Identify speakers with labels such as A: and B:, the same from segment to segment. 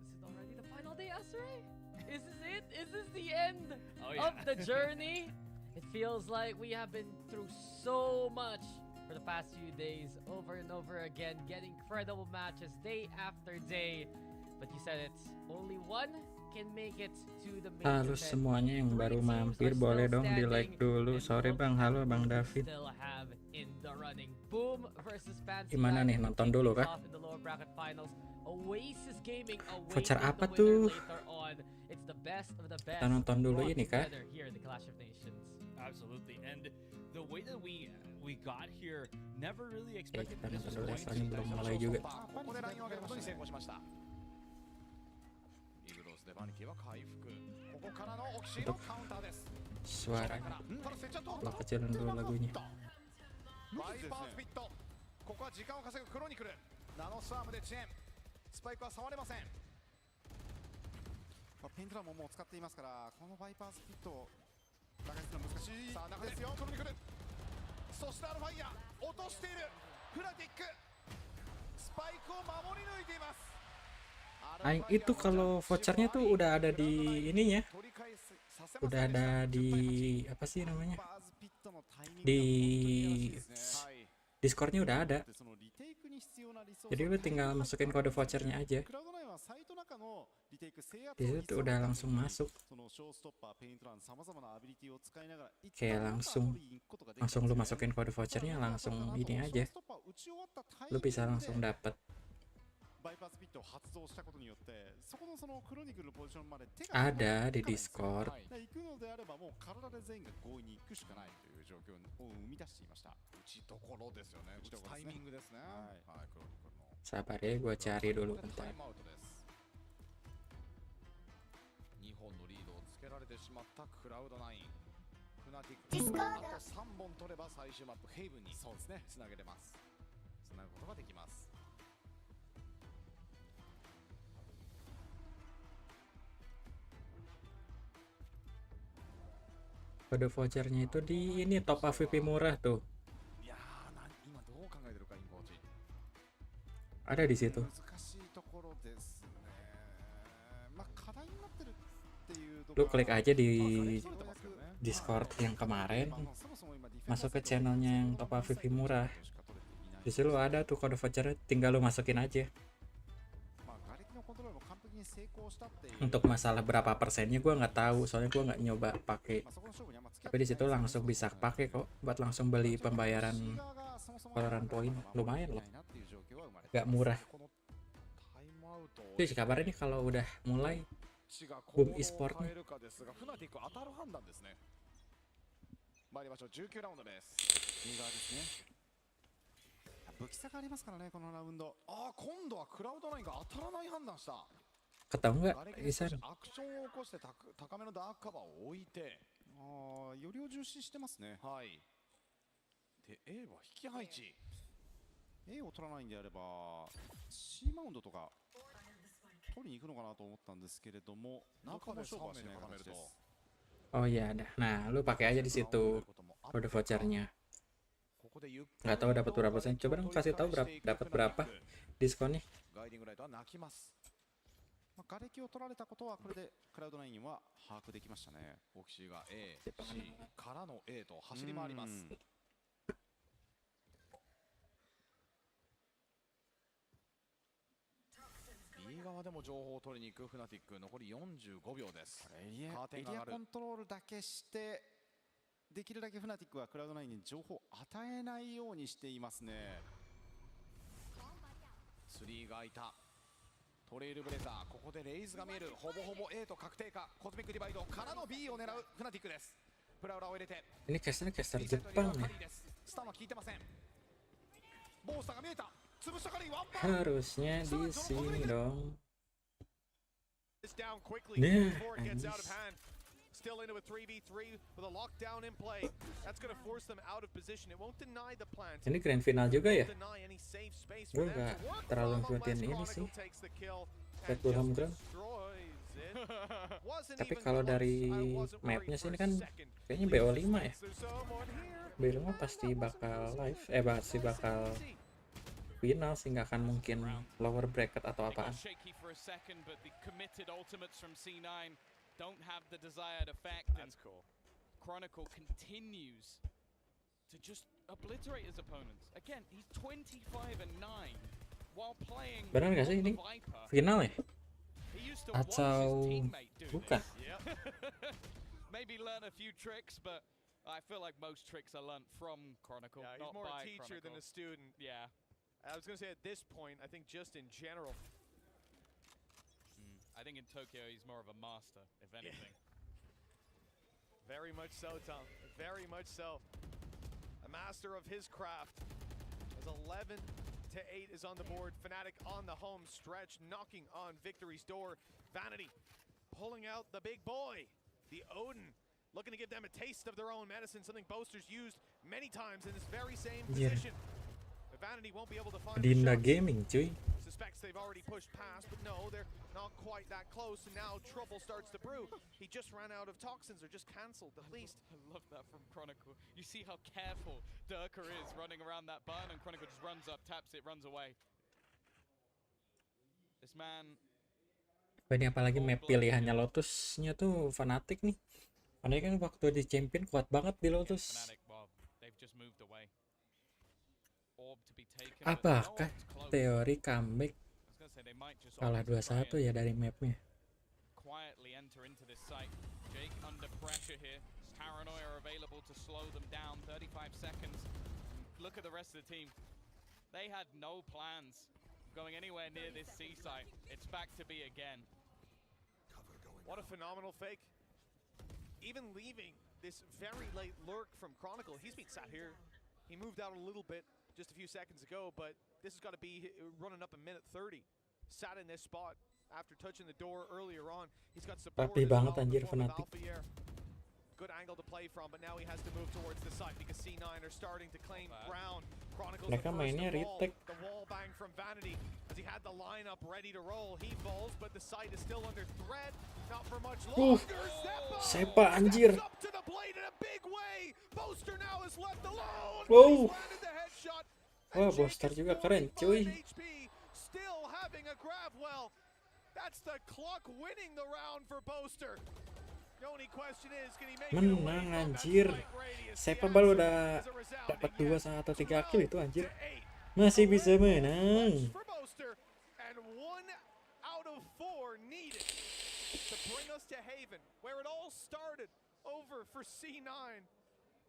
A: Is it already the final day, Asray? Is this it? Is this the end of the journey? It feels like we have been through so much for the past few days, over and over again, getting incredible matches day after day. But you said it's only one can make it to the main
B: Halo
A: event.
B: semuanya yang baru
A: Three teams
B: mampir,
A: are
B: boleh
A: still
B: dong di like
A: standing,
B: dulu.
A: and
B: Sorry
A: both
B: bang, halo
A: teams
B: bang
A: we
B: David.
A: still have in the running. Boom versus Fancy
B: Gimana
A: Life
B: nih, nonton
A: kicking
B: dulu
A: things
B: kah?
A: off in the lower bracket finals. Oasis Gaming
B: Voucher
A: awaiting
B: apa
A: the winner
B: tuh?
A: later on. It's the best of the best
B: Kita nonton dulu
A: brought
B: ini kah?
A: together here in the Clash of Nations.
C: Absolutely, and the way that we got here, never really
B: Oke,
C: expected
B: kita
C: this
B: nonton
C: was
B: dulu ya,
C: going
B: soalnya
C: to
B: belum mulai juga.
D: ここでラインを上げることに成功しましたイグロスでバニキは回復ここからのオキシのカウンターです
B: Suaranya
D: ただセッチャー通っ
B: gua
D: た
B: kecilin dulu lagunya.
D: バイパースピットここは時間を稼ぐクロニクルナノスアームで遅延スパイクは触れませんペイントランももう使っていますからこのバイパースピットを打開するのは難しいさあ中ですよクロニクルそしてアルファイア落としているフナティックスパイクを守り抜いています
B: Aing itu kalau vouchernya tuh udah ada di ininya, udah ada di apa sih namanya, di Discordnya udah ada, jadi lu tinggal masukin kode vouchernya aja, di situ udah langsung masuk, kayak langsung lu masukin kode vouchernya langsung ini aja, lu bisa langsung dapet. Ada di Discord.
D: タイミングですね。はい、クロニクルの。
B: Sabar ya, gua cari dulu bentar.
D: 2本のリードをつけられてしまったクラウドナイン。フナティックあと3本取れば最終マップヘイブンにそうですね。つなげれます。つなぐことができます。
B: Kode vouchernya itu di ini top AVP murah tuh. Ada di situ. Lu klik aja di Discord yang kemarin, masuk ke channelnya yang top AVP murah. Di situ ada tuh kode vouchernya, tinggal lu masukin aja. Untuk masalah berapa persennya gue nggak tahu, soalnya gue nggak nyoba pakai. Tapi di situ langsung bisa pakai kok, buat langsung beli pembayaran Valorant point, lumayan loh, nggak murah. Jadi kabarnya nih kalau udah mulai boom e-sport nih.
D: 武器差がありますからねこのラウンド。ああ今度はクラウドナインが当たらない判断した。
B: Ketemu nggak
D: ガレキで少し
B: Isan?
D: アクションを起こして高めのダークカバーを置いて、よりを重視してますね。はい。で A は引き配置、 A を取らないんであれば C マウンドとか取りに行くのかなと思ったんですけれども、中で勝負はしない形です。
B: Oh iya dah. Nah, lu pakai aja di situ kode vouchernya.
D: ここでゆっくり
B: Nggak tahu dapat berapa persen. Coba dong kasih tahu dapat berapa diskonnya.
D: ガイディングライトは泣きます。瓦礫を取られたことはこれでクラウド9は把握できましたね。オキシーが A、C からの A と走り回ります。B 側でも情報を取りに行くフナティック、残り45秒です。エリアコントロールだけしてできるだけフナティックはクラウド9に情報を与えないようにしていますね。3が空いたトレイルブレザー、ここでレイズが見える。ほぼほぼ A と確定か。コズミックディバイドからの B を狙うフナティックです。プラウラを入れて
B: Ini caster Jepang ya.
D: スタンは効いてません。ボースターが見えた。潰したカリーワンバン。
B: Harusnya di sini dong.
E: Down quickly
B: Nah,
E: before it gets out of
B: anjis.
E: hand. Still into a 3v3 with a lockdown in play. That's going to force them out of position. It won't deny the plant.
B: Ini grand final juga ya?
E: Deny any safe space
B: Gue
E: for them
B: nggak
E: to work
B: terlalu
E: from
B: ngikutin
E: unless
B: ini sih.
E: Chronicle takes the kill
B: Red
E: and
B: Bull
E: just
B: Home Ground.
E: destroys it. Wasn't
B: Tapi
E: even
B: kalau
E: close.
B: dari
E: I wasn't worried
B: mapnya sih
E: for
B: ini
E: a
B: kan
E: second.
B: kayaknya BO5 ya.
E: There's someone here.
B: BO5 pasti bakal live, pasti bakal final sih, nggak akan mungkin lower bracket atau
C: It got
B: apaan.
C: shaky for a second, but the committed ultimates from C9 don't have the desired effect.
E: That's cool.
C: Chronicle continues to just obliterate his opponents. Again, he's 25-9 while playing
B: Benar nggak sih
C: on the
B: ini
C: Viper.
B: final ya?
C: He used to watch
B: Atau
C: his teammate do
B: bukan?
C: this. Maybe learn a few tricks, but I feel like most tricks are learnt from Chronicle,
E: Yeah, he's
C: not
E: more a
C: by
E: teacher than
C: Chronicle.
E: a student.
C: Yeah.
E: I was going to say at this point, I think just in general.
C: I think in Tokyo he's more of a master, if anything.
E: Very much so, Tom. Very much so. A master of his craft. As 11-8 is on the board. Fnatic on the home stretch, knocking on victory's door. Vanity pulling out the big boy, the Odin, looking to give them a taste of their own medicine, something Boaster's used many times in this very same
B: Yeah.
E: position. But Vanity won't be able to find the
B: Dinda
E: shots.
B: Gaming cuy.
E: Suspects they've already pushed past, but no, they're not quite that close, and now trouble starts to brew. He just ran out of toxins, or just cancelled at least.
C: I love that from Chronicle. You see how careful Durka is running around that barn, and Chronicle just runs up, taps it, runs away. This man...
B: Ini apalagi map pilihannya Lotusnya tuh Fnatic nih. Fnatic kan waktu di champion kuat banget di Lotus.
C: Fnatic, well, they've just moved away. Orb to be taken, but
B: Apakah
C: no one's close.
B: teori comeback
C: I was gonna say they might just
B: kalah
C: opt to try
B: 2-1 ya dari mapnya?
C: quietly enter into this site. Jake under pressure here. Paranoia available to slow them down. 35 seconds. Look at the rest of the team. They had no plans going anywhere near this C site. It's back to B again.
E: What a phenomenal fake. Even leaving this very late lurk from Chronicle, he's been sat here. He moved out a little bit just a few seconds ago, but this has got to be running up a minute 30. Sat in this spot after touching the door earlier on. He's got support
B: Rapi
E: as
B: banget
E: well in
B: anjir
E: the form of
B: Fnatic.
E: Alphayear. Good angle to play from, but now he has to move towards the site because C9 are starting to claim ground. Chronicles
B: Mereka
E: the first
B: mainnya
E: to fall.
B: retake.
E: The wall bang from Vanity as he had the lineup ready to roll. He falls, but the site is still under threat. Not for much longer.
B: Sepa anjir.
E: Steps up to the blade in a big way. Boaster now is left alone.
B: Wow.
E: He's landed the headshot.
B: Wah,
E: And
B: Boaster
E: Jake is
B: juga keren,
E: 45
B: cuy.
E: HP, still having a grab well. That's the clock winning the round for Boaster. The only question is, can he make it away
B: Menang
E: from that
B: anjir.
E: strike radius?
B: Sepa
E: The
B: baru
E: answer
B: udah
E: is a resounding
B: dapat
E: yes.
B: 2 atau 3 kill itu anjir.
E: 12-8.
B: Masih
E: A
B: bisa
E: win
B: menang.
E: for Boaster, and 1 out of 4 needed to bring us to Haven, where it all started over for C9,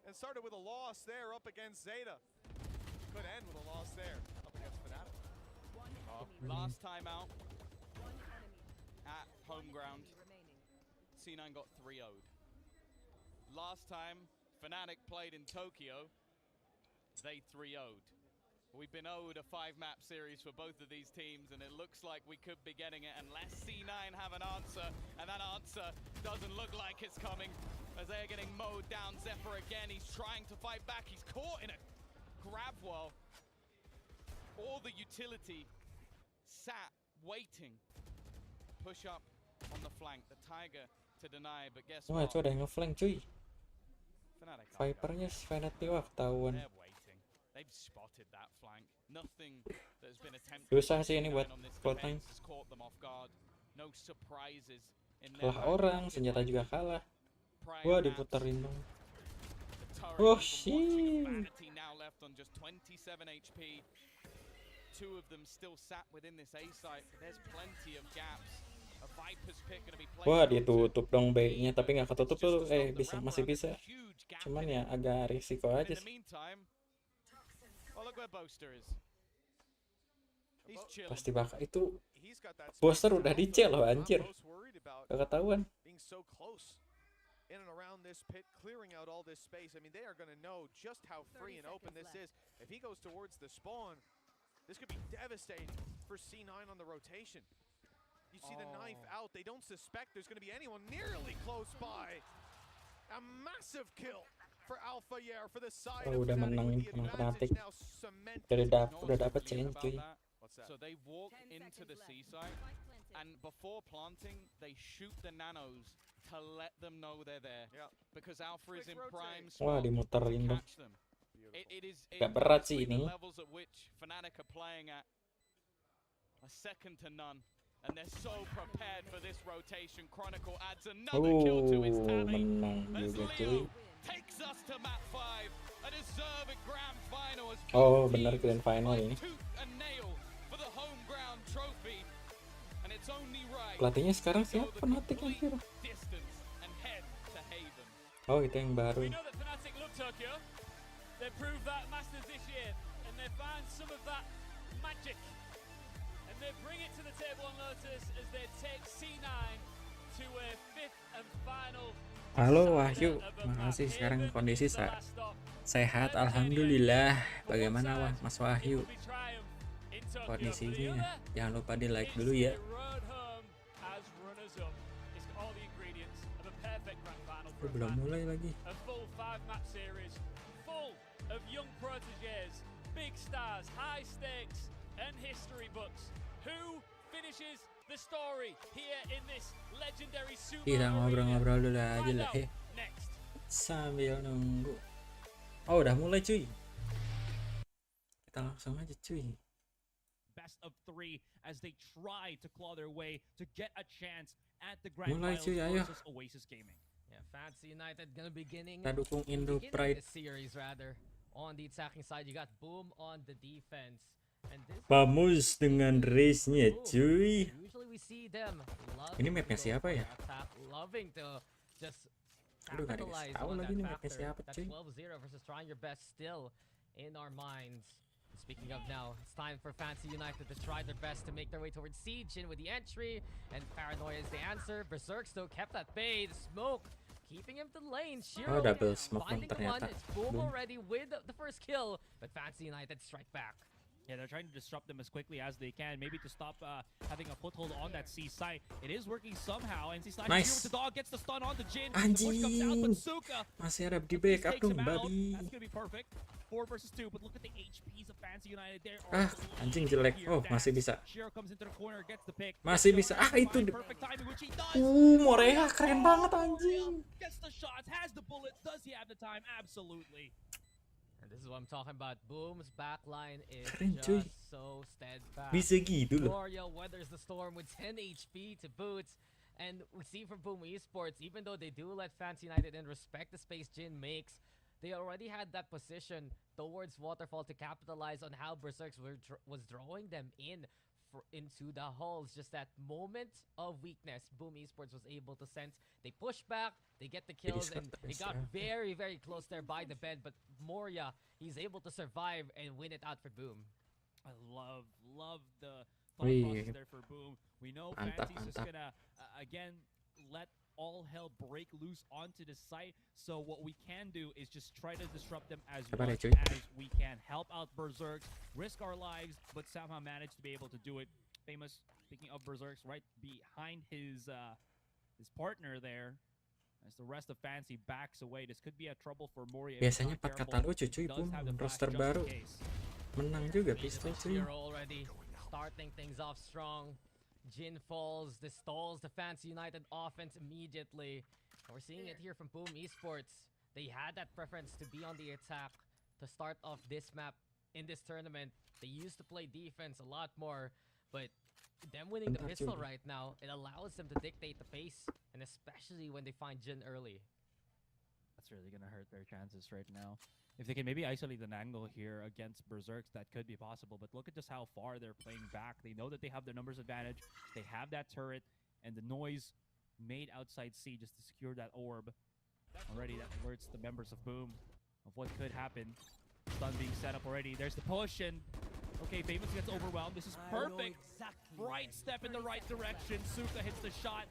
E: and started with a loss there up against Zeta. Could end with a loss there up against Fnatic.
C: Last time out at home ground, C9 got 3-0'd. Last time Fnatic played in Tokyo, they 3-0'd. We've been owed a 5-map series for both of these teams, and it looks like we could be getting it unless C9 have an answer, and that answer doesn't look like it's coming as they're getting mowed down. Zephyr again, he's trying to fight back. He's caught in a grab wall. All the utility sat waiting. Push up on the flank, the Tiger to deny, but guess
B: Wah,
C: what?
B: itu ada yang ngeflank cuy.
C: Fnatic can't go.
B: Vipernya Vanity wah ketahuan.
C: They're waiting. They've spotted that flank. Nothing that's been attempted
B: Susah sih ini buat
C: on this
B: Cloud9.
C: defense has caught them off guard. No surprises in their
B: Kalah orang, senjata juga kalah.
C: prior
B: Wah,
C: maps.
B: diputerin dong.
C: The turret
B: Oh,
C: even watching
B: shit.
C: Vanity now left on just 27 HP. Two of them still sat within this A site. There's plenty of gaps. A Viper's pick gonna be played.
B: Wah, ditutup dong B-nya tapi nggak ketutup tuh. Masih bisa. Cuman ya agak risiko aja
C: In the
B: sih.
C: meantime, oh look where Boaster is. He's chilling.
B: Pasti bakal itu
E: He's got that
B: Boaster
E: space
B: udah
E: to
B: dicel loh,
E: I'm
B: anjir.
E: most worried about
B: Gak ketahuan.
E: being so close in and around this pit, clearing out all this space. I mean, they are going to know just how free and open this is. If he goes towards the spawn, this could be devastating for C9 on the rotation. You see the knife out. They don't suspect there's going to be anyone nearly close by. A massive kill for Alpha Yair for the side
B: Oh,
E: of
B: udah
E: Fnatic,
B: menang
E: with the
B: sama
E: advantage
B: Fnatic.
E: now cemented.
B: Udah dapet change
C: About
B: cuy.
C: that.
E: What's that?
C: So they walk into the seaside, and before planting, they shoot the nanos to let them know they're there.
E: Yeah.
C: Because Alpha is in
E: Quick
C: prime
B: Wah,
C: spot
B: dimuterin
C: to
B: dong.
C: catch them. It is
B: Gak berat sih
C: honestly, the
B: ini.
C: levels at which Fnatic are playing at are second to none. And they're so prepared for this rotation. Chronicle adds another kill to its tally.
B: Menang
C: As
B: juga cuy.
C: Leo takes us to map 5, a deserved grand final. As
B: Oh,
C: both
B: bener,
C: teams
B: grand final
C: fight
B: ini.
C: tooth and nail for the home ground trophy. And it's only right
B: Pelatihnya sekarang
C: to go
B: siapa?
C: the
B: Fnatic
C: complete
B: anjir.
C: distance and head to Haven.
B: Oh, itu yang baru.
F: We know that Fnatic love Tokyo. They proved that Masters this year, and they find some of that magic. And they bring it to the table on Lotus as they take C9 to a 5th and final.
B: Halo Wahyu, makasih. Sekarang kondisi sehat, alhamdulillah. Bagaimana wah Mas Wahyu kondisinya? Jangan lupa di like dulu ya. Belum mulai lagi.
F: A full 5-map series, full of young proteges, big stars, high stakes, and history books. Who finishes the story here in this legendary Sumo
B: Kita ngobrol-ngobrol dulu aja lah.
F: Next.
B: Sambil nunggu. Oh, udah mulai cuy. Kita langsung aja cuy.
G: Best of 3 as they try to claw their way to get a chance at the grand
B: Mulai
G: finals
B: cuy, ayo.
G: versus Oasis Gaming.
A: Yeah, Fancy United gonna be beginning.
B: Kita dukung Indo Pride.
A: This series rather. On the attacking side, you got Boom on the defense. And this
B: Vamos dengan race-nya cuy.
A: usually we see them
B: Ini mapnya siapa ya?
A: attack, loving to just
B: Aduh, nggak dikasih
A: capitalize
B: tahu
A: on
B: lagi
A: that
B: nih mapnya
A: factor.
B: siapa,
A: That
B: cuy.
A: 12-0 versus trying your best still in our minds. Speaking of now, it's time for Fancy United to try their best to make their way towards Siege in with the entry, and Paranoia is the answer. Berserk still kept at bay. The smoke keeping him to the lane. Shiro
B: Oh, double smoke dong
A: finding the one.
B: ternyata.
A: It's Boom
B: Boom.
A: already with the first kill, but Fancy United strike back.
G: Yeah, they're trying to disrupt them as quickly as they can, maybe to stop having a foothold on that C site. It is working somehow, and C slash
B: Nice.
G: with the dog gets the stun on the Jin. The push comes out, but
B: Anjing.
G: Suka
B: Masih ada di
G: just
B: backup
G: takes
B: dong,
G: him out.
B: babi.
G: That's gonna be perfect. 4 versus 2, but look at the HPs of Fancy United. There
B: Ah, anjing jelek. Oh, masih bisa.
G: Shiro comes into the corner, gets the pick.
B: Masih bisa. Ah, itu.
G: Perfect timing, which he does.
B: Moreha keren banget anjing.
G: Gets the shots, has the bullets. Does he have the time? Absolutely.
A: And this is what I'm talking about. Boom's backline is
B: Keren, cuy.
A: just so steadfast.
B: Bisa gitu loh.
A: Gloria weathers the storm with 10 HP to boots. And we see from Boom Esports, even though they do let Fancy United in respect the space Jin makes, they already had that position towards Waterfall to capitalize on how Berserks was drawing them into the hulls. Just that moment of weakness, Boom Esports was able to sense. They push back, they get the kills, and they got very, very close there by the bed. But Moria, he's able to survive and win it out for Boom.
G: I love the thought
B: Wih,
G: process there for Boom. We know
B: mantap,
G: Fancy's just
B: mantap.
G: gonna again let all hell break loose onto the site. So what we can do is just try to disrupt them as
B: Sabar ya,
G: much
B: cuy.
G: as we can. Help out Berserks, risk our lives, but somehow manage to be able to do it. Famous, speaking of Berserks, right behind his partner there. As the rest of Fancy backs away, this could be a trouble for Mori. if he's
B: Biasanya
G: not
B: 4 kata
G: careful.
B: lucu cuy,
G: Does
B: Boom.
G: have the flash
B: Roster
G: just in
B: baru.
G: case.
B: Menang juga
A: Made
B: pistol
A: it
B: cuy.
A: here already, starting things off strong. Jin falls. This stalls the Fancy United offense immediately. And we're seeing it here from Boom Esports. They had that preference to be on the attack to start off this map in this tournament. They used to play defense a lot more, but them winning the
B: Bentar,
A: pistol
B: cuy.
A: right now, it allows them to dictate the pace, and especially when they find Jin early.
G: That's really going to hurt their chances right now. If they can maybe isolate an angle here against Berserks, that could be possible. But look at just how far they're playing back. They know that they have their numbers advantage. They have that turret and the noise made outside C just to secure that orb. Already that alerts the members of Boom of what could happen. Stun being set up already. There's the push and okay, Famous gets overwhelmed. This is perfect. Right step in the right direction. Suka hits the shot.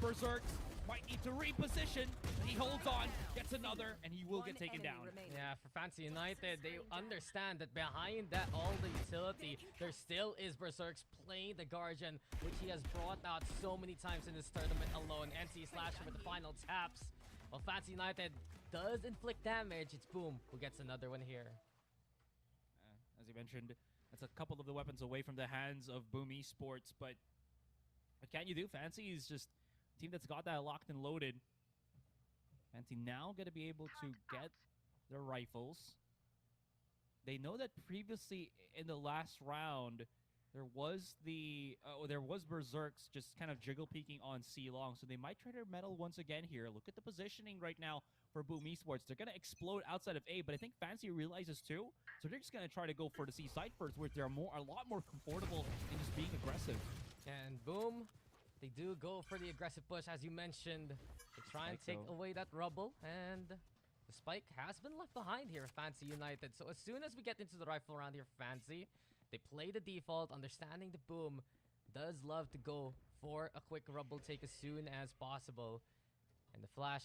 G: Berserks might need to reposition. He holds on, gets another, and he will get taken down.
A: Yeah, for Fancy United, they understand that behind that all the utility, there still is Berserks playing the Guardian, which he has brought out so many times in this tournament alone. NC Slasher with the final taps. While Fancy United does inflict damage, it's Boom who gets another one here.
G: As you mentioned, that's a couple of the weapons away from the hands of Boom Esports, but what can you do? Fancy is just a team that's got that locked and loaded. Fancy now going to be able to get their rifles. They know that previously in the last round, there was Berserks just kind of jiggle peeking on C long, so they might try to meddle once again here. Look at the positioning right now for Boom Esports. They're going to explode outside of A, but I think Fancy realizes too, so they're just going to try to go for the C side first, where they're a lot more comfortable in just being aggressive.
A: And Boom, they do go for the aggressive push, as you mentioned. They try and take away that rubble, and the spike has been left behind here, Fancy United. So as soon as we get into the rifle round here, Fancy, they play the default, understanding the Boom does love to go for a quick rubble take as soon as possible. And the flash,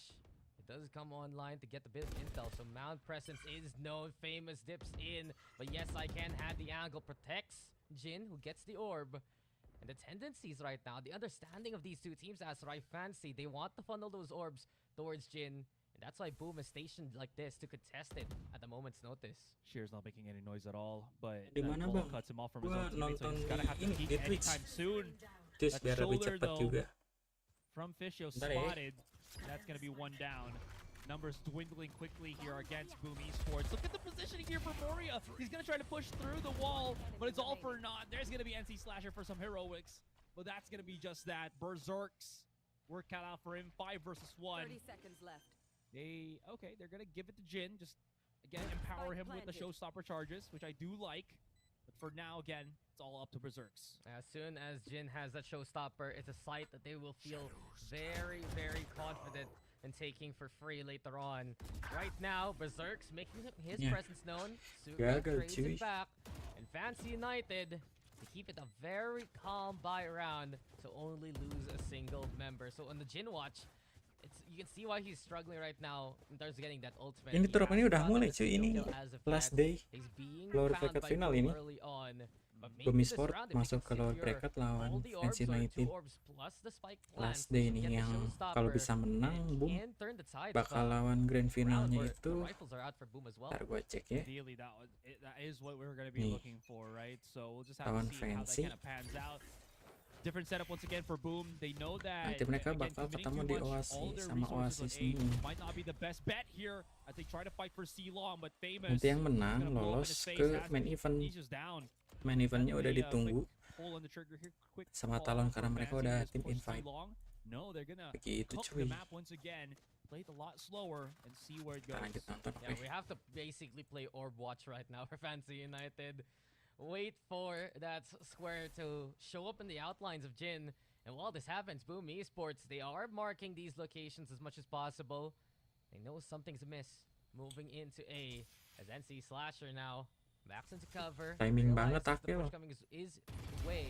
A: it does come online to get the bit of intel. So Mount Presence is known, Famous dips in. But yes, I can have the angle, protects Jin, who gets the orb. And the tendencies right now, the understanding of these two teams as Right Fancy, they want to funnel those orbs towards Jin. And that's why Boom is stationed like this to contest it at the moment's notice.
G: Shear's not making any noise at all, but
B: Di
G: that
B: mana,
G: ball
B: Bang?
G: cuts him off from his
B: Gua
G: own teammates, so he's
B: nonton
G: gonna have to
B: ini,
G: peek
B: di Twitch.
G: anytime soon.
B: Terus
G: That
B: biar lebih
G: shoulder,
B: cepet
G: though,
B: juga.
G: From Fishio
B: Bentar ya.
G: spotted. That's going to be one down. Numbers dwindling quickly here against Boom Esports. Look at the positioning here for Moria. He's going to try to push through the wall, but it's all for naught. There's going to be NC Slasher for some heroics, but that's going to be just that. Berserks work cut out for him. 5 versus 1.
H: 30 seconds left.
G: They're going to give it to Jin. Just, again, empower him with the showstopper charges, which I do like. But for now, again, it's all up to Berserks.
A: As soon as Jin has that showstopper, it's a site that they will feel very, very confident in taking for free later on. Right now, Berserks making his presence known. Suga trades it back. And Fancy United, to keep it a very calm buy round to only lose a single member. So on the Jin watch, you can see why he's struggling right now in terms of getting that ultimate.
B: Ini turun ini udah mulai cuy, ini last day lower bracket final ini. Boom Esports masuk ke lower bracket lawan Fancy United. Last day ini yang kalau bisa menang, Boom bakal lawan grand finalnya itu. Ntar gue cek ya.
G: Ideally, that is what we're going to be looking for, right? So we'll just have
B: Lawan
G: to see how that
B: Fancy.
G: kind of pans out. Different setup once again for Boom. They know that
B: Nanti mereka
G: again,
B: bakal
G: committing
B: ketemu
G: too
B: di
G: much, all
B: Oasis
G: their
B: sama
G: resources
B: Oasis
G: on A
B: ini.
G: might not be the best bet here as they try to fight for C long, but Famous
B: Nanti yang menang
G: gonna blow up in his
B: lolos
G: face.
B: ke
G: Has
B: main
G: to-
B: event.
G: he's just down.
B: Main eventnya udah
G: Quick
B: ditunggu
G: pull on the trigger here, quick
B: sama
G: call
B: Talon
G: out
B: karena
G: for
B: mereka
G: Fancy.
B: udah
G: Just
B: tim
G: push
B: invite.
G: C long. No, they're gonna
B: Begitu
G: cook the
B: cuy.
G: map once again. Play it a lot slower and see where it
B: Kita
G: goes.
B: lanjut nonton.
A: Yeah, we have to basically play Orb Watch right now for Fancy United. Wait for that square to show up in the outlines of Jin. And while this happens, Boom Esports, they are marking these locations as much as possible. They know something's amiss. Moving into A as NC Slasher now Backs into cover.
B: Timing banget
A: Realizes the
B: Akil.
A: push coming is way.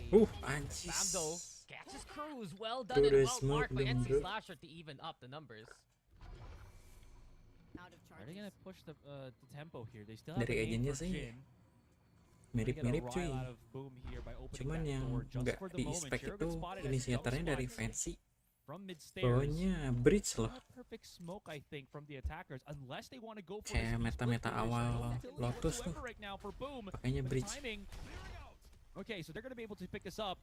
B: Anjis.
A: Bam though catches Cruz. Well
B: Bro,
A: done and
B: udah
A: well
B: smoke
A: marked by
B: dong,
A: NC
B: bro.
A: Slasher to even up the numbers.
G: Are they gonna push the tempo here? They still have
B: Dari
G: an aim
B: agentnya
G: for
B: sih
G: Jin.
B: mirip-mirip cuy.
G: Out of Boom here by opening
B: Cuman
G: that
B: yang
G: door just
B: nggak
G: for the
B: di
G: moment.
B: expect
G: Shiro
B: itu
G: gets spotted as
B: inisiatornya
G: double
B: dari
G: spotted
B: Fancy.
G: from mid-stairs.
B: Bawahnya bridge loh.
G: Not a perfect smoke, I think, from the attackers, unless they want to go for
B: Kayak
G: this
B: meta-meta
G: split
B: awal
G: no utility
B: Lotus tuh.
G: whatsoever right now for Boom.
B: Pakainya
G: But
B: bridge.
G: timing. Okay, so they're gonna be able to pick this up.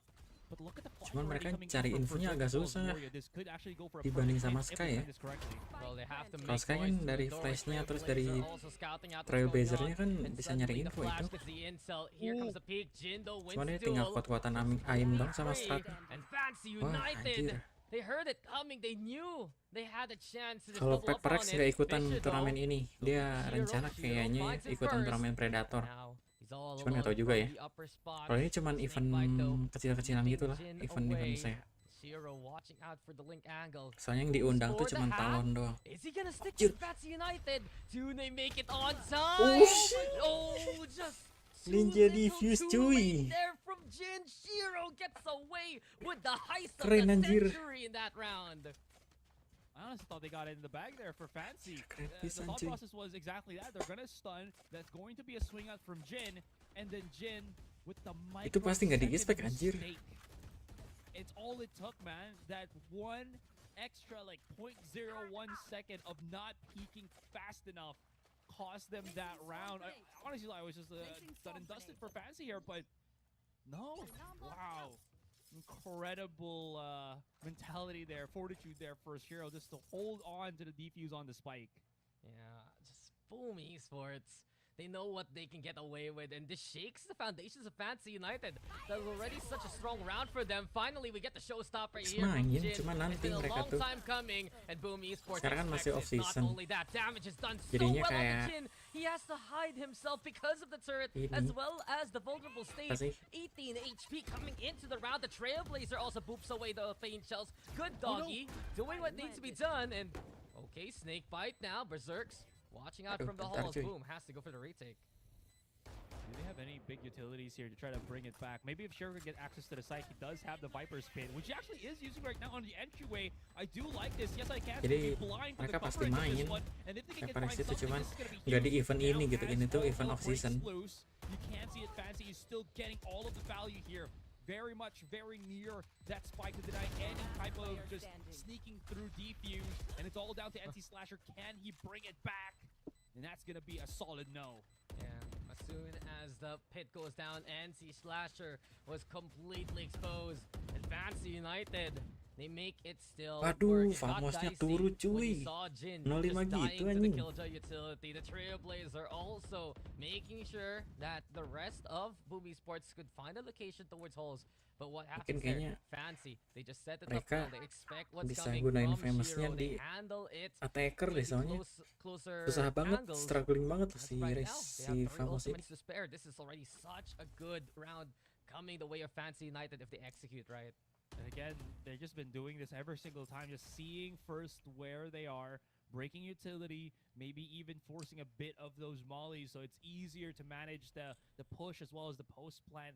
G: But look at the
B: Cuman
G: fire
B: mereka
G: coming in
B: cari
G: from
B: infonya
G: Berserk
B: agak
G: as well as
B: susah
G: Warrior. This could actually go for a
B: dibanding
G: perfect
B: sama
G: win if
B: Sky
G: they
B: ya.
G: time this correctly.
A: Well, they have to
B: Kalau
A: make
B: Sky kan
A: noise to the
B: dari
A: doorway.
B: flashnya terus
A: Trailblazers
B: dari
A: are also scouting out what's
B: Trailblazernya
A: going on.
B: kan
A: And
B: bisa nyari
A: suddenly the
B: info
A: flash
B: itu.
A: gets the intel. Here comes the peak. Jindo wins
B: Cuman
A: the
B: dia tinggal
A: duel.
B: kuat-kuatan aim dong sama strat.
A: And Fancy
B: Wah,
A: United.
B: anjir.
A: They heard it coming. They knew they had a chance to just
B: Kalau
A: double up on
B: Pepperex
A: it.
B: nggak ikutan
A: Fisher,
B: turnamen
A: though,
B: ini, dia
A: Shiro
B: rencana kayaknya
A: finds it
B: ikutan
A: first.
B: turnamen Predator.
A: Now, he's all
B: Cuman nggak tahu
A: alone
B: juga
A: from
B: ya.
A: the upper spot.
B: Kalau ini cuman event
A: Snakebite, though,
B: kecil-kecilan gitu lah,
A: keeping Jin
B: event-event
A: away.
B: saya.
A: Shiro watching out for the link angle.
B: Soalnya yang diundang tuh
A: For the
B: cuman
A: half?
B: talon doang.
A: Is he gonna stick
B: Anjir.
A: to Fancy United? Do they make it on time?
B: Oh, shit.
A: Oh, just too
B: Ninja
A: little,
B: defuse,
A: too
B: cuy.
A: late there from Jin. Shiro gets away with the heist of
B: Keren,
A: the
B: anjir.
A: century in that round.
G: I honestly thought they got it in the bag there for Fancy.
B: Keren
G: The
B: pisan,
G: thought
B: cuy.
G: process was exactly that. They're gonna stun. That's going to be a swing out from Jin, and then Jin with the
B: Itu pasti nggak di-expect,
G: microsecond
B: anjir.
G: mistake. It's all it took, man. That one extra like 0.01 second of not peaking fast enough cost them that round. Honestly, I was just done and dusted for Fancy here, but no. Wow. Incredible mentality there, fortitude there for Shiro just to hold on to the defuse on the spike.
A: Yeah, just boom esports. They know what they can get away with, and this shakes the foundations of Fancy United. That was already such a strong round for them. Finally, we get the showstopper here from
B: Main,
A: Jin.
B: cuma
A: It's
B: nanti
A: been a
B: mereka
A: long
B: tuh
A: time coming, and Boom Esports
B: sekarang kan masih
A: expects it.
B: off-season.
A: Not only that, damage is done so
B: Jadinya
A: well on
B: kayak
A: the Jin. He has to hide himself because of the turret,
B: ini.
A: as well as the vulnerable state.
B: Apa sih?
A: 18 HP coming into the round. The Trailblazer also boops away the Feint shells. Good doggy, doing what needs to be done, and okay, Snakebite now. Berserks watching out
B: Aduh,
A: from the
B: bentar,
A: halls.
B: cuy.
A: Boom has to go for the retake.
G: Do they have any big utilities here to try to bring it back? Maybe if Shiro could get access to the site, he does have the Viper spin, which he actually is using right now on the entryway. I do like this. Yes, I can.
B: Jadi,
G: be blind to the
B: mereka pasti
G: coverage of this
B: main.
G: one. And if they can get
B: Pepperex
G: find
B: itu
G: something,
B: cuman
G: this is gonna be
B: nggak di
G: huge.
B: event
G: Now,
B: ini gitu,
G: as
B: ini tuh
G: all
B: event
G: hell
B: off season.
G: breaks loose, you can see it. Fancy is still getting all of the value here. Very much, very near that spike to deny any type of just sneaking through defuse. And it's all down to NC Slasher. Can he bring it back? And that's gonna be a solid no.
A: Yeah, as soon as the pit goes down, NC Slasher was completely exposed. And Fancy United, they make it still
B: Waduh,
A: work. It got
B: Famosnya
A: dicey
B: turun,
A: when
B: cuy.
A: you saw Jin
B: 05
A: just dying
B: gitu,
A: to the
B: anjing.
A: Killjoy utility. The Trailblazer also making sure that the rest of Boom Esports could find a location towards holes. But what happens
B: kayaknya
A: there? Fancy, they just set it up
B: mereka
A: well. They expect what's
B: bisa
A: coming
B: gunain
A: from
B: Famousnya
A: Shiro.
B: di
A: They handle it
B: attacker deh, soalnya
A: closer
B: susah banget,
A: angles.
B: struggling banget
A: But
B: si
A: right
B: Res,
A: now, they
B: si
A: have 3
B: Famos ini.
A: ultimates to spare. This is already such a good round coming the way of Fancy United if they execute right.
G: And again, they've just been doing this every single time, just seeing first where they are, breaking utility, maybe even forcing a bit of those mollies, so it's easier to manage the push as well as the post plan.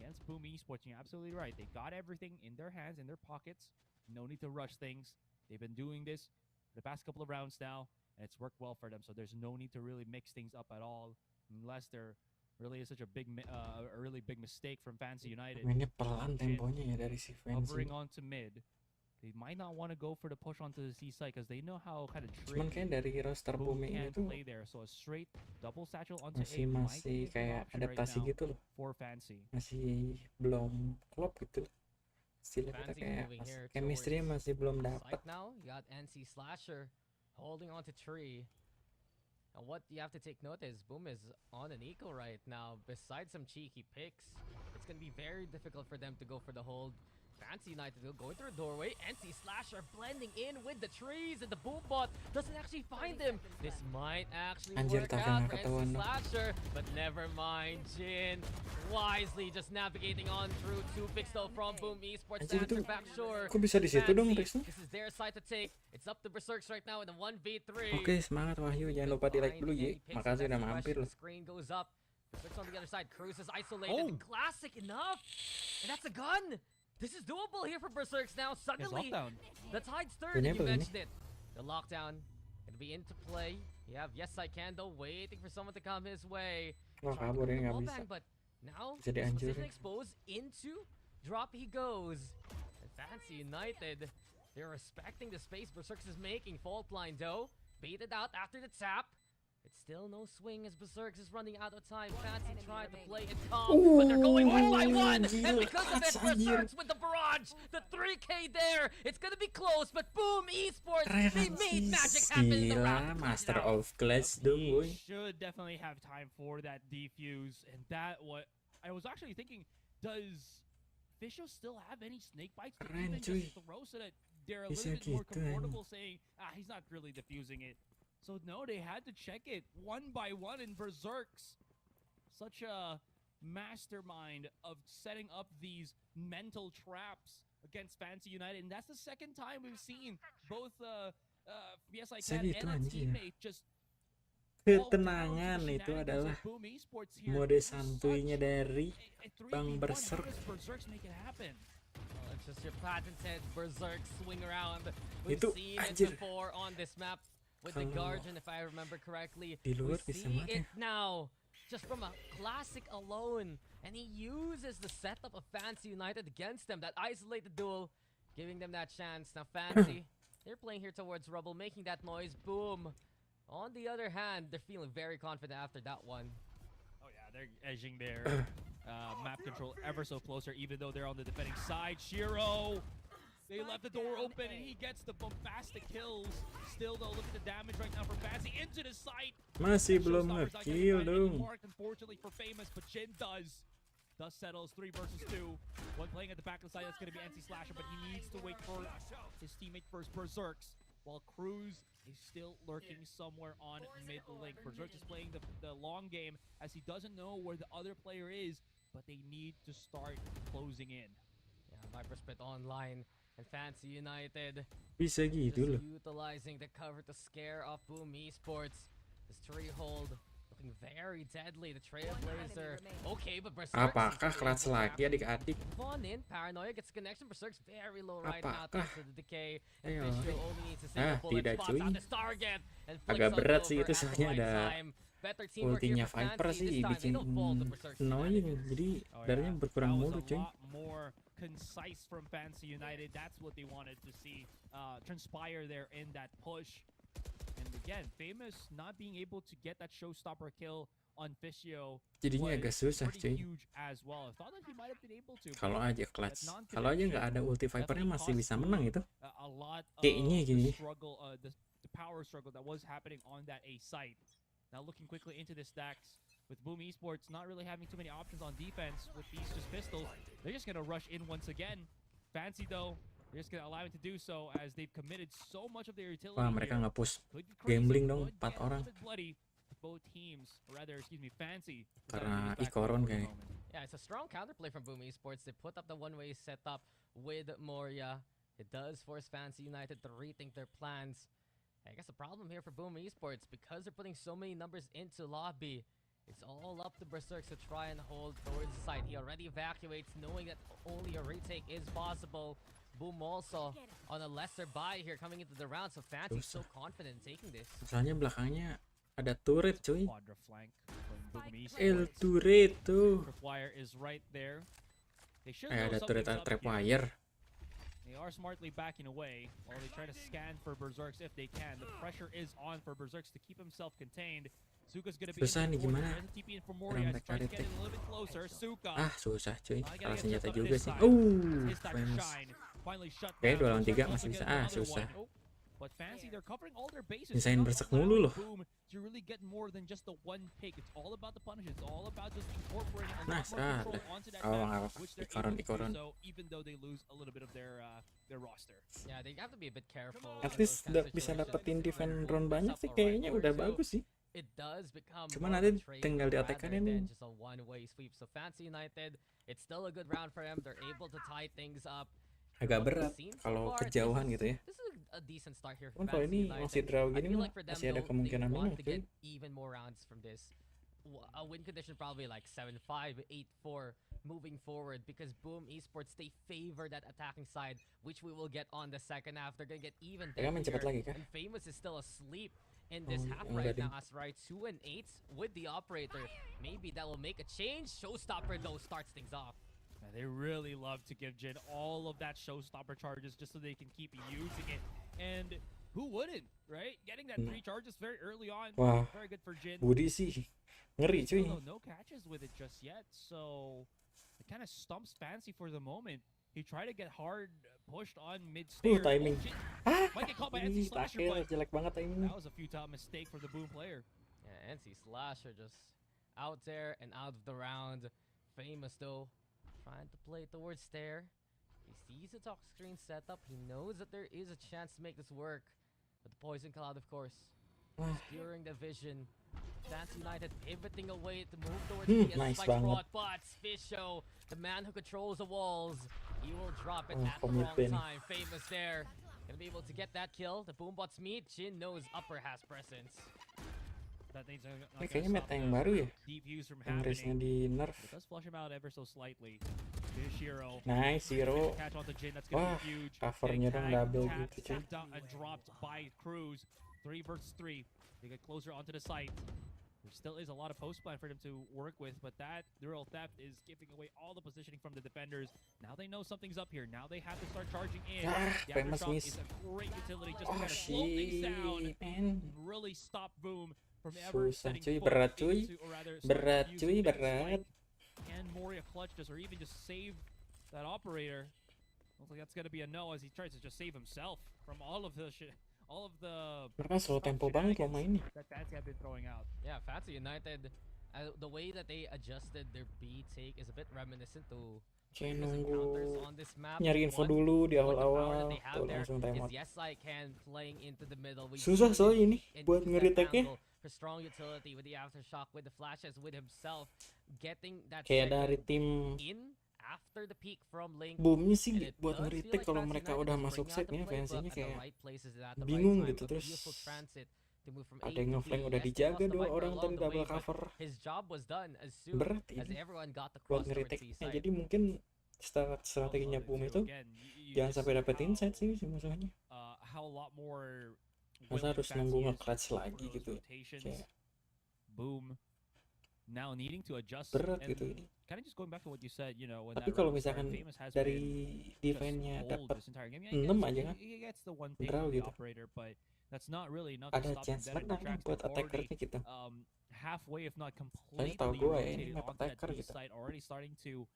G: Against Boom Esports, you're absolutely right. They got everything in their hands, in their pockets. No need to rush things. They've been doing this for the past couple of rounds now, and it's worked well for them, so there's no need to really mix things up at all, unless there really is such a really big mistake from Fancy United.
B: Mainnya pelan temponya ya dari si Fancy.
G: Hovering onto mid. They might not want to go for the push onto the C side because they know how kind of
B: Cuman
G: tricky
B: kayak dari roster
G: Boom
B: Bumi
G: can
B: itu
G: play there. So a straight double satchel onto A
B: masih
G: might be a good
B: kayak
G: option right
B: adaptasi
G: now
B: gitu loh,
G: for Fancy.
B: masih belum klop gitu loh. Istilahnya kita
A: Fancy
B: kayak
A: moving here
B: chemistry-nya
A: towards
B: masih belum dapet.
A: Site now, you got NC Slasher holding on to tree. And what you have to take note is Boom is on an eco right now. Besides some cheeky picks, it's going to be very difficult for them to go for the hold. Fancy United going through a doorway. NC Slasher blending in with the trees, and the Boom bot doesn't actually find him. This might actually
B: Anjir,
A: work
B: Taka
A: out
B: nggak
A: for
B: ketahuan,
A: NC
B: no.
A: Slasher, but never mind. Jin wisely just navigating on through 2 picks though from Boom Esports.
B: Anjir, itu
A: Answer back shore.
B: kok bisa di situ dong
A: Fancy,
B: Rexnya?
A: this is their side to take. It's up to Berserks right now in the 1v3.
B: Oke, semangat Wahyu, jangan lupa di like dulu ya.
A: Finally,
B: Makasih udah
A: next
B: mampir
A: question,
B: loh.
A: the screen goes up. Berserk's on the other side. Cruz is isolated. Classic enough. And that's a gun. This is doable here for Berserks now. Suddenly, the tide's turned, and you mentioned it. The lockdown gonna be into play. You have Yes I Can though, waiting for someone to come his way.
B: Wah, kabur ini nggak bisa.
A: But now,
B: Bisa dihancurin.
A: position exposed into drop he goes. And Fancy United, they're respecting the space Berserks is making. Fault line though, baited out after the tap. It's still no swing as Berserks is running out of time. Fancy tried to play it calm, but they're going one by one. And because of it, Berserks with the barrage, the 3K there. It's gonna be close, but boom, esports, they made magic happen in the round.
B: Master of Class dong, boy.
G: Should definitely have time for that defuse, and that what I was actually thinking. Does Fisho still have any snake bites to even just throw so that they're a little bit more comfortable saying, he's not really defusing it. So no, they had to check it one by one in Berserks. Such a mastermind of setting up these mental traps against Fancy United. And that's the second time we've seen both Yes I Can and a teammate just
B: ketenangan itu adalah mode santuinya dari Bang Berserk.
A: It's just your patented Berserk swing around. We've
B: Itu
A: seen
B: anjir.
A: it before on this map with the Guardian, if I remember correctly.
B: Di
A: We
B: luar bisa
A: see
B: mati.
A: it now, just from a classic alone. And he uses the setup of Fancy United against them, that isolated duel, giving them that chance. Now Fancy, they're playing here towards Rubble, making that noise. Boom. On the other hand, they're feeling very confident after that one.
G: Oh yeah, they're edging their map control ever so closer, even though they're on the defending side. Shiro, they left the door open, and he gets the bombastic kills. Still though, look at the damage right now for Fancy into the site.
B: Masih belum nge-kill dong.
G: Unfortunately for Famous, but Jin does. Dust settles 3 versus 2. One playing at the back of the side, that's going to be NC Slasher, but he needs to wait for his teammate first, Berserks. While Cruz is still lurking somewhere on mid link. Berserks is playing the long game as he doesn't know where the other player is, but they need to start closing in.
A: Yeah, Viper split online, and Fancy United
B: Bisa gitu loh.
A: just utilizing the cover to scare off Boom Esports. This tree hold looking very deadly. The Trailblazer, okay, but Berserks.
B: Apakah clutch lagi adik-adik?
A: Von in, Paranoia gets connection. Berserk's very low right now
B: Apakah?
A: thanks to the decay. And
B: Ayo.
A: Fisher only needs a single bullet,
B: Tidak
A: spots
B: cuy.
A: out this target, and flicks
B: Agak
A: on
B: berat
A: over
B: sih itu
A: at the
B: soalnya
A: right
B: ada
A: time. Better teamwork here
B: ultinya
A: for
B: Viper
A: Fancy.
B: sih
A: This time they
B: bikin
A: don't fall to Berserk's
B: annoying,
A: shenanigans.
B: jadi
G: Oh,
B: darahnya
G: yeah.
B: berkurang
G: That
B: mulu
G: was a
B: cuy.
G: lot more concise from Fancy United. That's what they wanted to see transpire there in that push. And again, Famous not being able to get that showstopper kill on Fisio
B: Jadinya agak susah
G: pretty
B: cuy.
G: huge as well. I thought that he might have been able to.
B: Kalau
G: but
B: aja clutch,
G: that
B: kalau aja nggak ada ulti Vipernya
G: definitely
B: masih
G: cost
B: bisa menang itu.
G: a lot of
B: Kayaknya gini.
G: the struggle, the power struggle that was happening on that A site. Now looking quickly into the stacks with Boom Esports not really having too many options on defense with these just pistols. They're just gonna rush in once again. Fancy though, they're just gonna allow him to do so as they've committed so much of their utility.
B: Wah, mereka
G: here.
B: nge-push
G: Could get crazy,
B: gambling dong,
G: could
B: 4
G: get a
B: orang.
G: little bit bloody. Both teams, or rather, excuse me, Fancy.
B: Karena Ikoron kayak.
A: Yeah, it's a strong counterplay from Boom Esports. They put up the one-way setup with Moria. It does force Fancy United to rethink their plans. I guess the problem here for Boom Esports, because they're putting so many numbers into lobby, it's all up to Berserks to try and hold towards the side. He already evacuates, knowing that only a retake is possible. Boom also on a lesser buy here coming into the round, so Fancy's so confident in taking this.
B: Soalnya belakangnya ada turret cuy.
G: Quadra flank from Boom
B: El
G: Esports.
B: turret tuh.
G: Tripwire is right there. They should
B: Ada
G: know
B: turret
G: something's up here.
B: tripwire.
G: They are smartly backing away while they try to scan for Berserks if they can. The pressure is on for Berserks to keep himself contained. Suka's gonna be
B: Susah nih, gimana
G: TP in for
B: cara
G: Moria.
B: mereka
G: Trying to get
B: retake.
G: it a little bit closer. Suka.
B: Ah, susah cuy.
G: Gotta
B: Kalah
G: get
B: senjata
G: just on
B: juga
G: this
B: sih.
G: side. His time to
B: Famous.
G: shine. Finally shut
B: Oke,
G: down.
B: 2 lawan 3
G: Berserk
B: masih
G: also
B: bisa.
G: get
B: Ah,
G: another
B: susah.
G: one. Oh, but Fancy, they're covering all their bases.
B: Nyusahin
G: They're not
B: Berserk mulu
G: allowing
B: loh.
G: Boom to really get more than just the one pick. It's all about the punish. It's all about just incorporating a lot
B: Nice.
G: more
B: Ah,
G: control
B: dah.
G: onto that
B: Oh,
G: map,
B: nggak apa-apa.
G: which they're
B: Ikoron,
G: able to
B: Ikoron.
G: do so, even though they lose a little bit of their roster.
A: Yeah, they have to be a bit careful.
B: At
A: in
B: least
A: those kind of
B: bisa
A: situations.
B: dapetin defend
A: Boom
B: round
A: puts
B: banyak
A: up
B: sih
A: a
B: kayaknya
A: right
B: udah
A: order, so
B: bagus sih.
A: It does become
B: Cuman
A: more
B: nanti
A: of a trade
B: tinggal
A: rather
B: diatekannya
A: than
B: nih.
A: just a one-way sweep. So Fancy United, it's still a good round for them. They're able to tie things up.
B: Agak
A: What we've
B: berat
A: seen so
B: kalau
A: far,
B: kejauhan gitu ya.
A: This is a decent start here for
B: Cuman kalau
A: Fancy
B: ini
A: United.
B: masih draw
A: I
B: gini
A: feel
B: mah
A: like for them,
B: masih ada
A: though,
B: kemungkinan
A: they want
B: menang
A: to
B: cuy.
A: get even more rounds from this. a win condition probably like 7-5, 8-4 moving forward, because Boom Esports, they favor that attacking side, which we will get on the second half. They're gonna get even
B: Mereka main cepat
A: deadlier,
B: lagi kah?
A: and Famous is still asleep in this
B: Oh,
A: half
B: enggak
A: right
B: ding.
A: now. As right 2 and 8 with the operator, maybe that will make a change. Showstopper though starts things off.
G: Man, they really love to give Jin all of that showstopper charges just so they can keep using it. And who wouldn't, right? Getting that 3 charges very early on,
B: Wah,
G: very good for Jin.
B: Budi sih ngeri cuy.
G: Although no catches with it just yet, so it kind of stumps Fancy for the moment. He tried to get hard pushed on mid-stairs.
B: Timing.
G: Jin
B: Ah,
G: might get caught by
B: ih,
G: NC Slasher,
B: takil,
G: but
B: jelek banget timingnya.
G: that was a futile mistake for the Boom player.
A: Yeah, NC Slasher just out there and out of the round. Famous though, trying to play towards Stair. He sees the talk screen set up. He knows that there is a chance to make this work. But the Poison Cloud, of course, obscuring the vision. Fancy United pivoting away to move towards the
B: Nice
A: spike
B: banget.
A: spot. But Spisho, the man who controls the walls, he will drop it
B: Oh,
A: at the
B: commit
A: wrong
B: pin.
A: time. Famous there. Gonna be able to get that kill. The Boombots meet. Jin knows upper has presence.
G: That thing's not
B: Ini
G: gonna
B: kayaknya
G: stop
B: meta yang
G: the
B: baru ya,
G: deep views from
B: yang race-nya
G: happening.
B: di nerf.
G: It does flush him out ever so slightly. Here's Shiro.
B: Nice, Zero.
G: Catch onto Jin, that's gonna
B: Wah,
G: be huge.
B: covernya dong
G: Getting
B: double
G: tagged,
B: gitu cuy.
G: tagged out and dropped by Cruz. 3 versus 3. They get closer onto the site. There still is a lot of post plan for them to work with, but that real theft is giving away all the positioning from the defenders. Now they know something's up here. Now they have to start charging in.
B: Ah,
G: The
B: Famous
G: aftershock
B: miss.
G: is a great utility just to
B: Oh
G: kind of slow things down.
B: shit, man.
G: Really stop Boom from ever
B: Susah
G: setting
B: cuy,
G: foot
B: berat cuy.
G: into, or rather, start
B: Berat
G: using
B: cuy,
G: that
B: berat.
G: spike. Can Moria clutch this or even just save that operator? Looks like that's gonna be a no as he tries to just save himself from all of the shit, all of the
B: Mereka slow tempo banget lo mainnya.
G: that Fancy have been throwing out.
A: Yeah, Fancy United, the way that they adjusted their B take is a bit reminiscent to
B: Kayak
A: previous encounters
B: nunggu
A: on this map.
B: nyari info
A: One,
B: dulu di
A: with the power that
B: awal-awal,
A: they have
B: tuh
A: there
B: langsung time
A: is
B: out.
A: yes I can playing into the middle. We
B: Susah
A: see
B: soalnya ini
A: and
B: buat
A: use that
B: nge-retake-nya.
A: angle for strong utility with the aftershock, with the flashes, with himself getting that
B: Kayak dari
A: second
B: tim
A: in after the peak from Link.
B: Boomnya
A: And
B: sih
A: it
B: buat
A: does feel
B: nge-retake
A: like
B: kalau
A: Fancy
B: mereka
A: United
B: udah
A: is
B: masuk
A: bringing out
B: site
A: the
B: nih,
A: playbook
B: fansinya
A: at the
B: kayak
A: right places and at the
B: bingung
A: right time.
B: gitu.
A: A
B: Terus
A: beautiful transit to move from A
B: ada yang
A: to
B: ngeflank
A: B.
B: udah
A: Yes, they
B: dijaga
A: lost the
B: 2
A: Viper
B: orang
A: along
B: tadi
A: the
B: double
A: way, but
B: cover.
A: his job was done as soon
B: Berat
A: as
B: ini
A: everyone got the
B: buat
A: cross towards
B: nge-retake.
A: C
B: Nah,
A: side.
B: jadi mungkin strateginya Boom itu jangan sampai dapet insight sih si musuhnya.
G: How a lot more
B: Masa
G: willing
B: harus
G: Fancy
B: nunggu
G: is
B: nge-clutch
G: for
B: lagi
G: those
B: gitu.
G: rotations.
B: Kayak
G: Boom now needing to adjust
B: berat
G: and
B: gitu ini.
G: kind of just going back to what you said, you know, when
B: Tapi
G: that
B: kalau
G: round started,
B: misalkan
G: Famous has
B: dari
G: been
B: defense-nya
G: just bold
B: dapat
G: this entire game.
B: 6 aja kan,
G: He gets the one pick
B: draw
G: from the
B: gitu.
G: operator, but that's not really enough to
B: Ada
G: stop
B: chance
G: them dead in
B: menang
G: their tracks.
B: buat
G: They're already
B: attackernya gitu.
G: halfway, if not
B: Soalnya
G: completely
B: tau gue ya, ini
G: rotated
B: map
G: onto that
B: attacker
G: B
B: gitu.
G: site, already starting to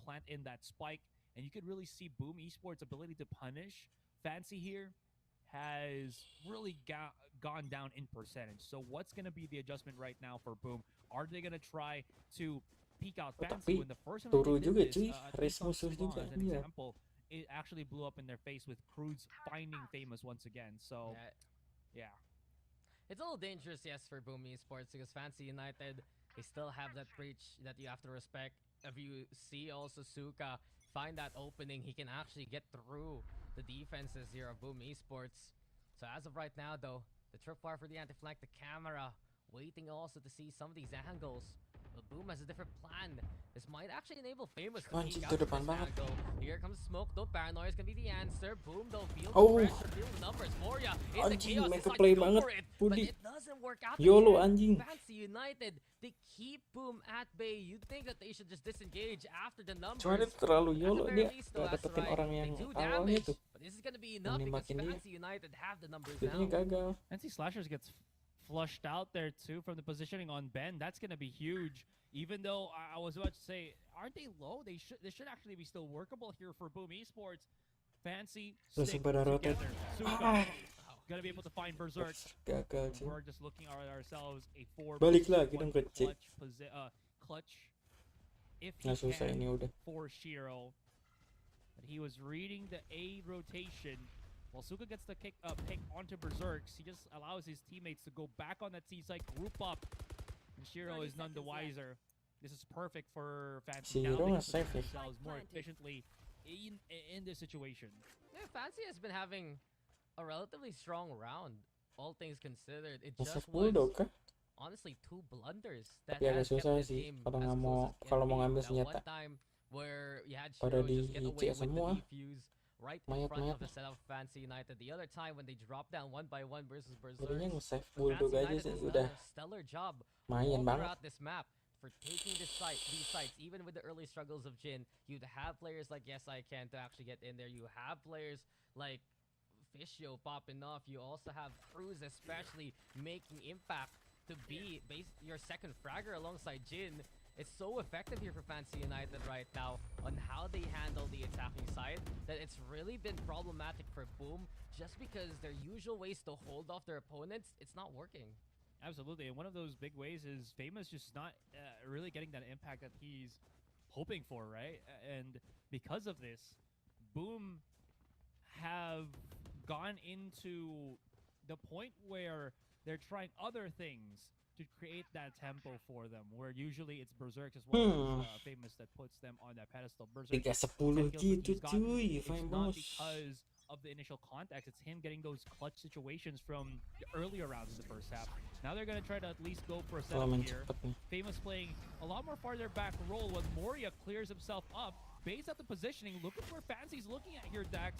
G: plant in that spike, and you could really see Boom Esports' ability to punish Fancy here has really gone down in percentage. So what's going to be the adjustment right now for Boom? Are they going to try to peek out
B: Oh,
G: Fancy
B: tapi
G: when the first time
B: turu
G: they did
B: juga
G: this,
B: cuy,
G: at
B: race
G: least on
B: musuh
G: Sulan
B: juga.
G: as an
B: Iya.
G: example, it actually blew up in their face with Cruz finding Famous once again. So yeah.
A: It's a little dangerous, yes, for Boom Esports because Fancy United, they still have that breach that you have to respect. If you see also Suka find that opening, he can actually get through the defenses here of Boom Esports. So as of right now, though, the tripwire for the anti-flank, the camera, waiting also to see some of these angles. But Boom has a different plan. This might actually enable Famous to
B: Anjing,
A: peek out
B: itu
A: from
B: depan
A: this
B: banget.
A: angle. Here comes smoke, though. Paranoia is gonna be the answer. Boom, though, feel the
B: Oh.
A: pressure, feel the numbers. Moria in the
B: Anjing,
A: chaos,
B: make a
A: decides
B: play
A: to go
B: banget,
A: for it, but
B: Budi.
A: it doesn't work out.
B: YOLO,
A: again.
B: anjing.
A: Fancy United, they keep Boom at bay. You'd think that they should just disengage after the numbers.
B: Cuman itu terlalu
A: At the
B: YOLO,
A: very
B: dia
A: least, though,
B: gak
A: that's
B: dapetin
A: right.
B: orang
A: They
B: yang
A: do
B: awalnya
A: damage,
B: tuh.
A: but this is gonna be enough because
B: nembakin dia.
A: Fancy United have the numbers
B: Jadinya
A: now.
B: gagal.
G: NC Slashers gets flushed out there too from the positioning on Ben. That's going to be huge. Even though I was about to say, aren't they low? They should actually be still workable here for Boom Esports. Fancy
B: Langsung
G: stick
B: pada rotate.
G: together. Suka
B: Ah.
G: gonna be able to find Berserk.
B: Gagal cuy.
G: We're just looking at ourselves a 4
B: Balik lagi dong ke C.
G: clutch if he
B: Nah susah
G: can
B: ini udah.
G: for Shiro. But he was reading the A rotation. While Suka gets the pick onto Berserks, he just allows his teammates to go back on that C site, group up, and Shiro is none the wiser. This is perfect for Fancy. Now
B: Shiro
G: they can
B: nge-save
G: position
B: ya.
G: themselves more efficiently in this situation.
A: Yeah, Fancy has been having a relatively strong round, all things considered. It
B: Nge-save
A: just was
B: Bulldog kah?
A: honestly 2 blunders that
B: Tapi agak
A: has kept
B: susah
A: this
B: sih
A: game
B: kalau
A: as
B: nggak
A: close
B: mau
A: as can
B: kalau mau
A: be.
B: ngambil
A: That
B: senjata.
A: one time where you had
B: Pada
A: Shiro
B: di
A: just get away
B: CS
A: with
B: semua.
A: the defuse right in front of the setup of Fancy United. The other time when they dropped down 1 by 1 versus
B: Jadinya
A: Berserk,
B: nge-save
A: but
B: Bulldog
A: Fancy
B: aja
A: United
B: sih
A: has
B: udah
A: done a stellar job
B: main
A: all
B: banget.
A: throughout this map for taking these sites, even with the early struggles of Jin. You'd have players like Yes I Can to actually get in there. You have players like Fishio popping off. You also have Cruz especially making impact to be your second fragger alongside Jin. It's so effective here for Fancy United right now on how they handle the attacking side that it's really been problematic for Boom just because their usual ways to hold off their opponents, it's not working.
G: Absolutely, and one of those big ways is Famous just not really getting that impact that he's hoping for, right? And because of this, Boom have gone into the point where they're trying other things to create that tempo for them, where usually it's Berserk as well as Famous that puts them on that pedestal. Berserk
B: 3-10 gitu cuy,
G: it's
B: fine
G: not
B: bos.
G: because of the initial context, it's him getting those clutch situations from the earlier rounds in the first half. Now they're gonna try to at least go for a setup here. Famous playing a lot more farther back role when Moria clears himself up. Based on the positioning, look at where Fancy's looking at here, Dax.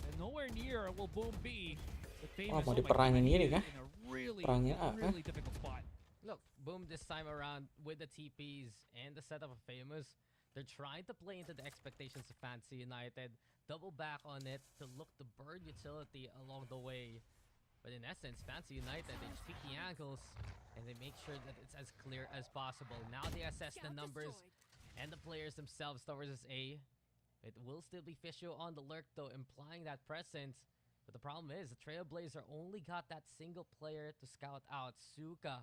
G: And nowhere near will Boom be. But Famous,
B: mau diperangin gini kah?
G: in a really,
B: Perangin apa?
G: really difficult spot.
A: Look, Boom this time around with the TPs and the setup of Famous, they're trying to play into the expectations of Fancy United, double back on it to look to burn utility along the way. But in essence, Fancy United, they tweak the angles and they make sure that it's as clear as possible. Now they assess the numbers and the players themselves towards this A. It will still be Fishio on the lurk though, implying that presence. But the problem is, the Trailblazer only got that single player to scout out, Suka.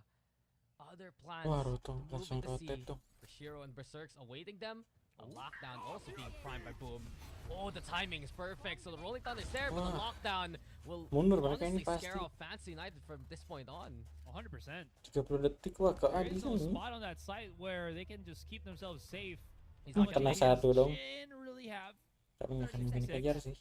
A: Other plans to move into C for Shiro and Berserks awaiting them. A lockdown also being primed by Boom. Oh, the timing is perfect. So the rolling thunder is there, but the lockdown will honestly scare off Fancy United from this point on.
G: 100%.
B: 30 detik wah
G: There is
B: kehabisan
G: no
B: nih.
G: spot on that site where they can just keep themselves safe.
B: Kena satu dong.
G: Jin really have.
B: Tapi nggak akan mungkin kejar sih.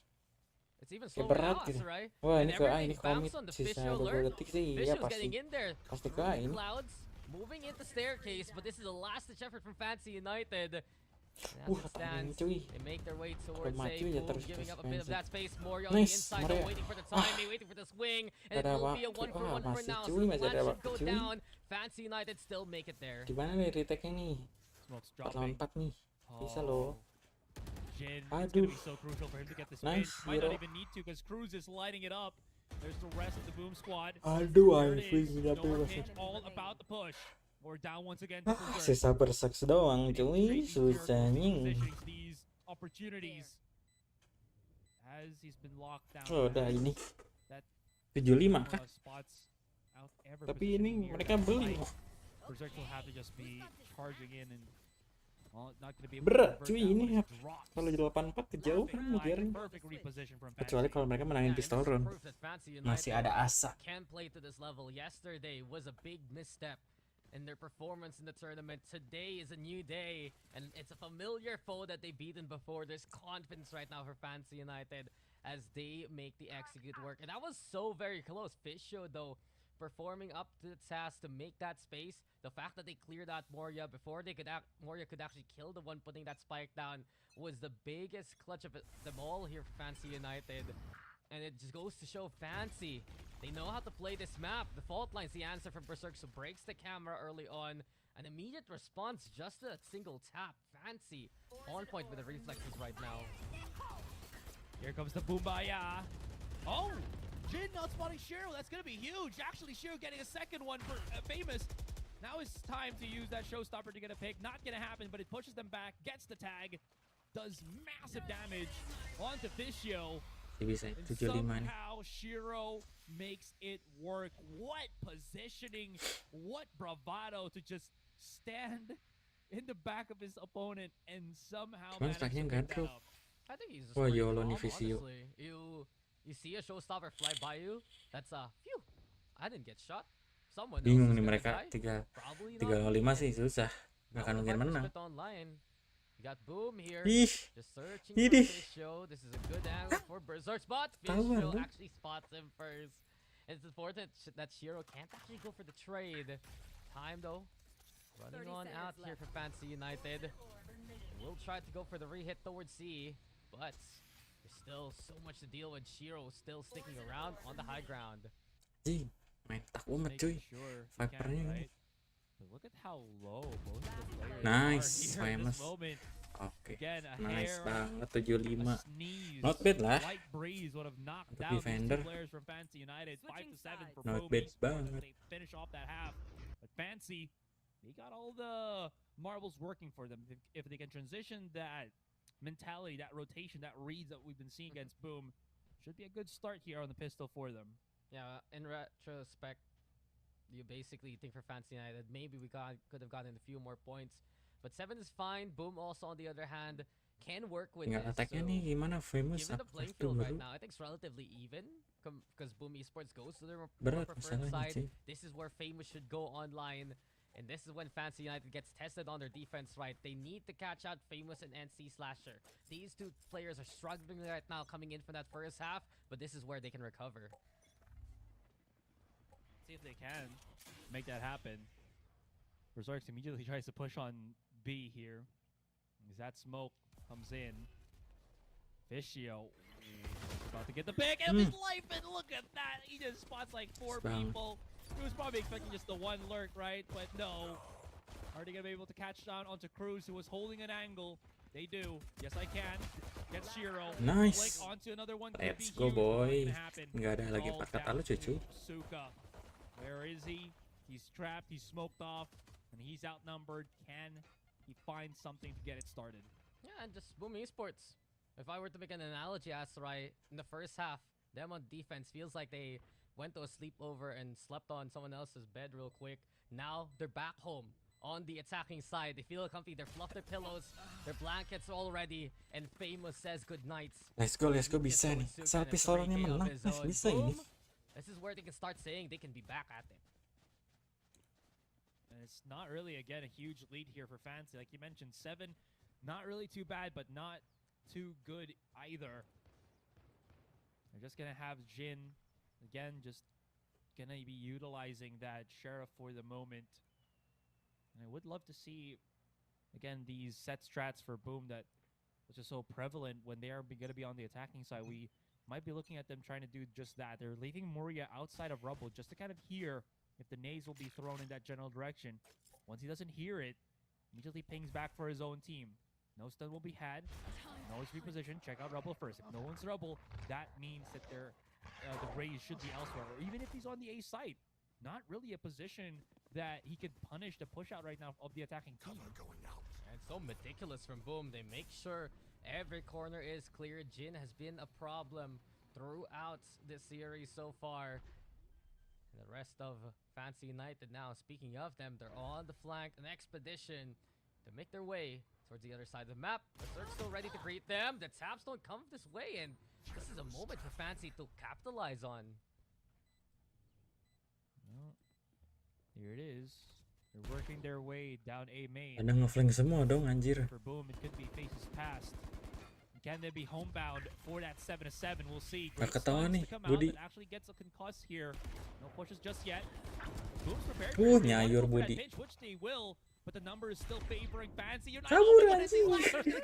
A: It's even
B: Kayak
A: slower
B: berat
A: now,
B: gitu.
A: right?
B: Wah
A: And
B: ini ke A,
A: everything
B: ini komit
A: bounced on the
B: sisa
A: Fishio
B: 20
A: alert.
B: detik sih ya
A: Fishio's getting in there
B: pasti ke
A: through
B: A
A: the
B: ini.
A: clouds, moving into staircase, but this is the last ditch effort from Fancy United.
B: Timing cuy.
A: They make their way towards
B: maju
A: A,
B: ya
A: Boom,
B: terus
A: giving
B: terus
A: up a bit of
B: Fancy.
A: that space. Moria on the
B: Nice,
A: inside,
B: Moria.
A: though, waiting for the timing, waiting for the swing, and it
B: Ada
A: will be a
B: waktu.
A: 1-for-1 for
B: Masih
A: now.
B: cuy,
A: So the
B: masih
A: plan
B: ada
A: should
B: waktu
A: go
B: cuy.
A: down. Fancy United still make it there.
B: Gimana nih retake-nya nih?
G: Smoke's
B: 4 lawan
G: dropping.
B: 4 nih. Bisa loh.
G: Jin, it's
B: Aduh.
G: gonna be so crucial for him to get this
B: Nice,
G: win. Might not
B: Hero.
G: even need to because Cruz is lighting it up. There's the rest of the Boom squad.
B: Aduh,
G: There it
B: anjing
G: is.
B: nggak
G: Nowhere
B: bebas.
G: pitch, all about the push. We're down once again to Berserk.
B: Sisa berseks doang cuy, susah nying.
G: Positioning these opportunities as he's been locked down.
B: Oh, udah ini
G: That
B: 75 kah?
G: spots out ever
B: Tapi ini
G: positioning here
B: mereka
G: in the
B: beli.
G: fight. Berserk will have to just be charging in and not gonna be able
B: Berat
G: to
B: cuy
G: convert that
B: ini
G: one
B: ya.
G: as drops.
B: Kalau di 84 kejauhan ngejarnya.
G: Perfect reposition from
B: Kecuali
G: Fancy.
B: kalau mereka menangin
A: Yeah, and
B: pistol
A: this is
B: run.
A: proof that Fancy
B: Masih
A: United
B: ada asa.
A: can play to this level. Yesterday was a big misstep in their performance in the tournament. Today is a new day, and it's a familiar foe that they've beaten before. There's confidence right now for Fancy United as they make the execute work. And that was so very close. Fishio, though, performing up to the task to make that space. The fact that they cleared out Moria before Moria could actually kill the one putting that spike down was the biggest clutch of them all here for Fancy United. And it just goes to show Fancy. They know how to play this map. The fault line's the answer from Berserk, so breaks the camera early on. An immediate response just to a single tap. Fancy on point with the reflexes right now.
G: Here comes the Boombaya. Oh! Jin not spotting Shiro. That's going to be huge. Actually, Shiro getting a second one for Famous. Now it's time to use that showstopper to get a pick. Not going to happen, but it pushes them back. Gets the tag. Does massive damage onto Fishio.
B: Bisa
G: And
B: 75 nih.
G: somehow Shiro makes it work. What positioning. What bravado to just stand in the back of his opponent and somehow
B: Cuman
G: manage to
B: strike-nya
G: pick
B: nggak
G: that
B: drop.
G: up.
A: I think he's just
B: Wah,
A: pretty
B: YOLO nih
A: calm,
B: Vizio.
A: honestly. You see a showstopper fly by you, that's phew, I didn't get shot. Someone else
B: Bingung
A: is
B: nih
A: gonna
B: mereka
A: die. Probably
B: 3
A: not
B: lawan
A: me.
B: 5 sih susah. Nggak akan
A: Now the
B: mungkin
A: fight is
B: menang.
A: split online. You got Boom here.
B: Ih,
A: Just searching
B: Idih.
A: for Fishio. This is a good angle for Berserk spot.
B: Tahuan
A: Fishio
B: dong.
A: actually spots him first. It's important that Shiro can't actually go for the trade. Time though, running on out here for Fancy United. We'll try to go for the re-hit towards C, but there's still so much to deal with. Shiro still sticking around on the high ground.
B: Anjing, main tak umat cuy. Vipernya ini.
G: But look at how low both of the players
B: Nice,
G: are here in
B: famous.
G: this moment.
B: Oke,
G: Again, a
B: nice
G: hair,
B: banget 75.
G: a sneeze,
B: Not bad lah.
G: light breeze would have knocked
B: Untuk
G: down these
B: defender.
G: two players from Fancy United. 5-7 for
B: Not
G: Boom
B: bad
G: Esports as
B: banget.
G: they finish off that half. But Fancy, they got all the marbles working for them. If they can transition that mentality, that rotation, that reads that we've been seeing against Boom, should be a good start here on the pistol for them.
A: Yeah, in retrospect, you basically think for Fancy United, maybe we could have gotten a few more points. But 7 is fine. Boom also, on the other hand, can work with
B: Tinggal
A: this.
B: attacknya
A: So,
B: nih gimana famous
A: given the
B: apa
A: playing
B: tuh
A: field right
B: baru.
A: now, I think it's relatively even because Boom Esports goes to their more
B: Berat
A: preferred
B: masalahnya
A: side.
B: cuy.
A: This is where Famous should go online. And this is when Fancy United gets tested on their defense, right? They need to catch out Famous and NC Slasher. These two players are struggling right now coming in from that first half, but this is where they can recover.
G: See if they can make that happen. Berserks immediately tries to push on B here. As that smoke comes in. Fishio about to get the pick of his life, and look at that. He just spots like 4
B: Spam.
G: people. He was probably expecting just the one lurk, right? But no. Are they going to be able to catch down onto Cruz, who was holding an angle? They do. Yes, I can. Get Shiro.
B: Nice.
G: Blink onto another one. Could
B: Let's
G: be
B: go,
G: huge. Not
B: boy.
G: gonna happen.
B: Nggak ada lagi
G: Falls
B: paket
G: down
B: alus ya
G: to
B: cuy.
G: Suka. Where is he? He's trapped. He's smoked off. And he's outnumbered. Can he find something to get it started?
A: Yeah, and just Boom Esports. If I were to make an analogy, Asarai, in the first half, them on defense feels like they went to a sleepover and slept on someone else's bed real quick. Now they're back home on the attacking side. They feel comfy. They're fluffed their pillows, their blankets all ready, and Famous says good night.
B: Let's go bisa nih. Asal pistolnya menang, bisa ini.
A: This is where they can start saying they can be back at it.
G: And it's not really, again, a huge lead here for Fancy. Like you mentioned, 7, not really too bad, but not too good either. They're just going to have Jin, again, just going to be utilizing that Sheriff for the moment. And I would love to see, again, these set strats for Boom that was just so prevalent when they are going to be on the attacking side. We might be looking at them trying to do just that. They're leaving Moria outside of Rubble just to kind of hear if the nades will be thrown in that general direction. Once he doesn't hear it, immediately pings back for his own team. No stun will be had. No reposition. Check out Rubble first. If no one's Rubble, that means that they're, the raise should be elsewhere. Or even if he's on the A site, not really a position that he could punish the push out right now of the attacking team.
A: And so meticulous from Boom. They make sure every corner is clear. Jin has been a problem throughout this series so far. And the rest of Fancy United now, speaking of them, they're on the flank, an expedition to make their way towards the other side of the map. Berserk's still ready to greet them. The taps don't come this way, and this is a moment for Fancy to capitalize on.
G: Well, here it is. They're working their way down A main.
B: Ada ngeflank semua dong anjir.
G: For Boom, it could be faces past. Can they be homebound for that 7-7? We'll see.
B: Gak ketahuan nih,
G: To come out
B: Budi.
G: that actually gets a concuss here. No pushes just yet. Boom's prepared.
B: Nyayur Budi.
G: Pinch, which they will, but the number is still favoring Fancy. You're not
B: Kabur,
G: gonna
B: anjing.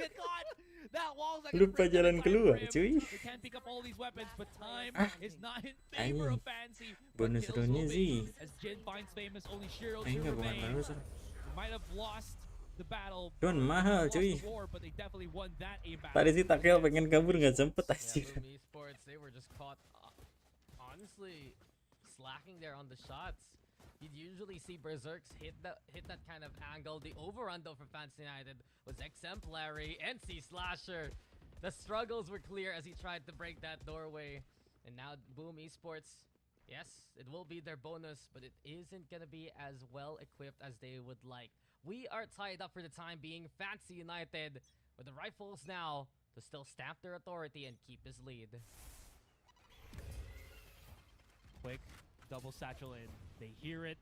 G: get caught. That wall's like
B: Lupa
G: a
B: jalan keluar, cuy.
G: They can't pick up all these weapons, but time is not in
B: Anjing.
G: favor of Fancy. But
B: Bonus
G: kills will
B: runnya
G: be,
B: sih.
G: as Jin finds Famous, only Shiro to
B: Enggak, bukan
G: remain.
B: bagus.
G: Might have lost the battle.
B: Cuman mahal
G: lost
B: cuy.
G: the war, but they definitely won that A battle.
B: Tadi sih Takel pengen kabur nggak sempet
A: Yeah,
B: anjir.
A: Boom Esports, they were just caught, honestly, slacking there on the shots. You'd usually see Berserks hit that kind of angle. The overrun though for Fancy United was exemplary. NC Slasher, the struggles were clear as he tried to break that doorway. And now Boom Esports, yes, it will be their bonus, but it isn't gonna be as well equipped as they would like. We are tied up for the time being. Fancy United with the rifles now to still stamp their authority and keep his lead.
G: Quick double satchel in. They hear it.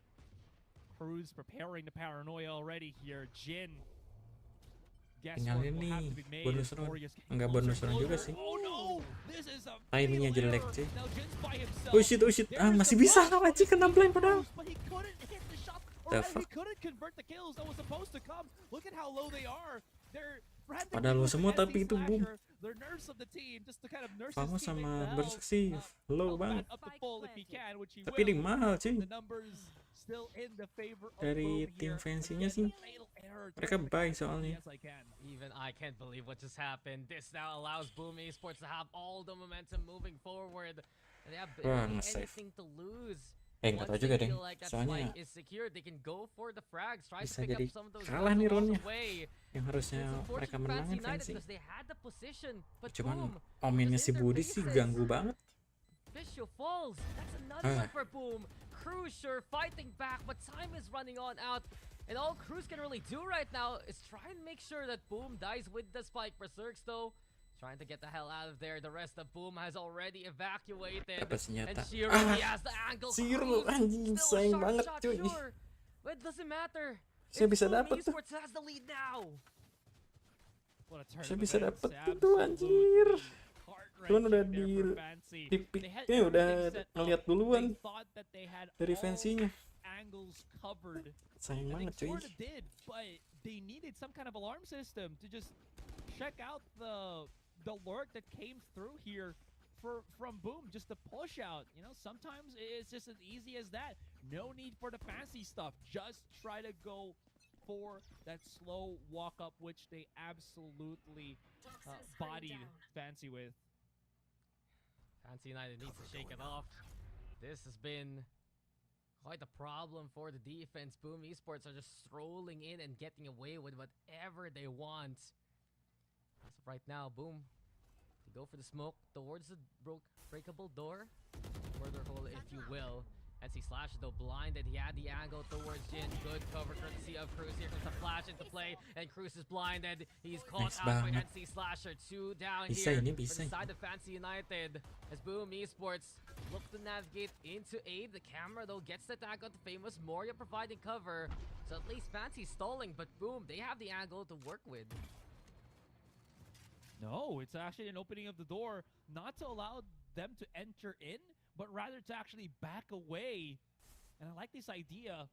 G: Cruz preparing the paranoia already here. Jin. Guess
B: Tinggal
G: what will
B: ini,
G: have to be made
B: bonus
G: as
B: round.
G: Warriors get
B: Enggak
G: closer
B: bonus
G: and
B: round juga
G: closer.
B: sih.
G: Oh no! This is a
B: Timingnya
G: fatal
B: jelek,
G: error.
B: cuy.
G: Now Jin's by himself.
B: Oh shit, ah masih bisa anjing kena blind padahal.
G: But he couldn't hit the shot
B: The
G: Or he
B: fuck?
G: couldn't convert the kills that was supposed to come. Look at how low they are. They're
B: Padahal lo semua tapi itu boom.
G: They're nurse of the team just to kind of nurse
B: Famos
G: his teammate
B: sama
G: Bell,
B: Berserk sih low
G: help
B: banget.
G: back up the full if he can, which he
B: Tapi ini
G: will.
B: mahal cuy.
G: The numbers still in the favor of
B: Dari
G: Boom
B: tim
G: here.
B: fancy-nya sih.
G: Fatal error.
B: Mereka buy soalnya.
G: Yes, I can.
A: Even I can't believe what just happened. This now allows Boom Esports to have all the momentum moving forward. And they have
B: Wah,
A: barely
B: nge-save.
A: anything to lose.
B: Nggak tahu
A: Once
B: juga
A: they
B: deh.
A: feel like that
B: Soalnya
A: spike is secured, they can go for the frags, try to
B: bisa
A: pick
B: jadi
A: up some of those
B: kalah
A: rounds
B: nih
A: along
B: roundnya.
A: the way.
B: Yang harusnya
A: It's
B: mereka
A: unfortunate for
B: menangin
A: Fancy United
B: fancy.
A: because they had the position, but
B: Cuman
A: boom,
B: omennya
A: just
B: si
A: in their
B: Budi sih
A: faces.
B: ganggu banget.
A: Visual falls. That's another
B: Ah.
A: one for Boom. Cruiser fighting back, but time is running on out. And all Cruz can really do right now is try and make sure that Boom dies with the spike. Berserks though, trying to get the hell out of there. The rest of Boom has already evacuated.
B: Dapat
A: And
B: senjata.
A: Shiro,
B: Ah,
A: he has the angle.
B: Shiro,
A: Cruz,
B: anjing,
A: still a
B: sayang
A: sharp
B: banget,
A: shot,
B: cuy.
A: sure. But it doesn't matter.
B: Saya
A: It's
B: bisa
A: Boom
B: dapet tuh.
A: Esports has the lead now.
G: What a
B: Saya
G: tournament.
B: bisa
G: It's
B: dapet itu anjir.
G: heart-wrenching
B: Cuman udah
G: there
B: di
G: for Fancy.
B: di
G: They had
B: picknya udah
G: everything set up.
B: ngeliat duluan
G: They thought that they had
B: dari
G: all
B: fansinya.
G: angles covered.
B: Sayang
G: And they
B: banget cuy.
G: sort of did, but they needed some kind of alarm system to just check out the lurk that came through here from Boom, just to push out. You know, sometimes it's just as easy as that. No need for the fancy stuff. Just try to go for that slow walk up, which they absolutely bodied Fancy with.
A: Fancy United needs to shake it off. This has been quite a problem for the defense. Boom Esports are just strolling in and getting away with whatever they want. As of right now, Boom, they go for the smoke towards the breakable door. Further hole, if you will. NC Slasher though blinded. He had the angle towards Jin. Good cover courtesy of Cruz. Here comes the flash into play. And Cruz is blinded. He's caught
B: Nice
A: out by
B: banget.
A: NC Slasher. 2 down
B: Bisa
A: here
B: ini,
A: for
B: bisa.
A: the side of Fancy United. As Boom Esports look to navigate into aid. The camera though gets the tag on the famous Moria providing cover. So at least Fancy stalling, but Boom, they have the angle to work with.
G: No, it's actually an opening of the door, not to allow them to enter in, but rather to actually back away. And I like this idea.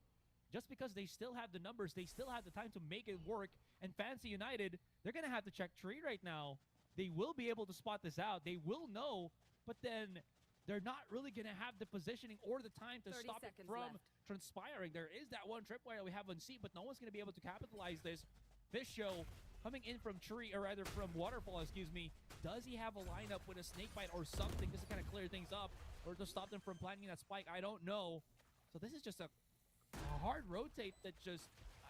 G: Just because they still have the numbers, they still have the time to make it work. And Fancy United, they're going to have to check tree right now. They will be able to spot this out. They will know, but then they're not really going to have the positioning or the time to
H: 30
G: stop it
H: seconds
G: from
H: left.
G: transpiring. There is that one tripwire we have on seat, but no one's going to be able to capitalize this. This show coming in from tree, or rather from waterfall, excuse me. Does he have a lineup with a snake bite or something just to kind of clear things up, or to stop them from planting that spike? I don't know. So this is just a hard rotate that just,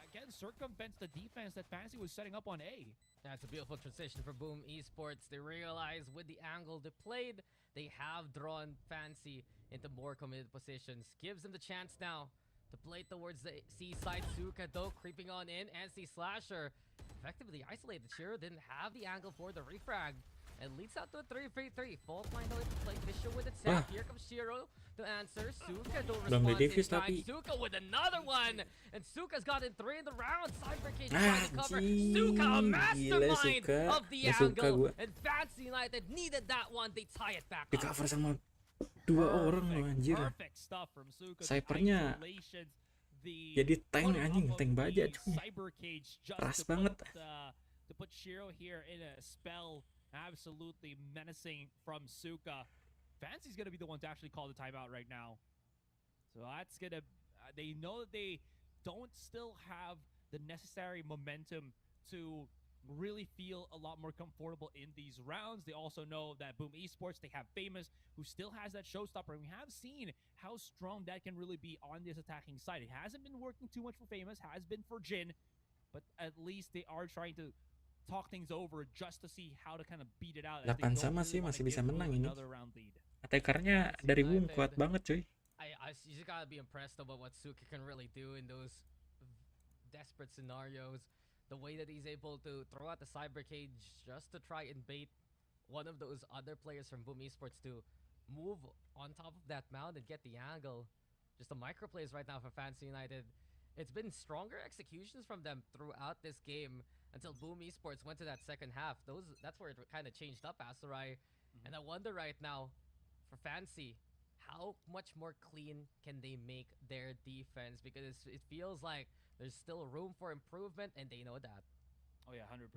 G: again, circumvents the defense that Fancy was setting up on A.
A: That's a beautiful transition for Boom Esports. They realize with the angle they played, they have drawn Fancy into more committed positions. Gives them the chance now to play towards the C side. Suka though creeping on in. NC Slasher effectively isolated. Shiro didn't have the angle for the refrag. And leads out to a 3-3-3. Fault line though to play Fisher with itself. Here comes Shiro to answer. Suka don't
B: Belum
A: respond
B: di-defuse
A: in time.
B: tapi.
A: Suka with another one. And Suka's gotten 3 in the round. Cyber Cage trying to cover.
B: Anjing,
A: Suka, a
B: gila
A: mastermind
B: Suka.
A: of the
B: Nggak suka
A: angle.
B: gua.
A: And Fancy United needed that one. They tie it back
B: Di
A: up.
B: cover sama 2 orang loh anjir.
G: Perfect stuff from Suka. The
B: Cybernya
G: isolations, the
B: jadi tank
G: putting
B: anjing,
G: up of
B: tank baja
G: the
B: cuy.
G: Cyber Cage just
B: Keras
G: to
B: banget.
G: put Shiro here in a spell. Absolutely menacing from Suka. Fancy's gonna be the one to actually call the timeout right now. So that's gonna. They know that they don't still have the necessary momentum to really feel a lot more comfortable in these rounds. They also know that Boom Esports, they have Famous, who still has that showstopper. And we have seen how strong that can really be on this attacking side. It hasn't been working too much for Famous, has been for Jin, but at least they are trying to talk things over just to see how to kind of beat it out.
B: 8 sama sih masih bisa menang ini. Attackernya dari Boom kuat banget cuy.
A: You just gotta be impressed about what Suka can really do in those desperate scenarios. The way that he's able to throw out the cyber cage just to try and bait one of those other players from Boom Esports to move on top of that mound and get the angle. Just the micro plays right now for Fancy United. It's been stronger executions from them throughout this game until Boom Esports went to that second half. That's where it kind of changed up, Asarai. And I wonder right now, for Fancy, how much more clean can they make their defense? Because it feels like there's still room for improvement, and they know that.
G: Oh yeah, 100%.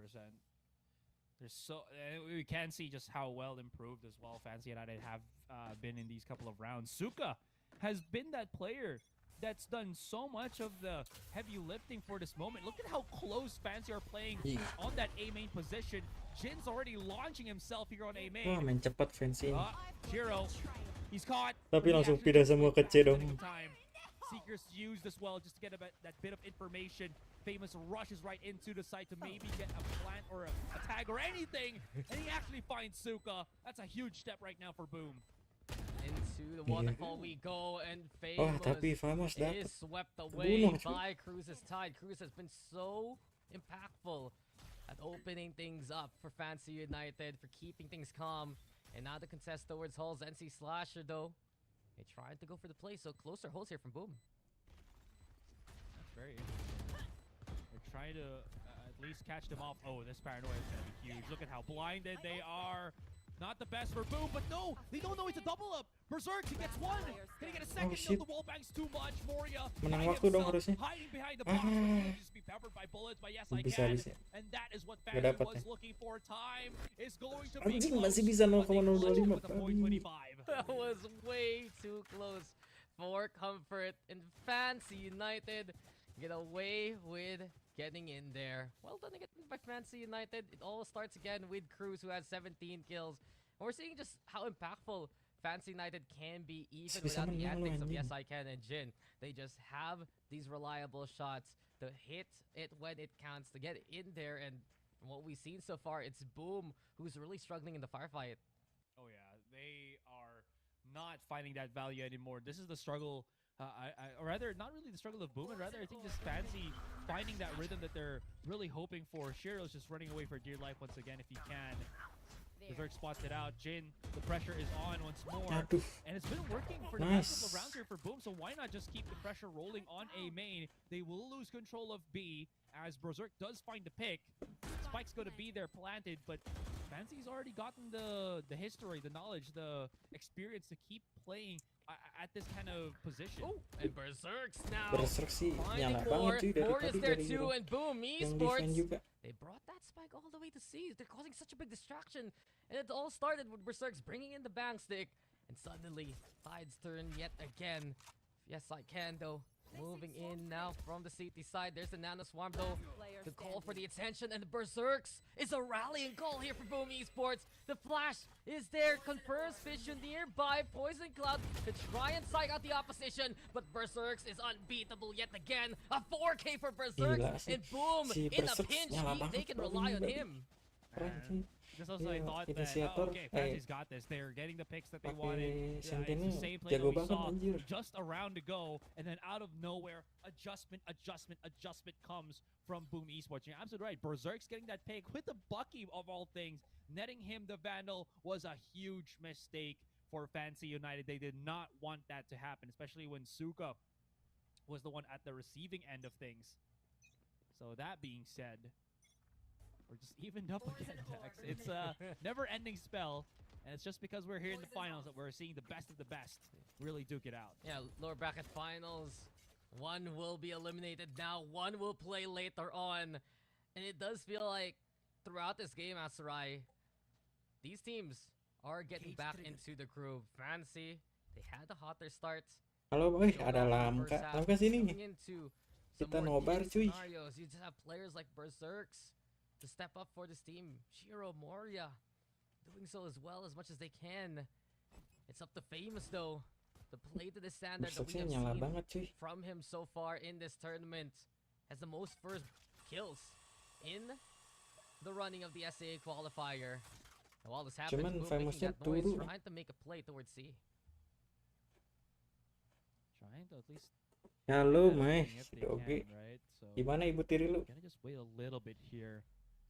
G: We can see just how well improved as well Fancy United have been in these couple of rounds. Suka has been that player that's done so much of the heavy lifting for this moment. Look at how close Fancy are playing on that A main position. Jin's already launching himself here on A main.
B: Wah, main cepat Fancy ini.
G: Shiro, he's caught.
B: Tapi langsung pindah semua ke C dong.
G: Seekers used as well just to get that bit of information. Famous rushes right into the site to maybe get a plant or a tag or anything, and he actually finds Suka. That's a huge step right now for Boom.
A: Into the waterfall we go, and
B: tapi Famous
A: is swept away by Cruz's Tide. Cruz has been so impactful at opening things up for Fancy United, for keeping things calm. And now the contest towards Hull's NC Slasher, though. They tried to go for the play, so closer holds here from Boom.
G: That's very interesting. They're trying to at least catch them off. Oh, this paranoia is going to be huge. Look at how blinded they are. Not the best for Boom, but no, they don't know it's a double up. Berserk, he gets one. Can he get a second? No, the wall bangs too much. Moria
B: menang waktu dong harusnya.
G: hiding behind the box, but he'll just be peppered by bullets. But yes, I can. And that is what Fancy was looking for. Time is going to be
B: Anjing, masih bisa 0,025.
A: That was way too close for comfort, and Fancy United get away with getting in there. Well done again by Fancy United. It all starts again with Cruz, who has 17 kills. And we're seeing just how impactful Fancy United can be, even without the antics of Yes I Can and Jin. They just have these reliable shots to hit it when it counts, to get in there. And from what we've seen so far, it's Boom who's really struggling in the firefight.
G: Oh yeah, they are not finding that value anymore. This is the struggle. Or rather, not really the struggle of Boom, and rather I think just Fancy finding that rhythm that they're really hoping for. Shiro's just running away for dear life once again if he can. Berserk spots it out. Jin, the pressure is on once more. And it's been working for the past couple of rounds here for Boom, so why not just keep the pressure rolling on A main? They will lose control of B as Berserk does find the pick. Spike's going to be there planted, but Fancy's already gotten the history, the knowledge, the experience to keep playing at this kind of position.
A: Oh, and Berserk's now
B: Berserk sih nyala
A: finding
B: banget cuy dari
A: More is
B: tadi
A: there
B: dari
A: too,
B: hero.
A: and Boom
B: Yang
A: ESPORT,
B: defend juga.
A: they brought that spike all the way to C. They're causing such a big distraction, and it all started with Berserk's bringing in the bang stick, and suddenly Tide's turn yet again. Yes I Can, though, moving in now from the CT side. There's the Nano Swarm, though, to call for the attention, and the Berserks is a rallying call here for Boom ESPORTs. The flash is there, confirms vision nearby. Poison Cloud to try and psych out the opposition, but Berserks is unbeatable yet again. A 4K for Berserks, and Boom, in a pinch, they can rely on him.
G: Just also I thought that, okay, Fancy's got this. They're getting the picks that they wanted. It's the same play that we saw just a round ago, and then out of nowhere, adjustment comes from Boom ESPORTs. You're absolutely right. Berserk's getting that pick with the Bucky of all things. Netting him the Vandal was a huge mistake for Fancy United. They did not want that to happen, especially when Suka was the one at the receiving end of things. So that being said, we're just evened up again, Tex. It's a never-ending spell, and it's just because we're here in the finals that we're seeing the best of the best really duke it out.
A: Yeah, lower bracket finals. One will be eliminated now. One will play later on. And it does feel like throughout this game, Asarai, these teams are getting back into the groove. Fancy, they had a hotter start.
B: Halo boy, ada Lamka. Lamka sini. Kita nobar cuy.
A: You just have players like Berserks to step up for this team. Shiro, Moria, doing so as well as much as they can. It's up to Famous, though, to play to the standard that we have seen from him so far in this tournament. Has the most first kills in the running of the SAA qualifier. And while this happens, Boom making that noise, trying to make a play towards C.
G: Trying to at least...
B: Halo, Mai. Oke.
G: Right? So
B: Gimana Ibu Tiri lu?
G: Gonna just wait a little bit here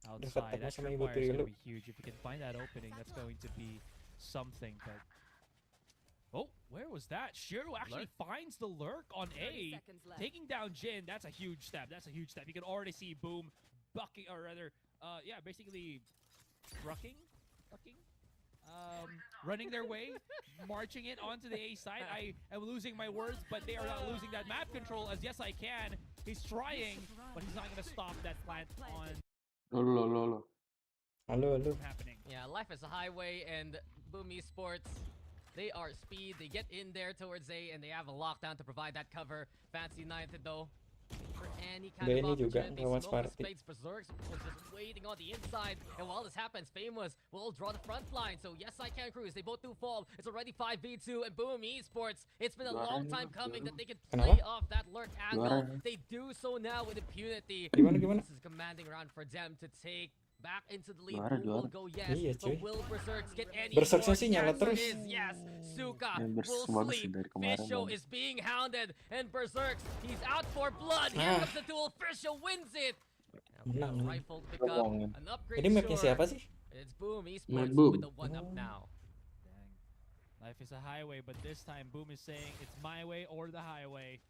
G: outside. That tripwire is going to be huge. If you can find that opening, that's going to be something. But oh, where was that? Shiro actually finds the lurk on A, taking down Jin. That's a huge step. That's a huge step. You can already see Boom bucking, or rather, yeah, basically rucking running their way, marching it onto the A side. I am losing my words, but they are not losing that map control as yes I can. He's trying, but he's not going to stop that plant on
B: Halo, halo.
G: from happening.
A: Yeah, life is a highway, and Boom Esports, they are speed. They get in there towards A, and they have a lockdown to provide that cover. Fancy United, though, for any kind
B: Ini
A: of
B: juga
A: opportunity.
B: lawan
A: Smoke
B: Sparty.
A: Spades Berserks was just waiting on the inside, and while this happens, Famous will draw the front line. So yes, I can cruise. They both do fall. It's already 5v2, and Boom Esports, it's been a long time coming that they can play off that lurk angle. They do so now with impunity.
B: Gimana?
A: This is a commanding round for them to take back into the lead.
B: Juara,
A: Boom will
B: juara.
A: go yes,
B: Iya,
A: but
B: cuy.
A: will Berserks get any
B: Berserksnya
A: more?
B: sih nyala
A: The answer
B: terus.
A: is yes. Suka
H: Members
A: will
H: bagus sih
A: sleep.
H: dari kemarin,
A: Fisho
H: Bang.
A: is being hounded, and Berserks, he's out for blood. Here
B: Ah.
A: comes the duel. Fisho wins it.
B: Menang.
A: Rifle to pick up
H: Bohongin.
A: an upgrade.
B: Ini mapnya
A: sure.
B: siapa sih?
A: It's Boom
H: Map
A: Esports
H: Boom.
A: with the 1-up now.
G: Dang. Life is a highway, but this time Boom is saying it's my way or the highway.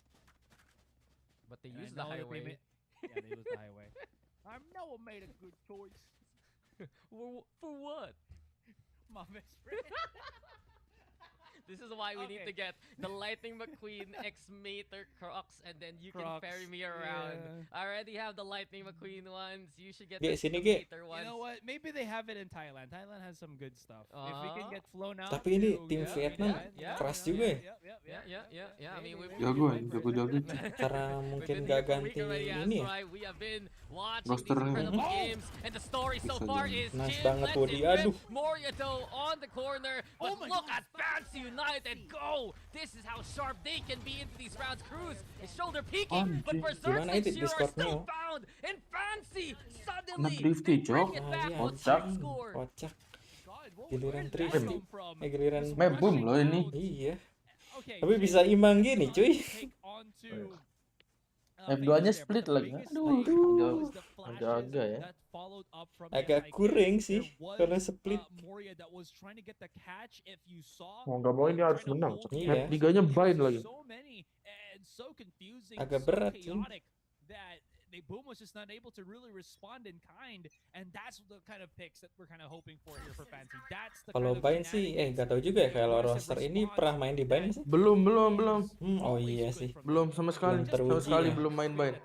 A: But they
G: And I
A: use the
G: know that they
A: highway.
G: yeah, they use the highway. I know I made a good choice.
A: For what?
G: My best friend.
A: This is why we need to
G: Okay.
A: get the Lightning McQueen X-Mater Crocs, and then you can
G: Crocs,
A: ferry me around.
G: yeah.
A: I already have the Lightning McQueen ones. You should get
B: Ge,
A: the
B: sini, Ge.
A: Mater
G: You
A: ones.
G: know what? Maybe they have it in Thailand. Thailand has some good stuff. If we can get flown out.
B: Tapi ini
G: to-
B: tim
G: yeah,
B: Vietnam
A: yeah,
B: keras
A: yeah,
B: juga ya.
A: Yeah. I mean,
H: Jago, jago-jago.
B: Karena mungkin gak ganti ini ya.
A: We have been watching these
H: Rosternya.
A: incredible
G: Oh!
A: games, and the story so
H: Bisa
A: far
H: jadi.
A: is
B: Nice
A: Jin
B: banget,
A: lets
B: Woody.
A: it rip.
B: Aduh.
A: Moriato on the corner, but
G: Oh my
A: look
G: God.
A: at Fancy United go. This is how sharp they can be into these rounds. Cruz is shoulder peeking, but
H: Anjing.
A: Berserk
B: Gimana
A: and
B: itu
A: Shiro are
B: Discordnya?
A: still found, and Fancy suddenly
H: Kena drifty,
A: they bring
H: Cok.
A: it
B: Ah,
A: back
B: iya,
A: on
H: kocak.
A: top score.
B: Kocak.
G: God,
B: Giliran
G: where did that
B: drifty.
G: come from?
B: Giliran
H: Map boom loh ini.
B: Iya.
G: Okay,
B: Tapi
G: Jake
B: bisa imbang gini, cuy.
G: take onto,
H: F2-nya
G: Vegas there,
H: split
G: but the
H: lagi.
G: biggest
H: Aduh,
G: play
H: aduh.
G: was the flashes
H: Agak-agak ya.
G: that followed up from the
B: Agak
G: SIK.
B: kurang sih
G: There was,
B: kalau split.
G: Moria that was trying to get the catch. If you saw,
H: Mau nggak mau ini harus
G: trying to
H: menang.
G: hold
H: Cok.
B: Iya.
G: the
H: Map 3-nya bind lagi.
G: so many and so confusing,
B: Agak
G: so
B: berat, cuy.
G: chaotic that they Boom was just not able to really respond in kind, and that's the kind of picks that we're kind of hoping for here for Fancy. That's the
B: Kalau
G: kind of
B: bind sih, gak tahu juga ya kalau roster ini pernah main di bind sih.
H: Belum.
B: Oh iya sih.
H: Belum sama sekali.
B: Belum teruji
H: Sama sekali
B: ya.
H: belum main bind.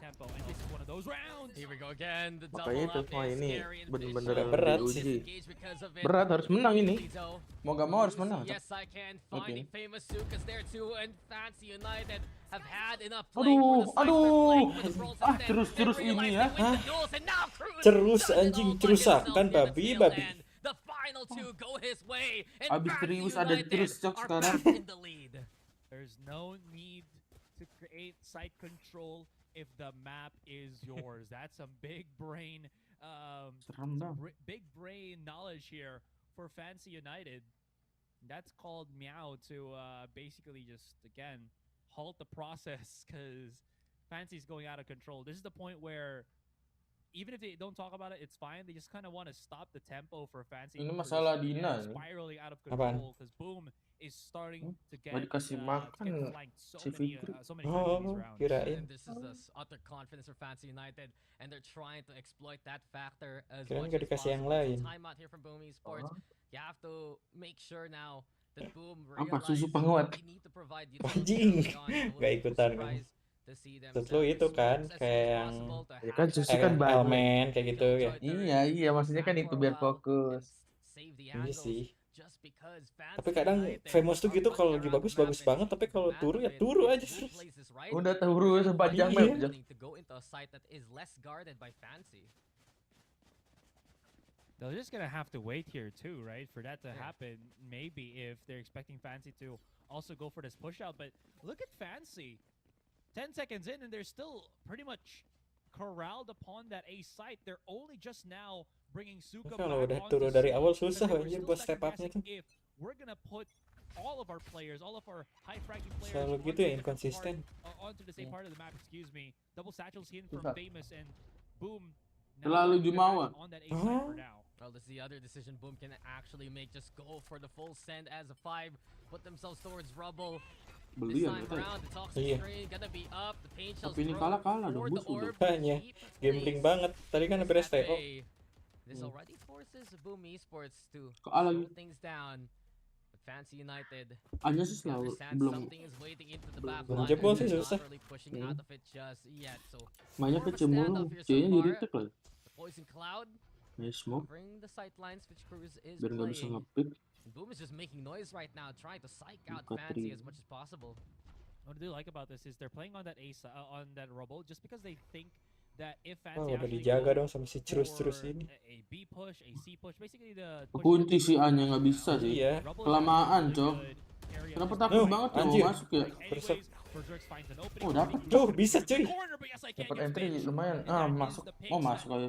A: Here we go again. The
H: Makanya
A: double
H: itu,
A: up
H: wah
A: is
H: ini
A: scary and
H: bener-bener
A: Fisho
B: berat
A: is
H: sih.
A: engaged because of it.
H: Berat, harus menang ini.
A: Lito,
H: Mau gak mau harus menang. Cok.
A: yes, I can.
H: Oke.
A: Finding famous Sukas there too, and Fancy United have had enough playing
H: Aduh,
A: for the sides, they're playing for the
H: aduh.
A: brawls
H: Ah,
A: instead.
H: terus
A: They
H: ini
A: realize
H: ya.
A: they win the duels, and now Cruz
B: Terus,
A: does it
B: anjing,
A: all by
B: terusak
A: himself
B: kan,
A: in the
B: babi,
A: tail
B: babi.
A: end. The final two go his way, and
H: Abis
A: Fancy
H: Trius ada
A: United
H: terus, Cok,
A: are
H: sekarang.
A: back in the lead.
G: There's no need to create site control if the map is yours. That's some big brain,
H: Serem bang.
G: big brain knowledge here for Fancy United. That's called meow to basically just again halt the process because Fancy's going out of control. This is the point where even if they don't talk about it, it's fine. They just kind of want to stop the tempo for Fancy.
H: Ini
G: because
H: masalah
G: they're
H: Dina nih.
G: spiraling out of
B: Apaan?
G: control because Boom is starting to get
H: Nggak dikasih makan
G: flanked so
H: si
G: many
H: Fikri.
G: so many times in these
B: Oh,
G: rounds.
B: kirain.
A: And this is the utter confidence for Fancy United, and they're trying to exploit that factor as
B: Kirain
A: much
B: nggak
A: as
B: dikasih yang
A: possible.
B: lain.
A: So timeout here from Boom Esports. You have to make sure now that Boom
H: Apa,
A: realize
H: susu penguat?
A: they need to provide
B: Anjing.
A: utility early on.
B: Nggak
A: I
B: ikutan
A: wouldn't be
B: kamu.
A: surprised to see them
B: Maksud
A: set
B: lu
A: up
B: itu
A: as
B: kan,
A: smokes as soon
B: kayak
A: as
B: yang
A: possible to
H: Ya kan,
A: have
H: susu
A: that
H: kan
B: kayak
H: banyak.
B: Elmen kayak gitu ya.
H: Iya, maksudnya kan itu biar fokus.
A: Save the
B: Iya
A: angles
B: sih.
A: just because
B: Tapi
A: Fancy
B: kadang
A: United
B: famous tuh
A: are
B: gitu kalau
A: running
B: lagi
A: around
B: bagus
A: the
B: bagus
A: map
B: banget,
A: and
B: tapi kalau
A: mad
B: turu ya
A: with
B: turu aja
A: who
B: terus.
A: plays this right.
H: Udah turu sepanjang
B: Iya.
H: map aja.
A: Willing to go into a site that is less guarded by Fancy.
G: They're just gonna have to wait here too, right, for that to
A: Yeah.
G: happen. Maybe if they're expecting Fancy to also go for this push out, but look at Fancy. 10 seconds in, and they're still pretty much corralled upon that A site. They're only just now bringing Suka
B: Kalau
G: back
B: udah
G: onto
B: turu dari
G: scene,
B: awal
G: 'cause
B: susah
G: they were
B: anjir
G: still
B: buat step up-nya
G: second-guessing
B: tuh.
G: if we're gonna put all of our players, all of our high-fracking players
B: Selalu
G: onto
B: gitu
G: a
B: ya,
G: different
B: inkonsisten.
G: part- onto the same
H: Iya.
G: part of the map, excuse me. Double satchels in from
H: Susah.
G: Famous and Boom.
H: Terlalu
G: Now they're
H: jumawa.
G: back on that A site for
B: Huh?
G: now.
A: Well, this is the other decision Boom can actually make. Just go for the full send as a 5. Put themselves towards rubble.
H: Beli
A: This
H: ya
A: time
H: kita.
A: around, the toxic
B: Iya.
A: screen gonna be up. The pain shells
H: Tapi ini
A: thrown
H: kalah
A: for
H: dong,
A: the
H: bus udah.
A: orb.
B: Makanya,
A: Keep
B: gambling
A: place
B: banget. Tadi kan hampir
A: at
B: STO.
A: bay. This already forces Boom Esports to
H: Kealang.
A: slow things down. But Fancy United,
H: Hanya sih
A: they
H: selalu
A: understand
H: belum
A: something is waiting into the back
B: belum
A: line.
B: jebol
A: and
B: sih,
A: they're
B: susah.
A: not really pushing out of it just yet. So
H: banyak
A: more of a
H: kecil mulu.
A: standoff here so
H: C-nya di
A: far.
H: retake lagi.
A: The Poison Cloud
H: Ya smoke
A: covering the sight lines which Cruz is
H: biar nggak bisa
A: playing.
H: ngepick.
A: And Boom is just making noise right now, trying to psych out
H: Buka
A: Fancy
H: tri.
A: as much as possible.
G: What I do like about this is they're playing on that on that Rubble just because they think that if Fancy
B: Oh, udah
G: actually
B: dijaga
G: go
B: dong sama si Cruz ini.
G: a B push, a C push, basically the push
H: Kunci si A-nya nggak bisa sih.
B: Iya.
G: Rubble is
H: Kelamaan,
G: actually
H: Cok.
G: a really good area
H: Kenapa
G: just
H: takut
B: Oh,
H: banget ya mau
B: anjir.
H: masuk ya?
G: anyways, Berserk finds an opening.
H: Oh, dapat.
B: Tuh, bisa cuy.
G: Corner, but yes, I can't
H: Dapat
G: get
H: entry
G: finished.
H: lumayan.
G: And
H: Ah,
G: that is
H: masuk.
G: the pick
H: Oh,
G: shot.
H: masuk aja.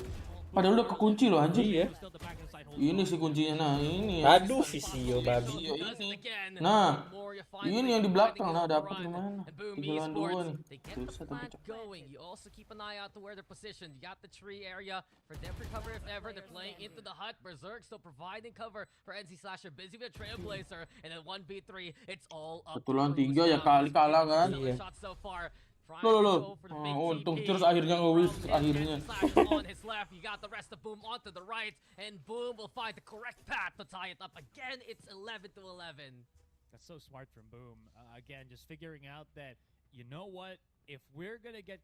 H: Padahal udah kekunci loh anjir.
B: Iya.
G: Still the back of the side hold
H: Ini
G: on.
H: sih kuncinya. Nah, ini ya.
B: Aduh, Visio babi.
H: Visio
A: Does it
H: ini.
A: again.
H: Nah,
A: Moria
H: ini
A: finally
H: yang di belakang.
A: finding
H: Nah,
A: the
H: dapat
A: run.
H: lumayan.
A: And Boom
H: 3 lawan 2
A: Esports,
H: nih.
A: they get the
H: Susah tapi
A: plant
H: cepet.
A: going. You also keep an eye out to where they're positioned. You got the tree area for them to cover if ever. They're playing into the hut. Berserk still providing cover for NC Slasher. Busy with Trailblazer. And then 1v3. It's all up.
H: Satu lawan
A: to
H: 3
A: Cruz
H: ya
A: now.
H: kali
A: He's
H: kalah
A: getting
H: kan.
A: stellar
B: Iya.
A: shots so far. Trying
H: Loh,
A: to
H: loh.
A: go for the
H: Oh,
A: big
H: untung
A: TP.
H: terus akhirnya nge-whiff
A: From him,
H: akhirnya.
A: NC Slasher on his left. You got the rest of Boom onto the right. And Boom will find the correct path to tie it up again. It's 11-11.
G: That's so smart from Boom. Again, just figuring out that, you know what? If we're going to get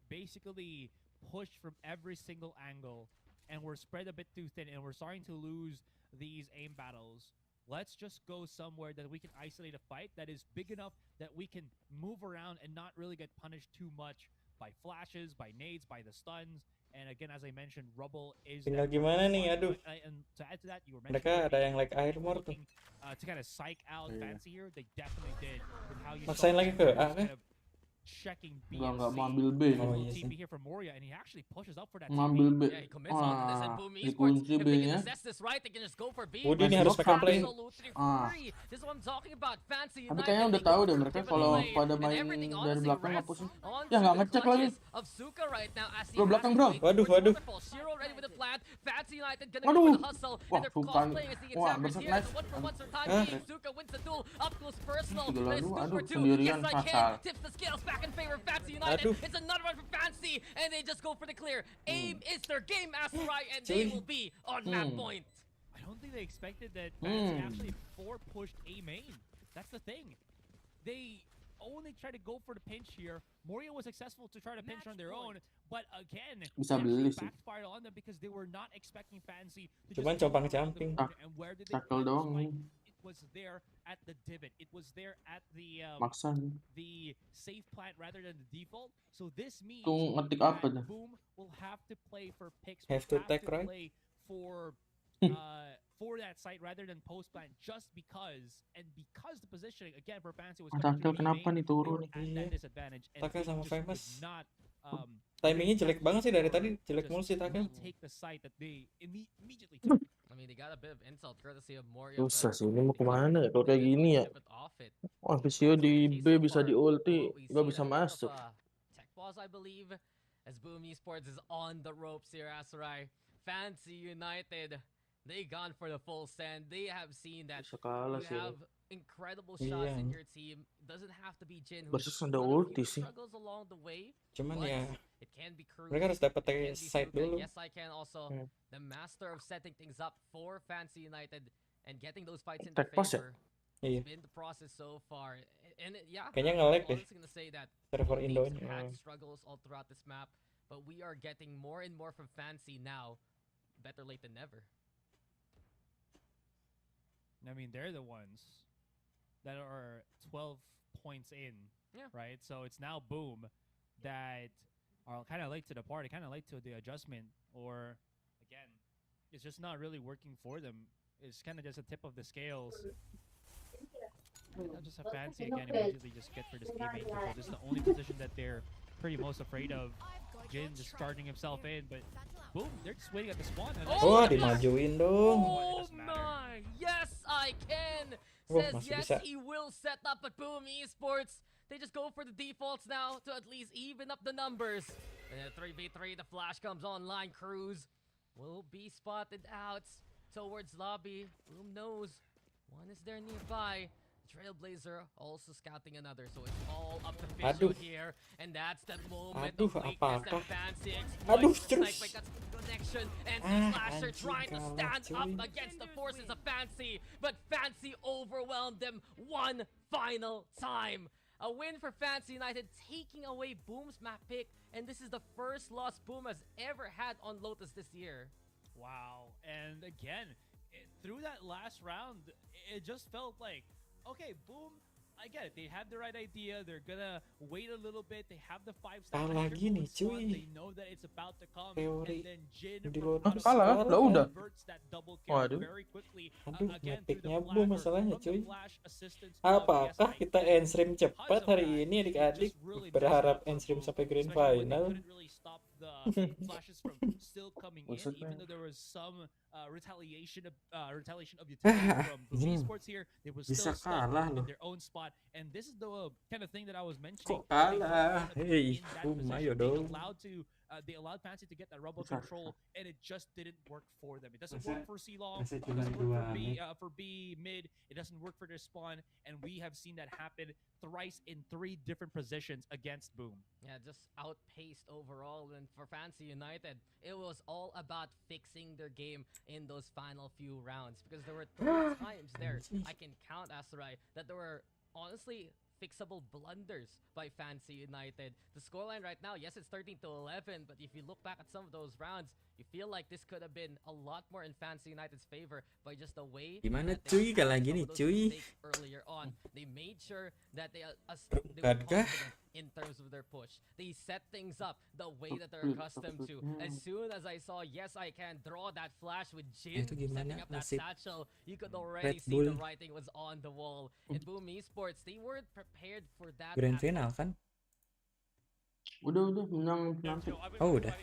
G: basically pushed from every single angle and we're spread a bit too thin and we're starting to lose these aim battles, let's just go somewhere that we can isolate a fight that is big enough that we can move around and not really get punished too much by flashes, by nades, by the stuns. And again, as I mentioned, Rubble is...
B: Tinggal gimana nih, aduh.
G: And to add to that, you were
B: Mereka ada yang like armor tuh.
G: looking to kind of psych out Fancy here. They definitely did. With how you
B: Maksain
G: saw
B: lagi ke A
G: kind
B: kan?
G: of checking B
H: Enggak
G: and
H: mau
G: C.
H: ambil B.
B: Oh, iya
G: TP
B: sih.
G: here from Moria, and he actually pushes up for that
H: Mau
G: TP.
H: ambil B.
A: Yeah, he commits onto this, and
H: Wah,
A: Boom Esports,
H: dikunci
A: if they can
H: B-nya.
A: assess this right, they can just go for B.
B: Woody ini
H: Masih
B: harus
H: lock
B: pakai
H: up.
B: play.
A: Absolutely
H: Ah.
A: free. This is what I'm talking about. Fancy
H: Tapi
A: United,
H: kayaknya udah
A: they
H: tahu
A: go
H: deh
A: for
H: mereka
A: different
H: kalau
A: play,
H: pada
A: and
H: main
A: everything
H: dari
A: honestly
H: belakang
A: rests
H: ngapusin.
A: onto
H: Ya nggak
A: the
H: ngecek lagi.
A: clutches of Suka right now as he
H: Bro,
A: has
H: belakang,
A: his
H: bro.
A: way
B: Waduh,
A: towards
B: waduh.
A: Waterfall. Shiro ready with the plant. Fancy United gonna
H: Waduh.
A: go for the hustle,
H: Wah,
A: and they're
H: bukan.
A: cosplaying as the
H: Wah,
A: attackers
H: berserk
A: here.
H: knife.
A: The one for one for time
B: Ah.
A: being. Suka wins the duel, up close personal.
H: 3 lawan
A: Nice
H: 2.
A: 2
H: Aduh,
A: for 2.
H: sendirian
A: Yes, I
H: pasal.
A: can. Tips the scales back in favor of Fancy United.
B: Aduh.
A: It's another one for Fancy, and they just go for the clear. Aim is their game, Asterai, and they
B: Cuy.
A: will be on map point.
G: I don't think they expected that Fancy
H: Mm.
G: actually pushed A main. That's the thing. They only try to go for the pinch here. Moria was successful to try to pinch on their own, but again,
H: Bisa
G: actually
H: beli sih.
G: backfired on them because they were not expecting Fancy to
B: Cuman
G: just go around the
B: compang-camping.
G: corner. And where did they
H: Tackle
G: plant the
H: doang
G: spike?
H: nih.
G: It was there at the divot. It was there at
H: Maksa nih.
G: the safe plant rather than the default. So this means
H: Tung ngetik
G: that
H: apa dah?
G: Boom will have to play for picks.
B: Have
G: will
B: to tech, right?
G: play for that site rather than post plant just because the positioning again for Fancy was coming
H: Tackle
G: to
H: kenapa
G: B main,
H: nih
G: they
H: turun
G: were
H: nih?
G: at that disadvantage and
B: Tackle
G: Boom
B: sama
G: just could
B: Famous.
G: not
B: Timingnya jelek banget sih dari tadi, jelek
G: just
B: mulu sih tackle.
G: retake the site that they immediately took.
A: I mean, they got a bit of insult courtesy of Moria.
H: Susah
A: but
H: sih, ini mau
A: they
H: kemana ya? Kalau
A: couldn't
H: kayak
A: do
H: gini ya.
A: a bit off it.
H: Wah, Visio di
A: Okay,
H: B
A: so
H: bisa
A: far,
H: di ulti,
A: what we
H: nggak
A: see
H: bisa
A: a bit of
H: masuk.
A: a tech pause, I believe, as Boom Esports is on the ropes here, Asarai. Fancy United, they gone for the full send. They have seen that
H: Bisa kalah
A: you
H: sih.
A: have incredible shots
B: Iya.
A: in your team. Doesn't have to be Jin who
H: Versus ada
A: run a
H: ulti
A: few
H: sih.
A: struggles along the way.
B: Cuman
A: But
B: ya,
A: it can be Cruz.
B: mereka harus dapat
A: it can be
B: side
A: Suka.
B: dulu.
A: Yes, I can also.
H: Hmm.
A: The master of setting things up for Fancy United and getting those fights into
H: Tech pause ya?
A: favor.
B: Iya.
A: It's been the process so far. And yeah,
B: Kayaknya
A: I'm
B: nge-lag deh
A: honestly gonna say that
B: server
A: both teams
B: Indonya.
A: have had struggles all throughout this map, but we are getting more and more from Fancy now. Better late than never.
G: I mean, they're the ones that are 12 points in,
A: Yeah.
G: right? So it's now Boom that are kind of late to the party, kind of late to the adjustment, or again, it's just not really working for them. It's kind of just a tip of the scales. They'll just have Fancy again immediately just get for this game main control. This is the only position that they're pretty most afraid of. Jin just charging himself in, but Boom, they're just waiting at the spawn. And
A: Oh,
B: Wah,
A: my
B: dimajuin dong.
A: Oh
G: doesn't matter.
A: my! Yes, I can.
B: Oh,
A: Says
B: masih
A: yes,
B: bisa.
A: he will set up at Boom Esports. They just go for the defaults now to at least even up the numbers. And then 3v3, the flash comes online. Cruz will be spotted out towards lobby. Boom knows one is there nearby. Trailblazer also scouting another, so it's all up to
B: Aduh.
A: Fisher here, and that's the moment
B: Aduh,
A: of weakness
B: apakah?
A: that Fancy
B: Aduh,
A: exploits.
B: terus.
A: Snipe got some connection, and
B: Ah,
A: Slasher
B: anjing,
A: trying to
B: kalah,
A: stand up
B: cuy.
A: against the forces of Fancy, but Fancy overwhelmed them one final time. A win for Fancy United, taking away Boom's map pick, and this is the first loss Boom has ever had on Lotus this year.
G: Wow. And again, through that last round, it just felt like, okay, Boom, I get it. They have the right idea. They're gonna wait a little bit. They have the 5-star.
B: Kalah gini, cuy.
G: They know that it's about to come.
B: Teori
G: And then Jin
B: di
G: from
B: Lotus
G: out of
H: kalah,
G: nowhere
H: lah udah.
G: converts that double kill
H: Waduh.
G: very quickly.
B: Aduh,
G: Again, through the
B: mapiknya
G: flash,
B: Boom
G: or
B: masalahnya,
G: from the
B: cuy.
G: flash assistance of
B: Apakah
G: Yes,
B: kita
G: Mike.
B: endstream cepat hari ini adik-adik?
G: Just really
B: Berharap
G: messed up for
B: endstream
G: Boom,
B: sampai grand
G: especially when they
B: final.
G: couldn't really stop the flashes from still coming in,
H: Maksudnya?
G: even though there was some retaliation of utility from Boom Esports here. They was
B: Bisa
G: still stuck
B: kalah
G: in
B: loh.
G: their own spot, and this is the kind of thing that I was mentioning.
B: Kok kalah?
G: They
B: Hey,
G: weren't in that
B: ayo
G: position.
B: dong.
G: They allowed Fancy to get that rebel
H: Besar.
G: control, and it just didn't work for them. It doesn't
B: Masa-
G: work for C long.
B: masa
G: It
B: cuma
G: doesn't work
B: dua
G: for B mid. It doesn't work for their spawn, and we have seen that happen thrice in 3 different positions against Boom.
A: Yeah, just outpaced overall. And for Fancy United, it was all about fixing their game in those final few rounds. Because there were 3 times there, I can count, Asarai, that there were honestly fixable blunders by Fancy United. The scoreline right now, yes, it's 13-11, but if you look back at some of those rounds, you feel like this could have been a lot more in Fancy United's favor by just the way
B: Gimana
A: that they
B: cuy, kalah
A: handled
B: gini
A: some of those
B: cuy.
A: mistakes earlier on. They made sure that they were
B: Bukankah?
A: confident in terms of their push. They set things up the way that they're accustomed to. As soon as I saw, yes, I can draw that flash with Jin
B: Itu
A: setting
B: gimana
A: up that
B: nasib
A: satchel, you could already
B: Red
A: see the
B: Bull
A: writing was on the wall. And Boom Esports, they weren't prepared for that.
B: grand
A: at
B: final
A: all.
B: kan?
H: Udah menang penalti.
B: Oh udah.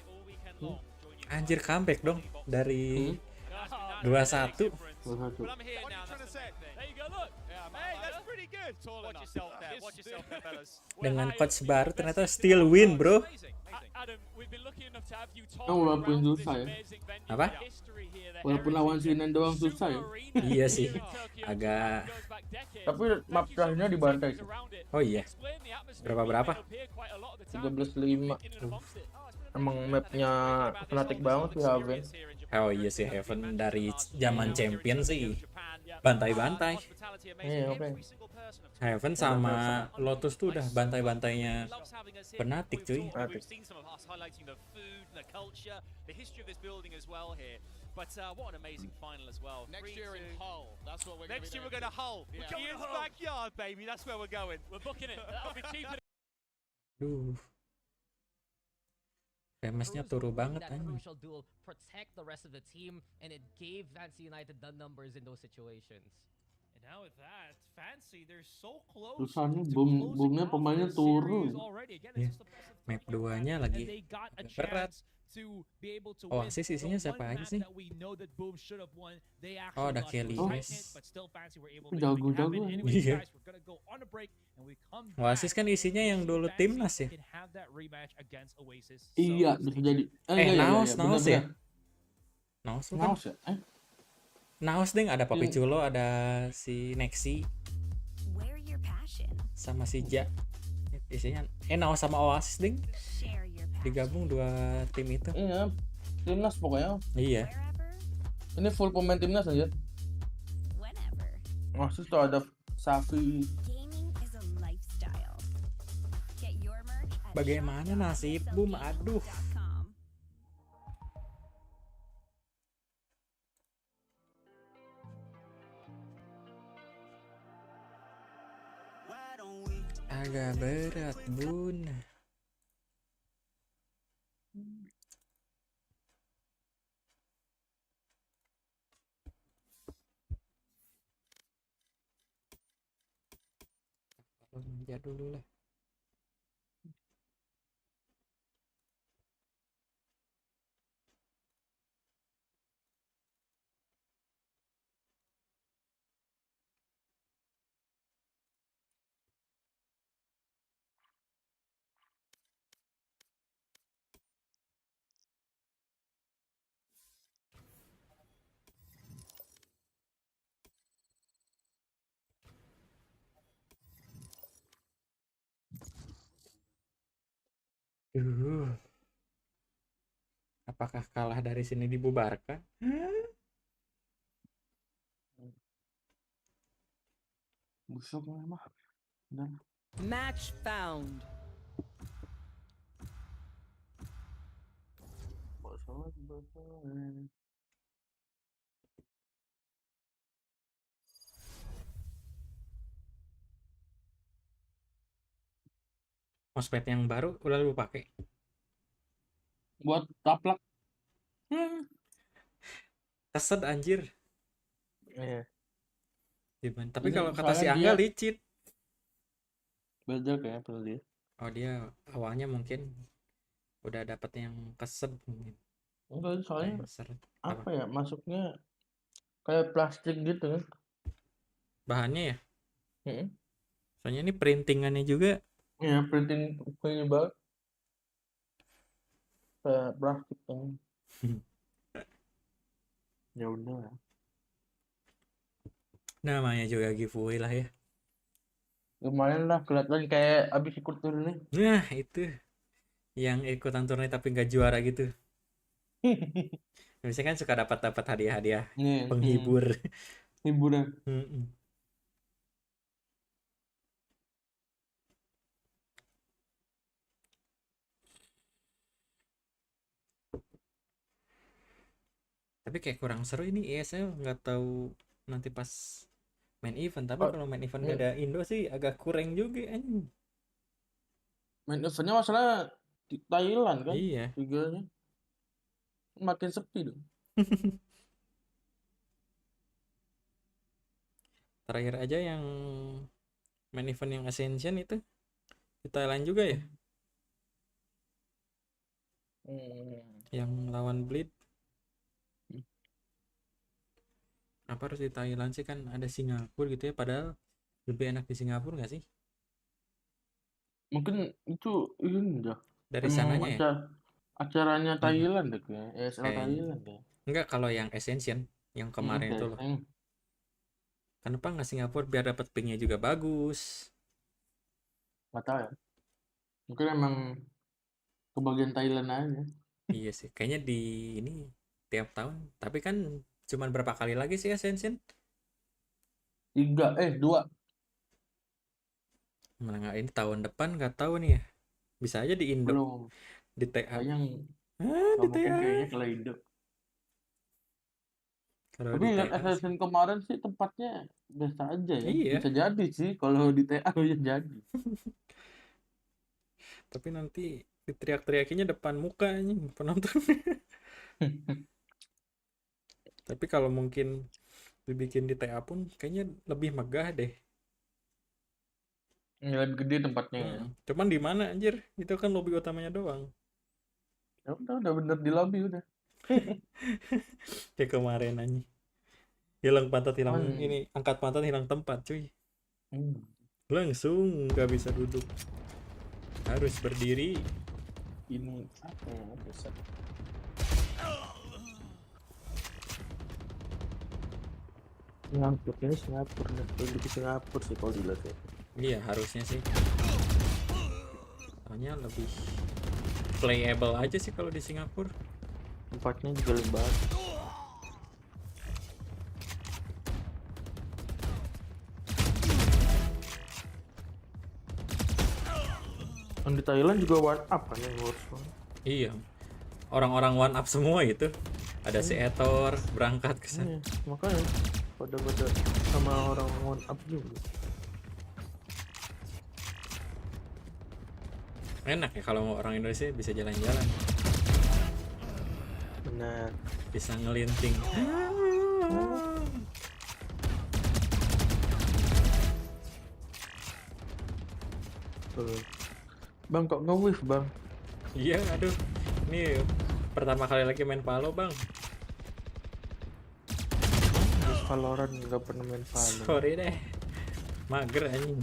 B: Anjir comeback dong dari 2-1.
H: 2-1.
E: But I'm here now. That's the main thing.
F: There you go, look.
E: Yeah, hey, that's pretty good. Watch yourself there. Watch yourself there, fellas.
B: Dengan coach baru ternyata still win, bro.
E: Amazing, amazing.
F: Adam, we've been lucky enough to have you talk
H: walaupun
F: around this
H: susah ya.
F: amazing venue.
B: Apa?
F: The history here, the
H: Walaupun lawan
F: heritage,
H: Sinan doang
F: Super
H: susah ya.
F: Arena
B: Iya sih,
F: here in Tokyo
B: agak-
F: goes back decades.
H: Tapi
F: Thank
H: map
F: you so
H: terakhirnya
F: much for
H: dibantai
F: taking us
H: sih.
F: around it.
B: Oh iya.
F: Explain the atmosphere
B: Berapa-berapa?
F: we've been up here quite a lot of the time.
H: 13-5.
F: In and amongst it.
H: Emang mapnya fanatik banget sih Haven.
B: Oh iya sih, Heaven dari zaman champion sih bantai-bantai.
H: Iya, oke.
B: Heaven sama Lotus tuh udah bantai-bantainya Fnatic, cuy.
H: Fnatic.
C: We've seen some of us highlighting the food, the culture, the history of this building as well here. But what an amazing final as well.
D: Next year in Hull, that's what we're going to
C: Next year we're going to Hull.
D: Yeah.
C: Ian's backyard, baby. That's where we're going.
F: We're booking it. That'll be cheaper.
B: Duh. Famousnya
A: Cruz
B: turu
A: would win
B: banget
A: that
B: anjing.
A: crucial duel, protect the rest of the team, and it gave Fancy United the numbers in those situations.
G: And now with that, Fancy, they're so close.
H: Susahnya
G: to
H: boomnya
G: closing out
H: pemainnya
G: the series
H: turun.
G: already. Again,
B: Iya.
G: it's just the best of
B: Map
G: 3
B: 2-nya
G: and
B: lagi
G: they got a
B: agak berat.
G: chance to be able to
B: Oh,
G: win.
B: sis
G: The
B: isinya
G: one
B: siapa aja
G: map
B: sih?
G: that we know that Boom should have won, they
B: Oh,
G: actually
B: ada
G: got
B: Kelly
G: to
B: West.
G: it, but still Fancy were able
H: Itu
G: to make it happen.
H: jago-jago.
G: Anyways,
B: Iya.
G: guys, we're gonna go on a break and we come
B: Oasis
G: back.
B: kan isinya yang dulu
G: Fancy
B: timnas ya.
G: can have that rematch against Oasis.
H: Iya,
G: So
H: bisa
G: stay
H: jadi.
G: tuned.
H: Iya, iya,
B: Naos ya?
H: benar-benar.
B: Naos tuh kan?
H: Naos ya?
B: Naos ding, ada Papi
H: Iya.
B: Culo, ada si Nexi
I: Wear your passion.
B: sama si Ja. Isinya Naos sama Oasis ding
I: Share your passion.
B: digabung 2 tim itu.
H: Iya, timnas pokoknya.
B: Iya.
I: Wherever,
H: Ini full pemain timnas aja.
I: whenever.
H: Maksud tuh ada Safi.
I: Gaming is a lifestyle. Get your merch at
B: Bagaimana nasib Boom? Aduh.
I: shop.eslgaming.com.
B: Agak berat, Bun. Kalau manja dulu lah. Apakah kalah dari sini dibubarkan?
H: Busuk memang. Dan
J: Match found.
B: Mousepad yang baru udah lu pakai?
H: buat taplak.
B: Keset anjir.
H: Iya.
B: Gimana? Tapi
H: Ini
B: kalau kata si
H: soalnya
B: Angga
H: dia-
B: licin.
H: Beda kayaknya perlu dia.
B: Oh dia awalnya mungkin udah dapet yang keset mungkin.
H: Enggak, soalnya
B: Kayak seret.
H: apa ya, masuknya kayak plastik gitu kan.
B: Bahannya ya?
H: Heeh.
B: Soalnya ini printingannya juga.
H: Iya, printing punya banget. Kayak plastik kan. Ya udah ya.
B: Namanya juga giveaway lah ya.
H: Lumayan lah, kelihatan kayak abis ikut turun nih.
B: Nah itu yang ikutan turnamen tapi nggak juara gitu. Biasanya kan suka dapat hadiah-hadiah
H: Nih,
B: penghibur.
H: hiburan.
B: Mm-mm. Tapi kayak kurang seru ini ESL, nggak tahu nanti pas main event. Tapi
H: Oh,
B: kalau main event gak ada Indo sih agak kurang juga anjing.
H: Main eventnya masalah di Thailand kan,
B: Iya.
H: liganya makin sepi dong.
B: Terakhir aja yang main event yang Ascension itu di Thailand juga ya, yang lawan Bleed. Apa harus di Thailand sih, kan ada Singapura gitu ya, padahal lebih enak di Singapura nggak sih?
H: Mungkin itu ini dah.
B: Dari
H: Emang
B: sananya ya?
H: acaranya Thailand deh kayaknya, ESL
B: Kayaknya.
H: Thailand deh.
B: Enggak, kalau yang Ascension yang kemarin itu loh. Kenapa nggak Singapura biar dapat pingnya juga bagus?
H: Nggak tahu ya. Mungkin emang kebagian Thailand aja.
B: Iya sih, kayaknya di ini tiap tahun. Tapi kan cuman berapa kali lagi sih Ascension?
H: 2.
B: Mana nggak, ini tahun depan nggak tahu nih ya. Bisa aja di Indo,
H: Belum.
B: di TA.
H: Kayaknya
B: Di
H: nggak mungkin
B: TA.
H: kayaknya kalau Indo.
B: Kalau
H: Tapi
B: di
H: lihat
B: TA sih.
H: Assassin kemarin sih tempatnya biasa aja ya.
B: Iya.
H: Bisa jadi sih kalau di TA bisa jadi.
B: Tapi nanti diteriak-teriakinya depan muka nih penonton. Tapi kalau mungkin dibikin di TA pun kayaknya lebih megah deh.
H: Lebih gede tempatnya ya.
B: Cuman di mana anjir? Itu kan lobby utamanya doang.
H: Ya udah bener di lobby udah.
B: Kayak kemarin anjing. Hilang pantat, hilang
H: Man.
B: ini, angkat pantat hilang tempat, cuy.
H: Hmm.
B: Langsung nggak bisa duduk. Harus berdiri.
H: Ini apa ya? Bisa. Singapura ini Singapura nih. Lebih ke Singapura sih kalau dilihat ya.
B: Iya, harusnya sih. Soalnya lebih playable aja sih kalau di Singapura.
H: Tempatnya juga lebar. Yang di Thailand juga one up kan yang worst one.
B: Iya. Orang-orang one up semua itu. Ada si Etor berangkat ke sana.
H: Iya, makanya pada sama orang one up juga.
B: Enak ya kalau orang Indonesia bisa jalan-jalan,
H: Benar.
B: bisa ngelinting.
H: Tuh. Bang kok nge-wave bang?
B: Iya, aduh. Ini pertama kali lagi main Valo, Bang.
H: Terus Valorant nggak pernah main Valo.
B: Sorry deh. Mager anjing.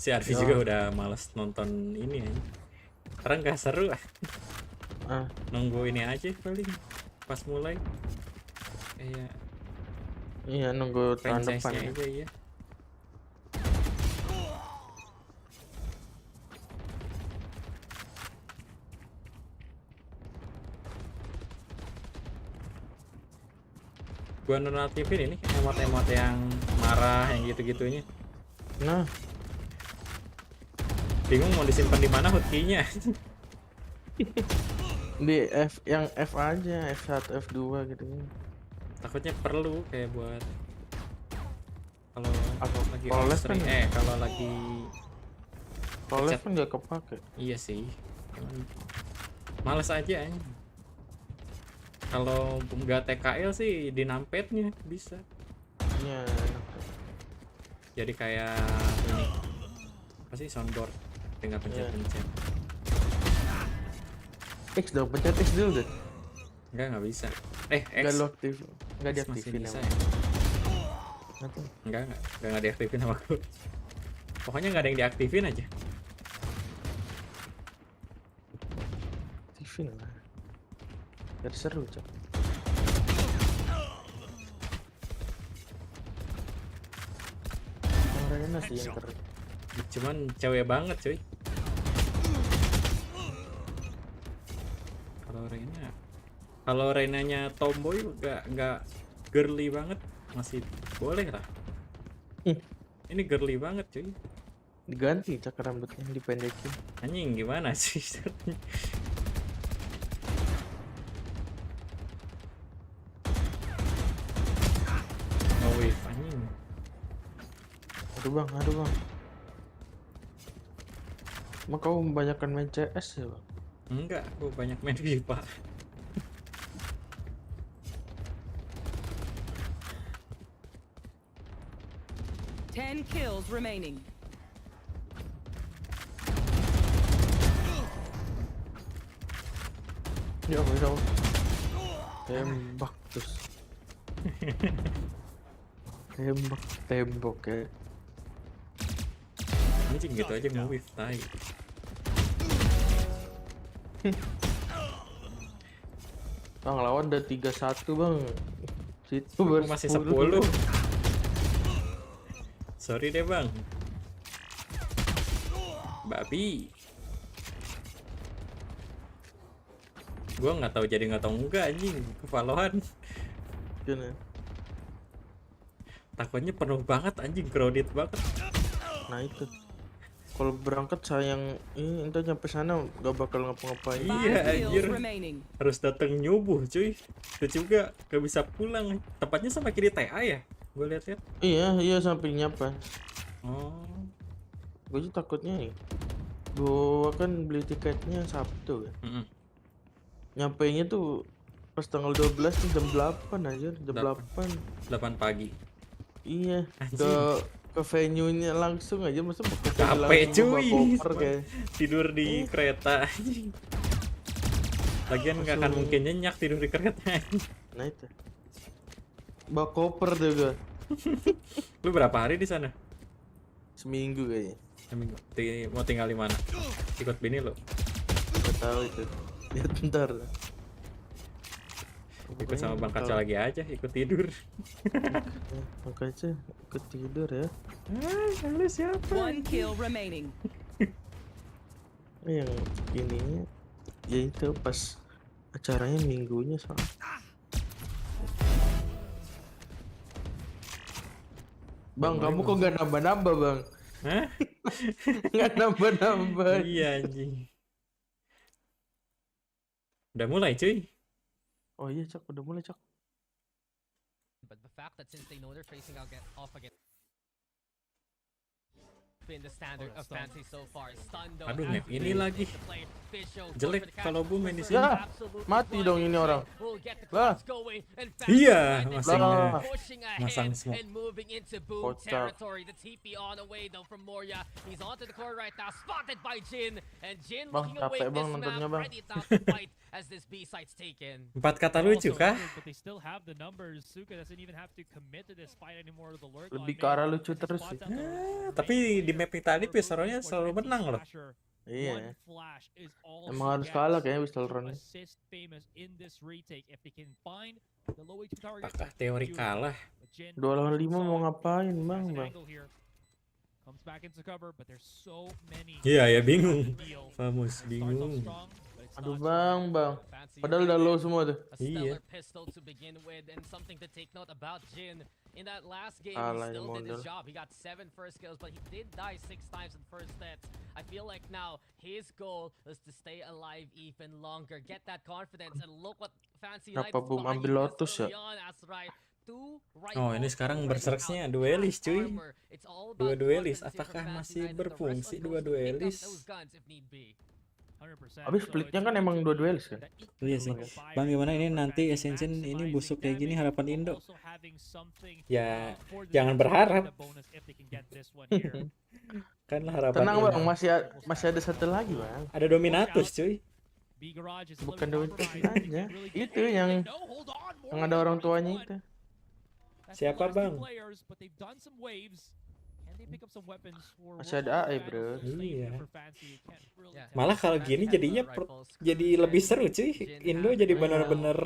B: Si Arfi juga udah males nonton ini ya. Karena nggak seru. Nunggu ini aja paling pas mulai.
H: Iya nunggu tahun depan.
B: Franchise-nya aja, iya. Gua nonaktifin ini emot-emot yang marah yang gitu-gitunya.
H: Nah,
B: Bingung mau disimpan di mana hotkey-nya.
H: di F yang F aja, F1, F2 gitu.
B: Takutnya perlu kayak buat kalau lagi
H: kalau live
B: stream,
H: kan-
B: kalau lagi
H: Kalau live
B: Pencet.
H: kan nggak kepake.
B: iya sih. Cuman males aja anjing. Kalau nggak TKL sih di numpad-nya bisa.
H: Iya.
B: Jadi kayak ini apa sih, soundboard, tinggal pencet-pencet.
H: X dong, pencet X dulu deh.
B: Nggak bisa.
H: Nggak
B: X
H: lo aktif, nggak
B: X masih
H: diaktifin
B: bisa
H: emang.
B: ya?
H: Nanti
B: Nggak diaktifin sama gue. Pokoknya nggak ada yang diaktifin aja.
H: aktifin lah. Biar seru cok. Yang Rena sih yang keren.
B: Cuman cewek banget cuy. Kalau Renanya tomboy nggak girly banget, masih boleh lah. Ini girly banget cuy.
H: Diganti cak rambutnya, dipendekin.
B: Anjing gimana sih? No wave anjing.
H: Aduh bang. Emang kau membanyakan main CS ya bang?
B: Enggak, aku banyak main FIFA.
J: Ten kills remaining.
H: Ya Allah. Tembak terus. Tembok ya.
B: Anjing gitu aja mau wave tai.
H: Bang lawan udah 3-1 bang. Situ
B: Aku
H: baru
B: masih
H: 10.
B: 10. Sorry deh bang. Babi. Gua nggak tahu jadi nggak tahu enggak anjing ke Valorant.
H: Gimana?
B: Takutnya penuh banget anjing, crowded banget.
H: Nah itu. Kalau berangkat sayang ini entar nyampe sana gak bakal ngapa-ngapain.
B: Iya anjir.
J: Remaining.
B: Harus datang nyubuh cuy. Itu juga gak bisa pulang. Tempatnya sampai kiri TA ya? Gue lihat-lihat.
H: Iya sampingnya pas.
B: Oh.
H: Gue juga takutnya nih. Gue kan beli tiketnya Sabtu kan. Nyampainya tuh pas tanggal 12 tuh jam 8 aja, jam 8.
B: 8 pagi.
H: Iya,
B: Anjing.
H: ke venue-nya langsung aja, masa pakai
B: Capek cuy.
H: koper kayak.
B: Tidur di kereta anjing. Lagian nggak akan mungkin nyenyak tidur di kereta.
H: Nah itu. Bawa koper juga.
B: Lu berapa hari di sana?
H: Seminggu kayaknya.
B: Seminggu. Mau tinggal di mana? Ikut bini lo?
H: Gak tahu itu. Lihat bentar.
B: Ikut sama Bang Kaca lagi aja, ikut tidur.
H: Bang Kaca ikut tidur ya.
B: Lu siapa?
J: One kill remaining.
H: Yang ininya ya itu pas acaranya minggunya soalnya. Bang, kamu kok gak nambah-nambah bang?
B: Hah?
H: Gak nambah-nambah.
B: Iya anjing. Udah mulai cuy.
H: Oh iya cak, udah mulai cak.
A: But the fact that since they know they're facing off against been the standard of fantasy so far. Stundo.
B: Aduh, map ini lagi jelek kalau Bu main di sini.
H: Ya, mati dong ini orang. Lah.
B: Iya, masang semua.
H: Kocak. Bang, capek bang nontonnya bang.
B: 4 kata lucu kah?
H: Lebih ke arah lucu terus sih.
B: Tapi di map tadi Pistolnya selalu menang loh.
H: Iya. Emang harus kalah kayaknya Pistolnya.
B: Apakah teori kalah?
H: 2 lawan 5 mau ngapain bang?
B: Iya ya bingung. Famus bingung.
H: Aduh bang. Padahal udah low semua tuh.
A: A stellar pistol to begin with, and something to take note about Jin. In that last game, he
H: Alah,
A: still did his
H: model.
A: job. He got 7 first kills, but he did die 6 times in first sets. I feel like now his goal is to stay alive even longer, get that confidence, and look what Fancy
H: Kenapa
A: United's
H: Boom
A: buying
H: ambil
A: this
H: Lotus ya?
A: early on, Asrai.
B: Oh, ini sekarang berserksnya duelis cuy. Dua duelis, apakah masih berfungsi dua duelis?
H: Habis splitnya kan emang dua duelis kan?
B: Iya sih. Bang, gimana ini nanti Ascension ini busuk kayak gini harapan Indo? Ya, jangan berharap. Kan harapan
H: Tenang
B: Indo.
H: bang, masih ada satu lagi bang.
B: Ada Dominatus cuy.
H: Bukan Dominatus aja. Itu yang ada orang tuanya itu.
B: Siapa bang?
H: Masih ada AE bro.
B: Iya. Malah kalau gini jadinya jadi lebih seru cuy. Indo jadi benar-benar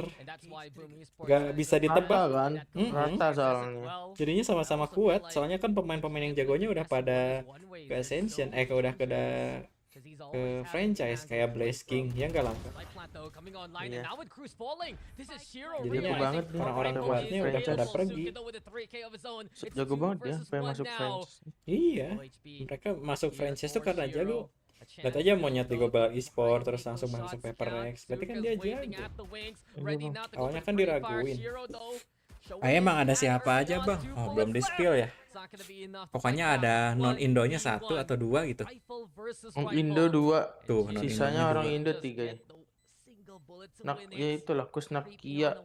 B: gak bisa ditebak
H: kan? Rata soalnya.
B: Jadinya sama-sama kuat. Soalnya kan pemain-pemain yang jagonya udah pada ke Ascension, udah ke franchise kayak Blaze King ya nggak langka.
H: Iya.
B: Jadinya
H: banget nih
B: orang-orang kuatnya udah pada pergi.
H: Jago banget ya, pengen masuk franchise.
B: Iya, mereka masuk franchise tuh karena jago. Lihat aja monyet di global e-sport terus langsung masuk Paper Rex. Berarti kan dia jago. Awalnya kan diraguin. Emang ada siapa aja bang? Oh belum di spill ya. Pokoknya ada non Indonya 1 atau 2 gitu.
H: Indo 2.
B: Tuh,
H: Sisanya orang Indo 3 ya. Ya itulah Kusnakia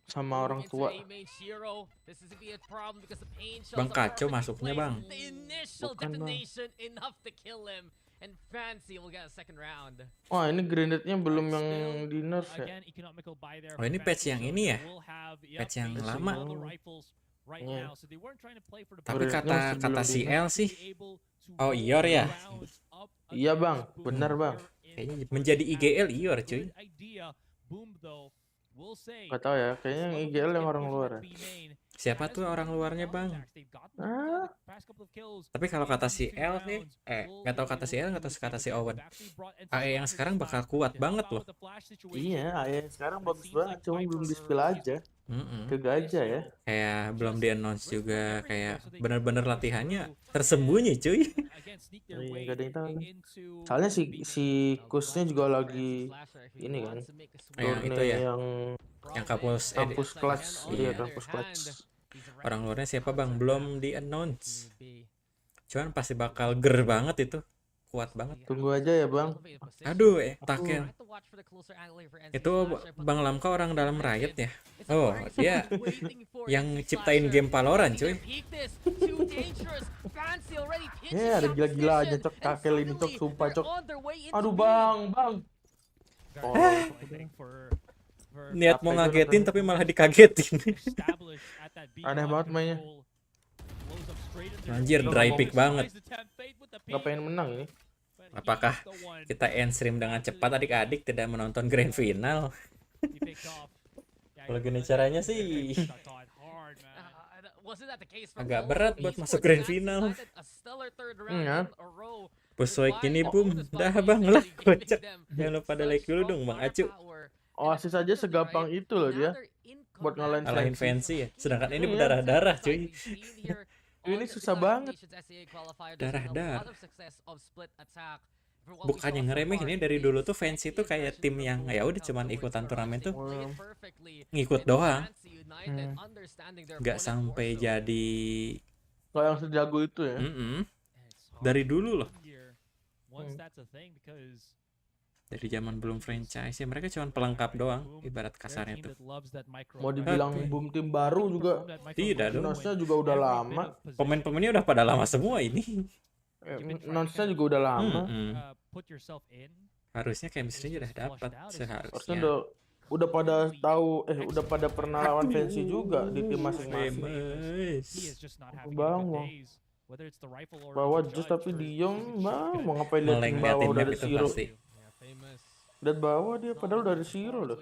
H: sama orang tua.
B: Bang kacau masuknya bang.
H: Bukan bang. Wah ini grenade-nya belum yang di nerf ya.
B: Oh ini patch yang ini ya? Patch yang lama.
H: Iya.
B: Tapi kata CL sih. Oh Ior ya?
H: Iya bang, benar bang.
B: Kayaknya menjadi IGL Ior cuy.
H: Gak tau ya, kayaknya yang IGL yang orang luar ya.
B: Siapa tuh orang luarnya bang? Tapi kalau kata si L sih, nggak tahu kata si L, nggak tahu kata si Owen. AE yang sekarang bakal kuat banget loh.
H: Iya, AE sekarang bagus banget, cuma belum di-spill aja. Ke gajah ya.
B: Kayak belum di-announce juga, kayak bener-bener latihannya tersembunyi cuy.
H: Iya, gak ada yang tahu. Soalnya si Kusnya juga lagi ini kan.
B: Yang itu ya.
H: Yang
B: kampus
H: clutch. Iya, kampus clutch.
B: Orang luarnya siapa bang? Belum di-announce. Cuman pasti bakal ger banget itu. Kuat banget.
H: Tunggu aja ya bang.
B: Aduh, Taken. Itu Bang Lamka orang dalam Riot ya? Oh, dia yang ciptain game Valorant cuy.
H: Ya, ada gila-gila aja cok takel ini cok, sumpah cok. Aduh bang.
B: Niat mau ngagetin tapi malah dikagetin.
H: Aneh banget mainnya.
B: Anjir, dry pick banget.
H: Gak pengen menang ini.
B: Apakah kita end stream dengan cepat adik-adik tidak menonton grand final? Kalau gini caranya sih agak berat buat masuk grand final. Pusoik ini boom, dah bang lah kocak. Jangan lupa pada like dulu dong bang Acu.
H: Oasis aja segampang itu loh dia buat ngalahin
B: Fancy ya. Sedangkan ini berdarah-darah cuy.
H: Ini susah banget.
B: Darah-darah. Bukannya ngeremeh, ini dari dulu tuh Fancy tuh kayak tim yang ya udah cuman ikutan turnamen tuh ngikut doang. Gak sampai jadi
H: kalau yang sejago itu ya.
B: Dari dulu loh. Dari zaman belum franchise ya mereka cuma pelengkap doang ibarat kasarnya tuh.
H: Mau dibilang boom tim baru juga
B: tidak dong.
H: Nonsnya juga udah lama.
B: Pemain-pemainnya udah pada lama semua ini.
H: Nonsnya juga udah lama.
B: Harusnya chemistry udah dapat seharusnya.
H: Udah pada tahu udah pada pernah lawan Fancy juga di tim masing-masing. Bang. Bawa just tapi diem bang mau ngapain liatin bawah udah ada zero. Lihat bawah dia padahal udah ada zero loh.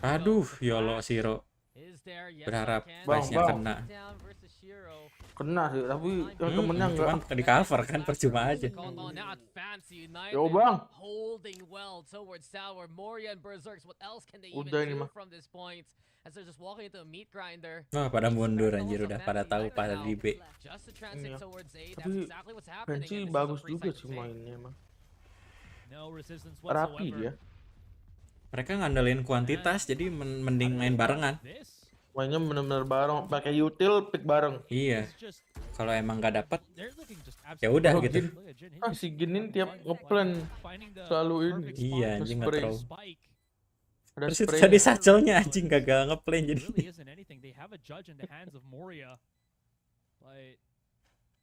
B: Aduh, YOLO Zero.
A: is there. Yes,
B: Berharap
A: I can.
B: Vice-nya
H: Bang.
B: kena.
A: Down versus Shiro.
H: Kena sih, tapi yang temennya
B: Cuman
H: enggak.
B: di cover kan percuma aja.
A: Not Fancy United.
H: Yo, Bang.
A: Holding well towards tower. Moria and Berserks. What else can they even
H: Udah ini
A: do
H: mah.
A: from this point? As they're just walking into a meat grinder.
B: Wah, pada mundur anjir, udah pada tahu pada di B.
A: Just to transit
H: Iya.
A: towards A. That's
H: Tapi
A: exactly what's happening.
H: Fancy
A: and this is a
H: bagus
A: free
H: juga
A: side
H: sih
A: to take.
H: mainnya emang.
F: No resistance
H: Rapi
F: whatsoever.
H: dia.
B: Mereka ngandelin kuantitas, jadi mending main barengan.
F: This
H: Mainnya bener-bener bareng, pakai util pick bareng.
B: Iya.
F: is just
B: Kalau emang nggak dapet,
F: they're looking just
B: ya udah
H: Oh,
B: gitu.
H: Jin.
F: Look at Jin,
H: Ah,
F: he's
H: si Ginin tiap
F: just
H: ngeplan
F: finding the
H: selalu ini.
F: perfect
B: Iya,
F: spot
B: anjing
F: to
H: nge-throw.
F: spike.
H: Ada
B: Terus itu
H: spray.
B: tadi sacelnya anjing gagal ngeplay jadi.
F: Really isn't anything. They have a judge in the hands of Moria. But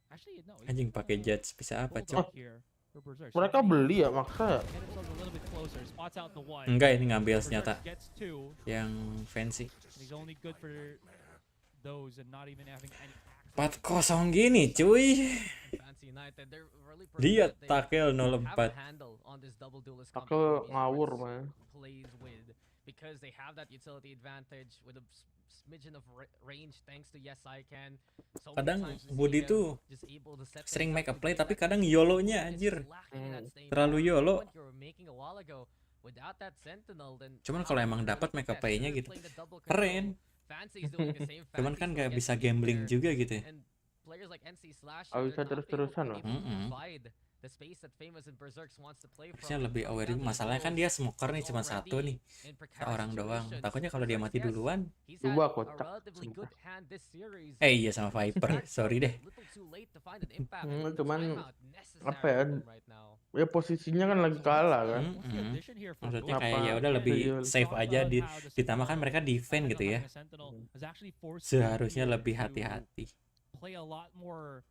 F: actually no. he's
B: Anjing pakai
F: gonna
B: judge bisa apa,
F: hold
B: Cok?
F: off here for Berserk.
H: Mereka beli ya maksa ya.
F: Get themselves a little bit closer. Spots out the one.
B: Enggak, ini ngambil
F: Berserk
B: senjata
F: gets two.
B: yang fancy.
F: And he's only good for those and not even having any
B: 4-0 gini, cuy.
A: Fancy United, they're really
B: Lihat
A: they
B: tackle
A: have a
B: 04.
A: handle on this double duelist
H: Tackle
A: competition
H: ngawur,
A: esports
H: man.
A: plays with, because they have that utility advantage with a smidgen of range thanks to Yes I Can. So many
B: Kadang
A: times we see
B: Budi
A: them
B: tuh
A: just able to set
B: sering
A: things
B: make a
A: up to
B: play,
A: gain
B: tapi
A: that
B: kadang
A: lead.
B: YOLO-nya,
A: It's
B: anjir.
A: lacking in that staying
B: Terlalu
A: power.
B: YOLO.
A: What you were making a while ago, without that sentinel, then
B: Cuman
A: how
B: kalau
A: can
B: emang
A: you
B: dapat
A: really
B: make a
A: contest?
B: play-nya
A: You're
B: gitu,
A: playing the double
B: keren.
A: control. Fancy is doing the same.
B: Cuman
A: Fancy
B: kan
A: still
B: nggak
A: gets
B: bisa
A: to get
B: gambling
A: there.
B: juga gitu ya.
A: And players like NC Slash,
H: Ah,
A: they're
H: bisa
A: not
H: terus-terusan
A: able
H: loh.
A: to provide the space that Famous and Berserks wants to play
B: Harusnya
A: from.
B: lebih aware juga. Masalahnya kan dia smoker nih cuma satu nih, seorang doang. Takutnya kalau dia mati duluan.
H: Dua kotak.
B: Iya sama Viper. Sorry deh.
H: Cuman apa ya? Ya posisinya kan lagi kalah kan.
B: Maksudnya kayak
H: Apa?
B: ya udah lebih
H: Iya.
B: safe aja ditambah kan mereka defend gitu ya. Seharusnya lebih hati-hati.
F: play a lot more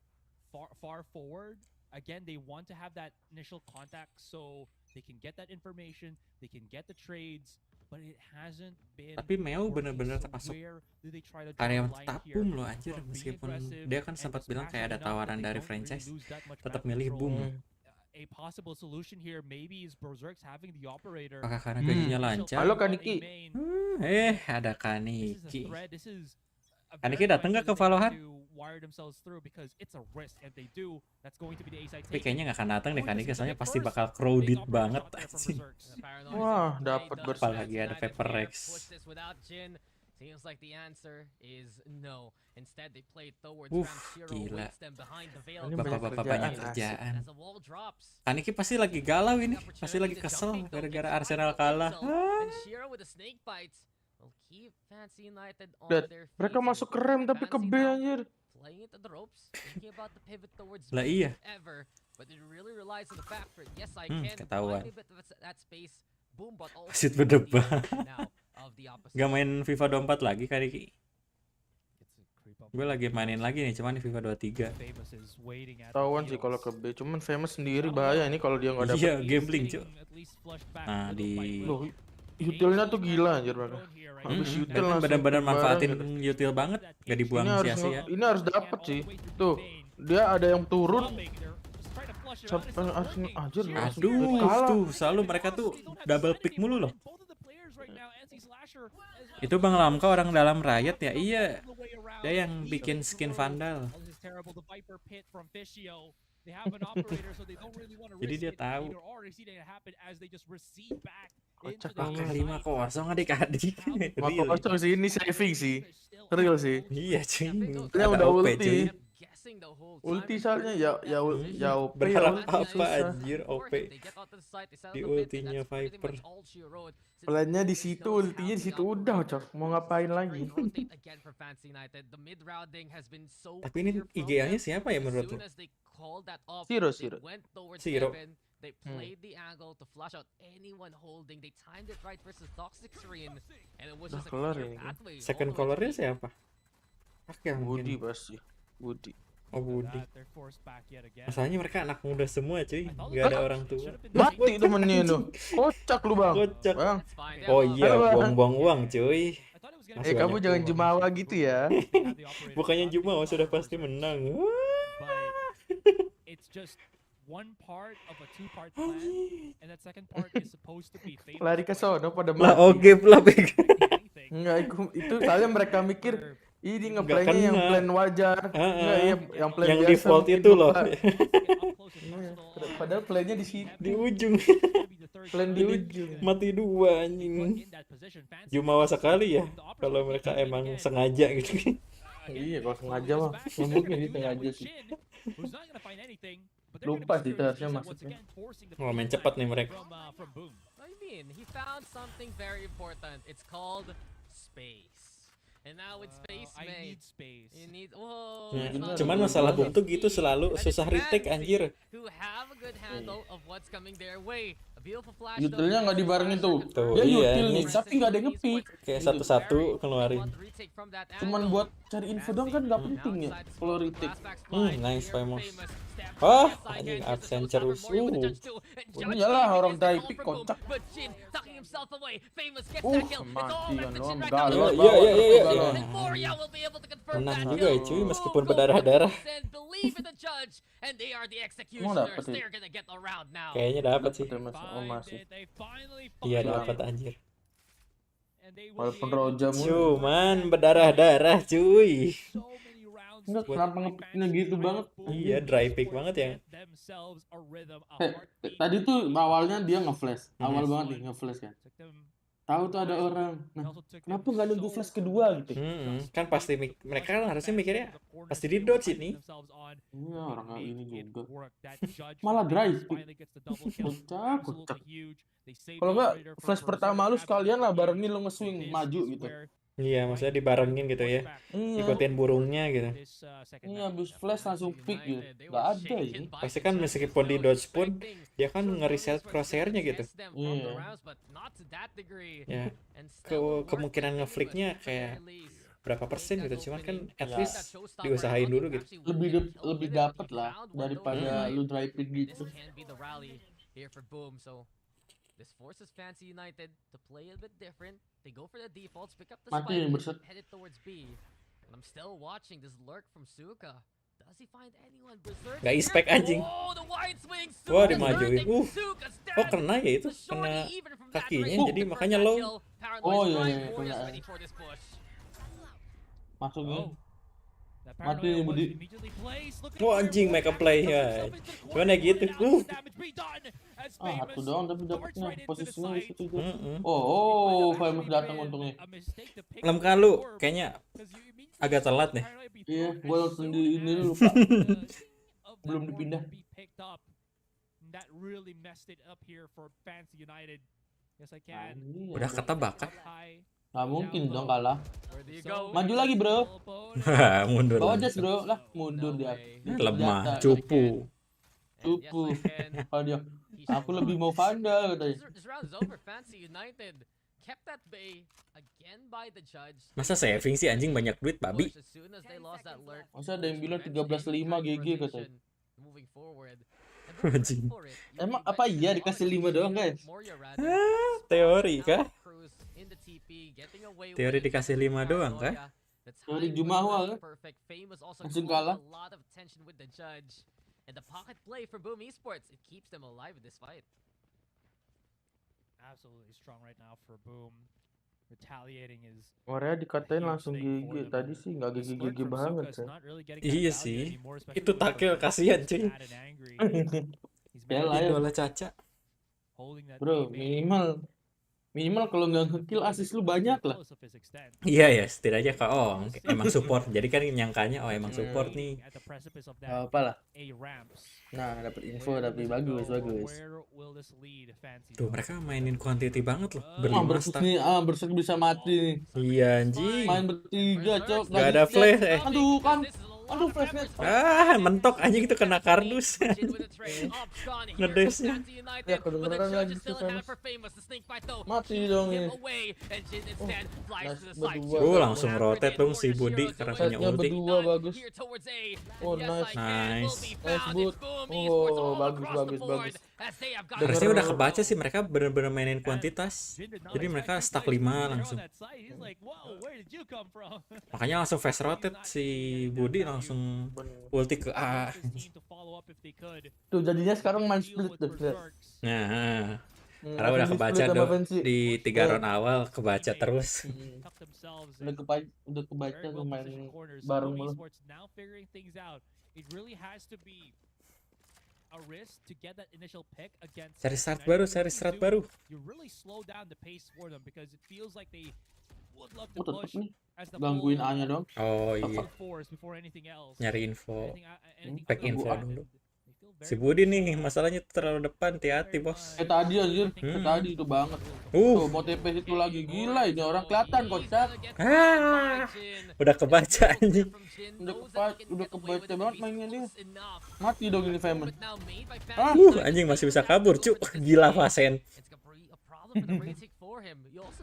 F: far forward. Again, they want to have that initial contact so they can get that information, they can get the trades, but it hasn't been.
B: Tapi Meo
F: working.
B: bener-bener
F: So
B: termasuk
F: where do they try to draw
B: area
F: the line
B: tapum
F: here
B: loh anjir,
F: from being
B: meskipun
F: aggressive
B: dia kan
F: and
B: sempat bilang
F: smashing
B: kayak ada
F: enough that
B: tawaran
F: they
B: dari
F: don't really
B: franchise,
F: lose that much
B: tetap
F: map
B: milih
F: control?
B: boom.
F: A possible solution here maybe is Berserk's having the operator.
B: Apakah karena gajinya lancar?
H: Halo, Kaniki.
B: Ada
F: This is a
B: Kaniki.
F: threat. This is a
B: Kaniki
F: very
B: datang
F: nice
B: nggak ke
F: thing
B: Valorant?
F: to wire themselves through because it's a risk, and they do. That's going to be the ace I
B: Tapi
F: take.
B: kayaknya nggak akan datang deh
F: Or
B: Kaniki,
F: does he
B: soalnya
F: get
B: pasti
F: first?
B: bakal
F: Big
B: crowded
F: operator
B: banget
F: shot there for
B: anjing.
F: Berserks.
H: Wah, dapat
B: Apalagi ada Viper Rex.
A: Seems like the answer is no. Instead, they played towards
B: Uff,
A: Ramshiro,
B: gila.
A: waits them behind the veil.
H: Ini
B: Bapak-bapak banyak kerjaan.
A: As the wall drops,
B: Kaniki pasti lagi galau ini, pasti lagi kesel gara-gara Arsenal kalah.
A: and Shiro with the snake bites will keep Fancy United on
H: Lihat,
A: their feet.
H: mereka masuk ke rem tapi ke B anjir.
A: Playing it to the ropes, thinking about the pivot towards
B: Lah
A: B
B: iya.
A: if ever, but it really relies on the fact that yes, I can
B: ketahuan.
A: find a bit of that space. Boom, but also
B: Wasit
A: the
B: berdebat.
A: option now of the opposite.
B: Gak main FIFA 24 lagi Kaniki.
F: Gets a creep up.
B: Gue lagi mainin lagi nih, cuman di FIFA 23.
F: Famous is waiting at the
H: Tawan sih
F: heels.
H: kalau ke B, cuman Famous sendiri bahaya ini kalau dia nggak
B: Iya,
H: dapet.
B: gambling
F: Getting
B: cuy.
F: at least flushed back
B: Nah,
F: little
B: di-
F: by little.
H: Loh, utilnya tuh gila anjir mereka. Habis
B: Mm-mm.
H: util
B: Dan
H: langsung
B: benar-benar
H: bareng
B: manfaatin
H: gitu.
B: util banget, gak dibuang sia-sia.
H: Ini harus dapet sih. Tuh, dia ada yang turun. Anjir, langsung
B: Aduh,
H: kalah.
B: tuh selalu mereka tuh double pick mulu loh. Itu Bang Lamka orang dalam Riot ya? Iya. Dia yang bikin skin Vandal. Jadi dia tahu.
H: Kocak
B: Pakai
H: banget.
B: 5-0 adik-adik. Real.
H: Maka kocak sih ini saving sih. Real sih.
B: Iya cuy.
H: Dia
B: Ada
H: udah
B: OP,
H: ulti.
B: cuy.
H: Ulti soalnya ya OP.
B: Berharap
H: ya,
B: apa
H: susah.
B: anjir OP. Di ultinya Viper.
H: Plannya di situ, ultinya di situ udah, cok. Mau ngapain lagi?
A: Tapi
B: ini IGA-nya siapa ya menurut lu?
H: Zero.
B: Zero.
A: They played the angle to flush out anyone holding. They timed it right versus Toxic Serene, and it was
H: Udah
A: just a
H: kelar
A: clear
H: ini.
A: pathway.
B: Second colornya siapa? Akya
H: Budi
B: mungkin.
H: pasti. Budi.
B: Oh Budi. Masalahnya mereka anak muda semua cuy. Gak ada orang tua.
H: Mati temennya itu. Kocak lu, Bang.
B: Kocak.
H: Bang.
A: It's fine.
B: Oh
H: Halo,
B: iya,
H: Bang.
B: buang-buang uang cuy. Masih
H: Kamu
B: banyak
H: jangan
B: uang.
H: jumawa gitu ya.
B: Bukannya Jumawa sudah pasti menang.
F: It's just one part of a two-part plan, and that second part is supposed to be famous.
H: Lari ke sono pada
B: Lah
H: mati.
B: oke pula Beg.
F: Anything.
H: Enggak, itu soalnya mereka mikir ini
B: Nggak
H: ngeplaynya yang
B: kena.
H: plan wajar. Enggak, yang plan
B: Yang
H: biasa
B: default
H: mungkin
B: itu loh.
H: lupa. Iya, padahal plannya di situ.
B: Di ujung.
H: Plan di ujung.
B: Mati 2 anjing. Jumawa sekali ya kalau mereka emang sengaja gitu.
H: Iya, kalau sengaja mah nggak mungkin sih sengaja sih. Lupa sih itu harusnya maksudnya.
B: Oh, main cepat nih mereka.
A: What do you mean? He found something very important. It's called space. And now with space,
F: I
A: mate.
F: need space.
A: You need. Whoa.
B: Ya,
A: it's not
B: cuman
A: so
B: masalah
A: easy.
B: boom tuh gitu selalu
A: And
B: susah
A: it's
B: retake
A: Fancy
B: anjir.
A: Who have a good handle of what's coming their way. A beautiful flash.
H: Utilnya nggak dibarengin tuh.
B: Tuh,
H: Dia
B: iya,
H: util nih,
B: nih.
H: tapi nggak ada yang ngepick.
B: Kayak satu-satu keluarin.
H: Cuman buat cari info doang kan nggak penting ya kalau retake.
B: Nice famous. Oh, anjing absen terus.
H: Iyalah orang typing kocak.
A: Mati
H: Kematian doang
B: Iya,
H: galak.
B: iya, iya, iya, iya.
A: Menang
B: Menang juga ya cuy meskipun berdarah-darah.
H: Emang dapet ya?
B: Kayaknya dapat sih.
H: Oh masih.
B: Iya dapat anjir.
H: Walaupun Roja mulu.
B: Cuman berdarah-darah cuy.
H: Enggak, kenapa ngepicknya gitu banget?
B: Iya, dry pick banget ya.
H: Tadi tuh awalnya dia nge-flash. Awal banget nih nge-flash kan. Tahu tuh ada orang. Nah, kenapa nggak nunggu flash kedua gitu?
B: Kan pasti mereka kan harusnya mikirnya pasti di dodge ini.
H: Iya, orang nggak ini juga. Malah dry pick. Kocak, kocak. Kalau nggak flash pertama lu sekalian lah barengin lu nge-swing maju gitu.
B: Iya, maksudnya dibarengin gitu ya.
H: Iya.
B: Ikutin burungnya gitu.
H: Iya, habis flash langsung pick gitu. Nggak ada ini.
B: Pasti kan meskipun di dodge pun dia kan nge-reset crosshair-nya gitu.
H: Iya.
B: Ya. Kemungkinan ngeflicknya kayak berapa persen gitu, cuman kan at least diusahain dulu gitu.
H: Lebih dapet lah daripada lu dry pick gitu.
A: This forces Fancy United to play a bit different. They go for the defaults, pick up the
H: Mati
A: spike,
H: yang berset.
A: headed towards B. And I'm still watching this lurk from Suka. Does he find anyone? Berserk?
B: Nggak expect anjing.
A: Oh, the wide swing.
B: Wah,
A: Suka's
B: dimajuin.
A: hurting. Suka's
B: Oh,
A: dead.
B: kena ya itu,
A: The shorty,
B: kena
A: even from that
B: kakinya,
A: range,
B: jadi
A: looking for
B: makanya
A: that
B: low.
A: kill. Paranoid's
H: Oh, iya,
A: right.
H: iya,
A: Warriors
H: kena.
A: ready for this push.
H: Masuk nih.
F: Mati
H: nih, Budi.
B: Wah, anjing make a play ya. Gimana gitu?
H: Satu doang tapi dapetnya posisinya di situ juga. Oh, famous datang untungnya.
B: Lem kalu kayaknya agak telat deh.
H: Iya, gua langsung di ini dulu lupa. Belum dipindah.
B: Udah ketebak kan?
H: Nggak mungkin dong kalah. Maju lagi bro.
B: Mundur.
H: Bawa
B: lagi.
H: jas bro. Lah mundur dia.
B: Lemah, cupu.
H: Cupu. Kalau dia, aku lebih mau Vandal katanya.
A: This round is over. Fancy United kept at bay again by the judge.
B: Masa saving sih anjing banyak duit babi?
A: As soon as they lost that lurk,
H: Masa ada yang bilang 13-5 GG katanya.
A: moving forward.
B: Anjing.
H: Emang apa iya dikasih 5 doang guys?
B: Teori kah? Teori dikasih 5 doang kah?
H: Teori Jumawa kan? Langsung kalah.
A: And the pocket play for Boom Esports, it keeps them alive in this fight.
G: Absolutely strong right now for Boom. Retaliating is
H: Korea dikatain langsung GG. Tadi sih nggak GG banget sih.
B: Iya sih. Itu tackle kasihan cuy.
H: Ya lah ya.
B: Idola Caca.
H: Bro, minimal kalau nggak ngekill assist lu banyak lah.
B: Iya ya, setidaknya kak emang support. Jadi kan nyangkanya emang support nih.
H: Apa lah. Nah, dapat info tapi bagus.
B: Tuh mereka mainin quantity banget loh. Berlima
H: Bersus
B: stack.
H: nih, Bersus bisa mati nih.
B: Iya anjing.
H: Main bertiga, cok.
B: Gak ada flash
H: Aduh kan. Aduh flashnya.
B: Mentok anjing itu kena kardus. Ngedesnya.
H: Ya kedengeran lagi tuh famous. Mati dong ini.
B: Langsung rotate dong si Budi karena punya
H: Setnya
B: ulti.
H: berdua bagus. Oh nice.
B: Nice.
H: Nice boot. Oh bagus.
B: Harusnya udah kebaca sih mereka bener-bener mainin kuantitas. Jadi mereka stack 5 langsung. Makanya langsung fast rotate si Budi langsung ulti ke A.
H: Tuh jadinya sekarang main split tuh.
B: Nah, Karena udah kebaca di 3 round awal, kebaca terus.
F: Tuck themselves
H: Udah kebaca
F: very
H: tuh
F: well
H: main
F: positioned corners.
H: bareng
F: Boom
H: mulu.
F: Esports now figuring things out. It really has to be a risk to get that initial pick against
B: Cari start
F: United.
B: baru,
F: What
B: cari
F: you
B: start
F: do,
B: baru.
F: You really slow down the pace for them because it feels like they would love to
H: Oh, tetep
F: push
H: nih.
F: as the
H: Gangguin
F: full
H: A-nya dong.
B: Oh iya,
F: force before anything else.
B: nyari info.
F: Anything
B: Back
F: other
B: info
F: than that,
B: dulu.
F: they feel
B: Si
F: very
B: Budi
F: much,
B: nih, masalahnya tuh terlalu depan, hati-hati bos.
H: Tadi anjir, tadi itu banget.
B: Uh.
H: Tuh, mau TP itu lagi gila ini orang kelihatan kocak.
B: Udah kebaca anjing.
H: Udah kebaca banget mainnya dia. Mati dong ini Famous.
B: Anjing masih bisa kabur, cuk. Gila Vasen.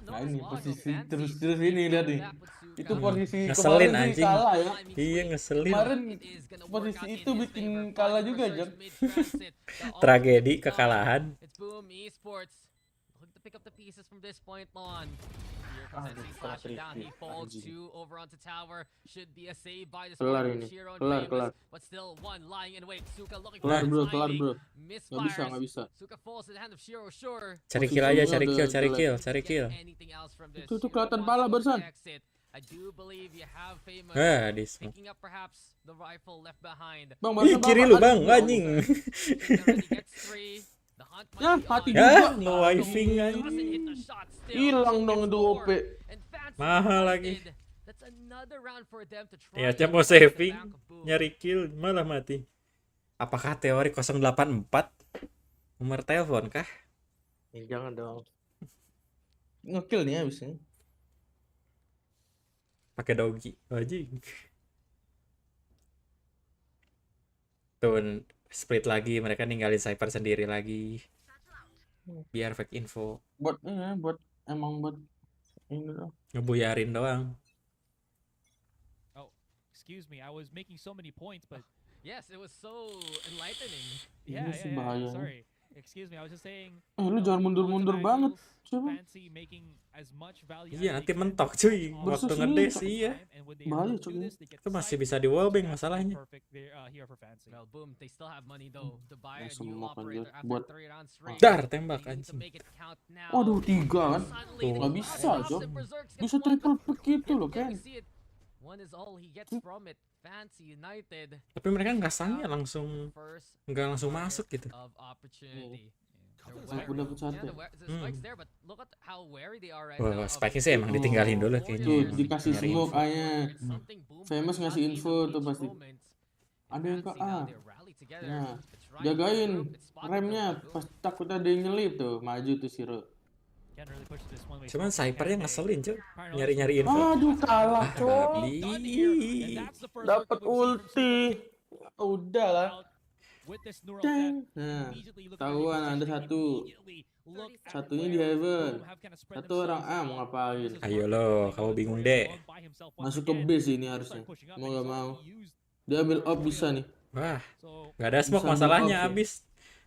H: Nah ini posisi terus ini lihat nih. Itu posisi
B: Ngeselin
H: kemarin sih
B: anjing.
H: kalah ya.
B: Iya ngeselin.
H: Kemarin posisi itu bikin kalah juga, Jam.
B: Tragedi kekalahan.
A: Looking to pick up the pieces from this point on. Here comes NC slashing down. He falls two over onto tower. Should be a save by the
H: Kelar
A: squad.
H: ini.
A: Shiro and
H: Kelar.
A: Famous, but still one lying in wait. Suka looking
H: Kelar
A: for
H: bro,
A: the
H: kelar
A: timing.
H: bro.
A: Misfires.
H: Nggak bisa.
A: Suka falls to the hand of Shiro. Sure.
B: Cari kill aja, cari
H: Posisinya
B: kill,
H: udah
B: cari kill.
A: Anything else from this?
H: Itu
A: Shiro
H: kelihatan
A: wants
H: pala
A: to
H: barusan.
A: exit. I do believe you have Famous
B: Di smoke.
A: picking up perhaps the rifle left behind.
H: Bang,
B: Ih, kiri lu bang, anjing.
H: Ya, mati
B: Ya,
H: juga.
B: no wifing anjing.
H: Hilang dong itu OP.
B: Mahal lagi.
A: That's another round for them to try.
B: Ya, mau saving, nyari kill, malah mati. Apakah teori 084? Nomor telepon kah?
H: Jangan dong. Ngekill nih abisnya.
B: Pakai dogi, anjing. Tuh, split lagi, mereka ninggalin Cypher sendiri lagi. Biar fake info.
H: Buat ini dong.
B: Ngebuyarin doang.
F: Oh, excuse me. I was making so many points, but
A: Yes, it was so enlightening.
F: yeah,
H: sih bahaya.
F: sorry. Excuse me. I was just saying.
H: Lu jangan mundur-mundur banget. Coba.
F: Fancy making as much value
B: Iya,
F: as
B: nanti
F: they can
B: mentok cuy.
H: Versus
B: Waktu
H: ini,
B: ngedes,
H: Cok.
B: iya.
F: and when they
H: Bahaya,
F: able to do
H: Cok.
F: this, they get
B: Itu masih
F: the
B: bisa
F: side.
B: di wallbang
F: That's
B: masalahnya.
F: perfect here for Fancy.
A: Well, boom, they still have money though to buy a
H: Langsung
A: new
H: makan
A: operator
H: dia.
A: after
H: Buat
A: 3 rounds straight.
B: Dar, tembak
A: They need to
B: anjing.
A: make it count now.
H: Waduh, 3 kan.
A: Suddenly,
B: Tuh.
H: Nggak
A: they
H: bisa,
A: lost
H: Jok.
A: it. Berserks gets
H: Bisa
A: one,
H: triple
A: but
H: pick gitu loh,
A: again,
H: Ken.
A: we see it. One is all he gets from it. Fancy United
B: Tapi mereka nggak sangnya langsung,
A: first
B: nggak langsung masuk gitu.
A: of opportunity. They're
H: Aku
A: wary.
H: dapat satu.
A: Yeah, the spike's there, but look at how wary they are right
B: Wah,
A: now. of
B: spike-nya sih emang ditinggalin dulu kayaknya.
H: Tuh,
B: Emang
H: dikasih
B: nyari
H: smoke
B: info.
H: A-nya.
A: something boom
H: Famous
A: might
H: ngasih
A: not be
H: info
A: the
H: tuh
A: beach
H: pasti.
A: moment.
H: Ada yang ke
A: Fancy now,
H: A.
A: they rally together
H: Nah,
A: to try and
H: jagain
A: regroup. It's spotted
H: remnya
A: though.
H: pas takut ada yang nyelip tuh, maju tuh Shiro.
F: Can't really push this one way.
B: Cuman
F: smoke.
B: Cyphernya
F: Can't
B: ngeselin cuy.
F: they?
B: Nyari-nyari info.
H: Aduh, kalah,
B: Ah,
H: Cok.
B: babi.
F: And that's the first
H: Dapat
F: work that we've seen from
H: ulti. Udah lah.
F: Out with this neural
H: Dang.
F: theft.
H: Nah,
F: Immediately look at
H: tahuan
F: the
H: ada
F: positioning,
H: satu.
F: immediately look at
H: Satunya
F: where
H: di Heaven.
F: Boom have kinda spread
H: Satu orang A
F: themselves
H: mau
F: out.
H: ngapain?
F: This is
B: Ayo
F: working
B: lo,
F: really
B: kamu
F: well.
B: bingung
F: Warriors
B: deh.
F: alone by himself once
H: Masuk ke
F: again.
H: B sih ini
F: He'll
H: harusnya.
F: start pushing up
H: Mau
F: and
H: gak
F: he's
H: mau.
F: already used.
H: Dia ambil op bisa nih.
B: Wah,
F: So
B: nggak ada smoke
H: Bisa ambil
B: masalahnya
H: off ya.
B: abis.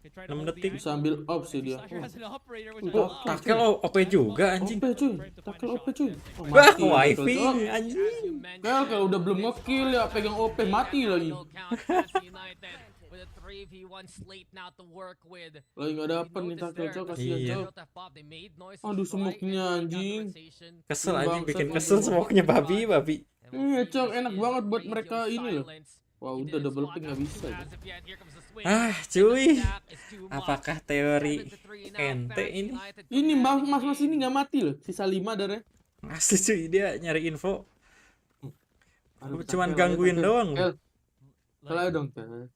F: they try to
B: 6
F: hold the
B: detik.
H: Bisa
F: angle.
H: ambil op sih
F: If
H: dia.
F: Slasher has an operator, which I
H: Oh,
F: love.
B: Takel OP juga anjing.
H: OP cuy. Takel OP cuy. Oh,
B: Wah,
H: mati,
B: wifi
H: Cok.
B: anjing.
H: Kalau udah belum nge-kill ya pegang OP mati lagi.
A: With a 3v1 slate now to work with.
H: Lagi nggak dapet nih takel Cok, kasihan
B: Iya.
H: Cok. Aduh, smoke-nya anjing.
B: Kesel anjing, bikin
H: Bangsat,
B: kesel
H: anjing.
B: smoke-nya babi.
H: Iya, Cok, enak banget buat mereka ini loh. Wah, udah double pick nggak bisa.
B: Ah, cuy. Apakah teori ente ini?
H: Ini mas ini nggak mati loh, sisa 5 darah.
B: Asli cuy, dia nyari info.
H: Aduh,
B: Cuman
H: takel,
B: gangguin
H: takel.
B: doang.
H: Kel,
F: Like,
H: Salah dong, Kel.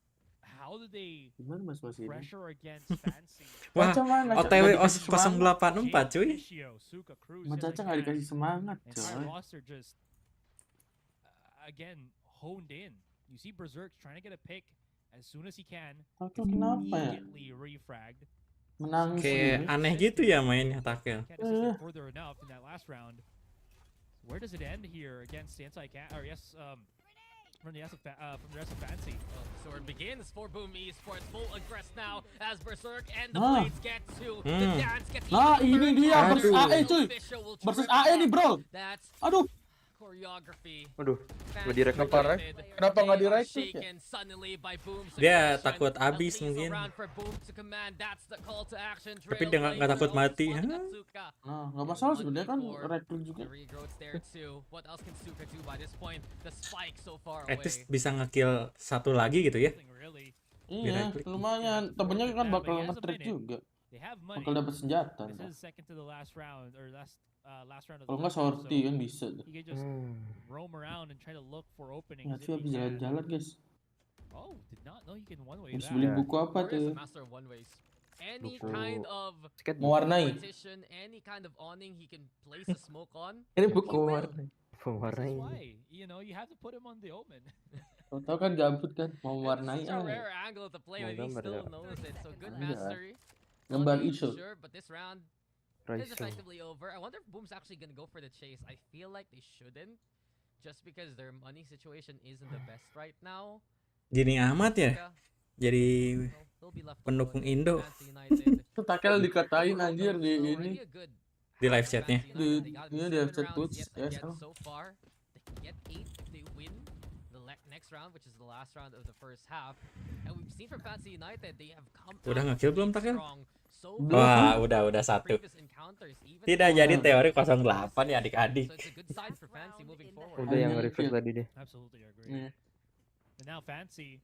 F: how do they
H: Gimana mas ini?
F: pressure against Fancy?
B: Wah,
H: Macam mana, Cok?
B: OTW
H: Nggak dikasih semangat.
B: 084 cuy.
F: Ishio, Suka, Cruz,
H: Mas
F: here
H: Caca
F: they
H: nggak
F: can.
H: dikasih semangat,
F: Entire
H: coy.
F: roster just again honed in. You see Berserk trying to get a pick as soon as he can.
H: Takel kenapa ya?
F: Immediately refragged.
H: Menangis
B: Kayak
H: gitu.
B: aneh gitu ya mainnya Takel.
F: Can't assist him further enough in that last round. Where does it end here against anti-cat? Or yes, from the rest of Fancy.
A: So it begins for Boom Esports, full aggress now as Berserk and the
H: Nah.
A: Blades get to the dance, get
H: Nah,
A: even
H: ini
A: further.
H: dia
B: versus
H: AE, cuy.
A: Official will
H: Versus
A: trip
H: AE nih, bro.
A: That's
H: Aduh,
A: choreography.
H: Waduh,
A: Fancy
H: nggak direkam parah.
A: United
H: Kenapa nggak
A: are
H: direct ya?
A: shaken suddenly by Boom's
B: Dia
A: aggression.
B: takut
A: A
B: abis
A: lethal
B: mungkin.
A: round for Boom to command. That's the call to action.
B: Tapi dia nggak takut mati. Hah?
H: Nah, nggak masalah sebenarnya kan rekrut juga.
A: The regrowth's there too. What else can Suka do by this point? The spike so far
B: At least
A: away.
B: bisa nge-kill satu lagi gitu ya.
H: Iya, lumayan. Temennya kan bakal nge-trick juga. Bakal dapat senjata.
G: This is second to the last round or last round of the
H: Kalau nggak
G: tournament,
H: sorti kan bisa tuh.
G: he could just roam around and try to look for openings
H: Nggak
G: if
H: sih
G: he
H: habis
G: can.
H: jalan-jalan guys.
G: Oh, did not know you can one way
H: Habis
G: that.
H: beli buku apa
A: Warriors
H: tuh?
A: a master of one ways. Any
H: Buku
A: kind of
H: mewarnai.
A: partition, any kind of awning he can place a smoke on.
H: Ini
A: he
H: buku
A: will.
H: mewarnai.
G: This is why, you know, you have to put him on the omen.
H: Tahu kan gabut kan mau
A: And
H: mewarnai
A: this is a
H: ah.
A: rare angle to play, but he still knows it. So good
H: Iya.
A: mastery.
H: Gambar
A: Not
H: isu.
A: sure, but this round is effectively over. I wonder if Boom's actually gonna go for the chase. I feel like they shouldn't, just because their money situation isn't the best right now.
B: Gini amat ya. Jadi
A: They'll be left
B: pendukung
A: alone.
B: Indo.
A: Fancy United.
H: Tuh Takel dikatain anjir di ini.
A: Already a good
B: Di live chatnya.
H: Di live chat Twitch ya sama.
A: so far. They can get 8 if they win the next round, which is the last round of the first half. And we've seen from Fancy United, they have come
B: Udah
A: out
B: nge-kill belum, Takel?
A: strong so
B: Wah,
A: far.
B: udah satu.
A: Previous encounters, even
B: Tidak
A: though-
B: jadi teori 08 ya adik-adik.
A: So it's a good sign for Fancy moving forward.
H: Udah yang
K: refresh tadi deh.
G: Absolutely agree.
H: Iya.
G: And now Fancy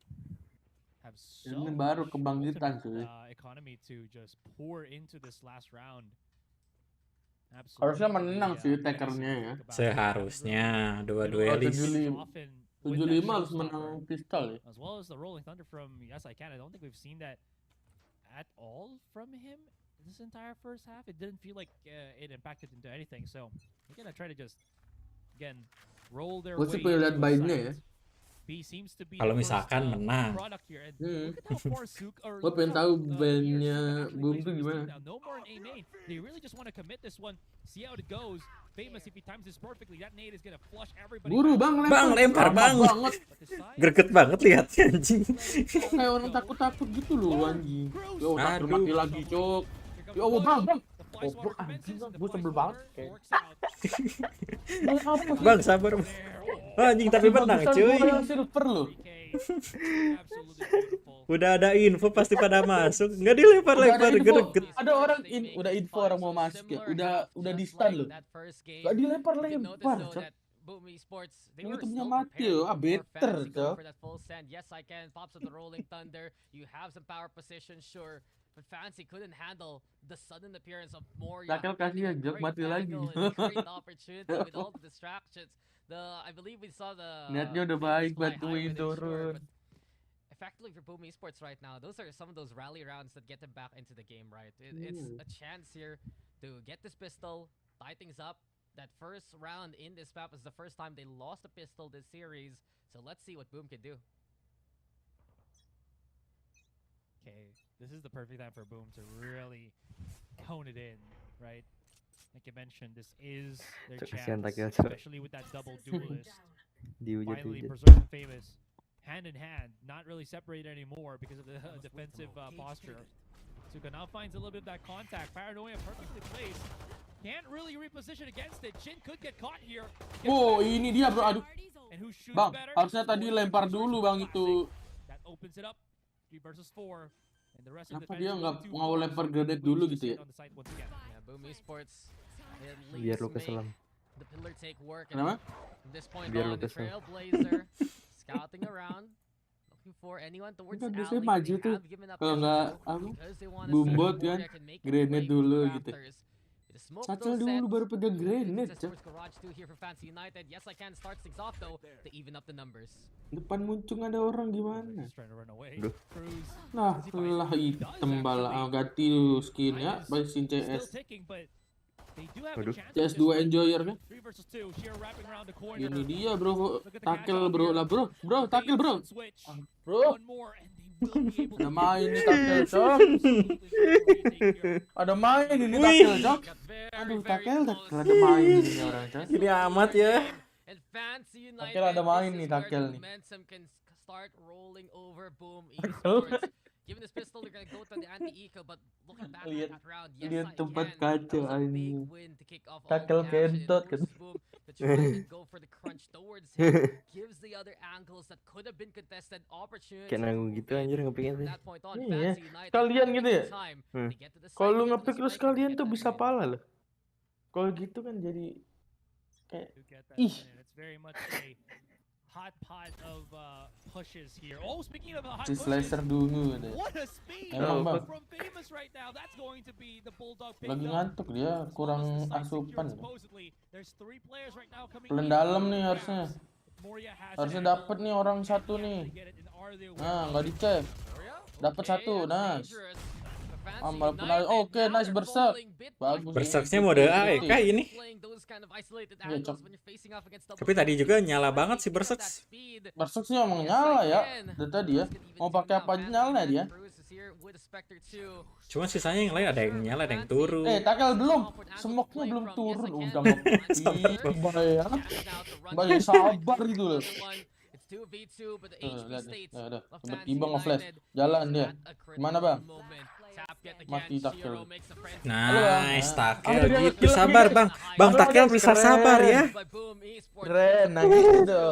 G: have so
H: Ini baru
G: much
H: kebangkitan
G: ultimate,
H: cuy.
G: economy to just pour into this last round.
H: Harusnya menang sih takernya ya.
B: Seharusnya dua
H: Oh,
B: duelis.
H: 75 harus menang pistol ya.
G: As well as the rolling thunder from Yes I Can. I don't think we've seen that at all from him this entire first half. It didn't feel like it impacted into anything. So we're gonna try to just again roll their
H: Gue
G: way.
H: sih pengen lihat
G: into
H: bainnya ya.
G: sides. B seems to be
B: Kalau
G: the first,
B: misalkan menang.
G: product here. And look at how far
H: Gue pengen tahu
G: here
H: bandnya
G: Suka actually
H: Boom
G: plays
H: tuh
G: for his
H: gimana.
G: team now. No more an A main. They really just want to commit this one, see how it goes. Famous if he times this perfectly, that nade is gonna flush everybody.
H: Buru bang lempar.
B: Bang, lempar,
H: Lama
B: bang.
H: banget.
B: Greget banget lihatnya anjing.
H: Kayak orang takut-takut gitu loh anjing. Yo takut
B: Aduh.
H: mati lagi cok. Yo bang. Goblok anjing bang. Gue sebel banget.
B: Bang, sabar. Anjing tapi menang cuy.
H: Yang silver loh.
B: Udah ada info pasti pada masuk. Nggak dilempar-lempar, greget.
H: Ada orang udah info orang mau masuk ya. Udah di stun loh. Gak dilempar-lempar cok.
A: Boom Esports, they
H: Ini
A: were
H: punya
A: so
H: mati
A: prepared
H: loh. Ah
A: for
H: better
A: Fancy going
H: cok.
A: for that full send. Yes, I can. Pops with the rolling thunder. You have some power position, sure. But Fancy couldn't handle the sudden appearance of Moria.
H: Takel kasih ya, Jok, mati lagi.
A: Great opportunity with all the distractions. I believe we saw the
H: Niatnya udah baik,
A: fly high
H: bantuin
A: with it, sure,
H: turun.
A: but effectively for Boom Esports right now, those are some of those rally rounds that get them back into the game, right? It's a chance here to get this pistol, tie things up. That first round in this map is the first time they lost a pistol this series. So let's see what Boom can do.
G: Okay, this is the perfect time for Boom to really hone it in, right? Like you mentioned, this is their
K: Kesian
G: chance,
K: Takel, Cok.
G: especially with that double duelist. Finally
K: Dihujat-hujat.
G: preserving Famous hand in hand, not really separated anymore because of the defensive posture. Suka now finds a little bit of that contact. Paranoia perfectly placed. Can't really reposition against it. Chin could get caught here.
H: Wow, ini dia bro. Aduh.
G: And who shoots
H: Bang,
G: better?
H: harusnya tadi lempar dulu bang itu.
G: That opens it up. 3 versus 4. And the rest of the
H: Kenapa dia
G: defense
H: nggak
G: will do
H: mau
G: well.
H: lempar
G: So
H: grenade
G: Boom
H: dulu
G: just
H: gitu ya?
G: sit on the site once again.
A: Yeah, Boom Esports. They at
K: Biar
A: least
K: lu
A: make
K: keselam.
A: the pillar take work.
H: Kenapa?
A: From this point
K: Biar
A: on,
K: lu
A: the
K: kesel.
A: Trailblazer scouting around, looking for anyone towards
H: Kan
A: alley.
H: biasanya
A: They
H: maju tuh.
A: have given up
H: Kalau
A: ammo
H: nggak
A: because they wanna
H: bumbot
A: see
H: kan,
A: Moria can make its
H: grenade
A: way
H: dulu
A: through
H: gitu.
A: rafters. With the smoke
H: Satchel
A: those
H: dulu
A: sets,
H: baru pegang grenade
A: Just
H: cok.
A: towards Garage 2 here for Fancy United. Yes, I can start things off though to even up the numbers.
H: Depan muncung ada orang gimana?
G: Just trying to run away.
K: Aduh.
G: Cruz
H: Nah, lah hitam bala. Ganti ganti skin ya, baisin
G: still
H: CS.
G: ticking, but they do have
K: Waduh.
G: a chance. of
H: CS2
G: this one.
H: enjoyer kan?
G: 3 versus 2. Sheer wrapping around the corner.
H: Ini dia bro,
G: Look at the
H: tackle
G: catch-out
H: bro
G: here.
H: lah bro, tackle bro.
G: Switch.
H: Bro,
G: One more and they will be able to
H: ada main nih tackle cok.
G: absolutely take care.
H: Ada main ini
B: Wih.
H: tackle cok.
A: Got very,
H: Aduh
A: very
H: tackle,
A: close.
H: ada main ini orang cok.
B: Gini amat ya.
A: And Fancy United,
H: Tackle ada main
A: this
H: nih,
A: is where
H: tackle
A: the
H: nih.
A: momentum can start rolling over Boom Esports. Given this pistol, they're gonna go to the anti-eco, but looking back at
H: Lihat
A: that round, yes,
H: lihat
A: I
H: tempat
A: can.
H: kaca
A: That was a big
H: anjing.
A: win to kick off all
H: Tackle
A: the action. It
H: kentot kan.
A: forces Boom to try and go for the crunch towards him. Gives the other angles that could have been contested opportunity.
K: Kayak nanggung gitu anjir ngepikin
A: From
K: sih.
A: that point on,
H: Iya,
A: Fancy United
H: sekalian gitu ya.
A: taking time
K: Hmm.
A: to get to the site,
H: Kalau
A: to
H: lu
A: get to
H: ngepick
A: the
H: lu
A: spike,
H: sekalian
A: get
H: tuh
A: that
H: bisa
A: win.
H: pala loh. Kalau gitu kan jadi kayak
G: To get that
H: ih.
G: win, and it's very much a hot pot of pushes here. Oh, speaking of hot
H: Si
G: pushes,
H: slicer dulu deh.
G: what a speed
H: Emang, Bang.
G: from Famous right now. That's going to be the Bulldog picked
H: Lagi
G: up.
H: ngantuk dia, kurang asupan.
G: Supposedly, there's 3 players right now coming
H: Pelan
G: in.
H: dalam nih harusnya.
G: Moria has
H: Harusnya
G: it.
H: dapet nih orang satu nih. Nah, nggak dicek. Dapat satu, nice. Amal penal. Oke, nice berserk. Bagus.
B: Berserknya mode AEK ini.
H: Iya, Cok.
B: Tapi tadi juga nyala banget si Berserk.
H: Berserk sih emang nyala ya. Dari tadi ya. Mau pakai apa aja nyala dia.
B: Cuma sisanya yang lain ada yang nyala, ada yang turun.
H: Tackle belum. Semoknya belum turun. Udah mau. Bahaya. Bahaya sabar itu loh. Lihat nih. Udah. Tiba-tiba nge-flash. Jalan dia. Gimana, Bang? Mati tackle.
B: Nice, tackle gitu. Sabar, Bang. Bang tackle bisa sabar ya.
H: Keren, nah gitu.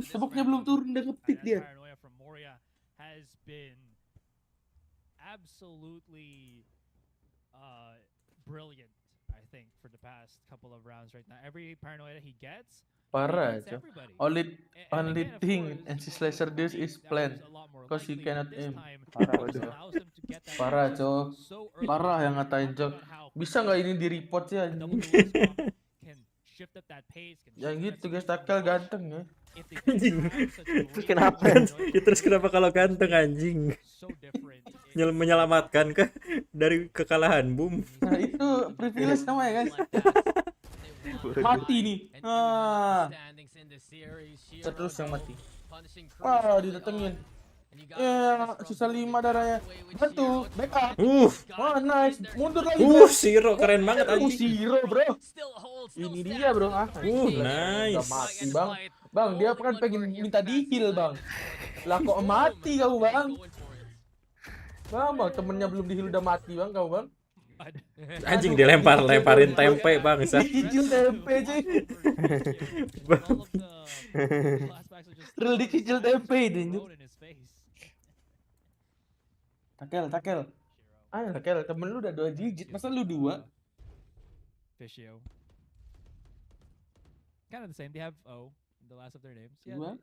H: Semoknya belum turun udah nge-pick dia.
G: Paranoia from Moria has been absolutely brilliant, I think, for the past couple of rounds right now. Every paranoia he gets,
H: Parah,
G: he gets
H: Cok.
G: everybody.
H: Only
G: again, of
H: thing
G: course,
H: and slicer this is
G: that
H: plan.
G: was a lot more
H: Cause he
G: likely,
H: cannot
G: but this
H: aim.
G: time,
H: Parah,
G: it just
H: Cok.
G: allows him to get that
H: Parah,
G: advantage
H: Cok.
G: so early.
H: Parah yang ngatain,
G: Talk
H: Cok.
G: about how
H: Bisa nggak ini di report sih
G: the
H: anjing?
G: WATCHPARTY can shift up that pace, can
H: Yang
G: shift up
H: gitu
G: that
H: guys,
G: speed
H: tackle
G: push.
H: ganteng ya.
G: If they can
B: Anjing.
G: have such a
K: Terus
G: lead
K: kenapa?
G: on Paranoia,
B: Ya, terus kenapa kalau ganteng anjing?
G: so different.
B: Menyelamatkan kah dari kekalahan Boom?
H: Nah itu privilege namanya guys. Mati nih. Terus yang mati. Wah, didatengin. Ya, sisa 5 darahnya. Bantu, backup. Wah, nice. Mundur lagi.
B: Siro keren banget anjing.
H: Siro, bro. Ini dia, bro.
B: Nice.
H: Udah mati, Bang. Bang, dia kan pengen minta di-heal, Bang. Lah kok mati kamu, Bang? Bang, temennya belum di-heal udah mati, Bang, kamu, Bang.
B: Anjing lemparin tempe bangsa.
H: Dicicil tempe, cuy. Real dicicil tempe ini. Tackle. Ayo tackle, temen lu udah 2 digit, masa lu 2?
G: Fishio. Kind of the same. They have O in the last of their names. Yeah,
H: Dua?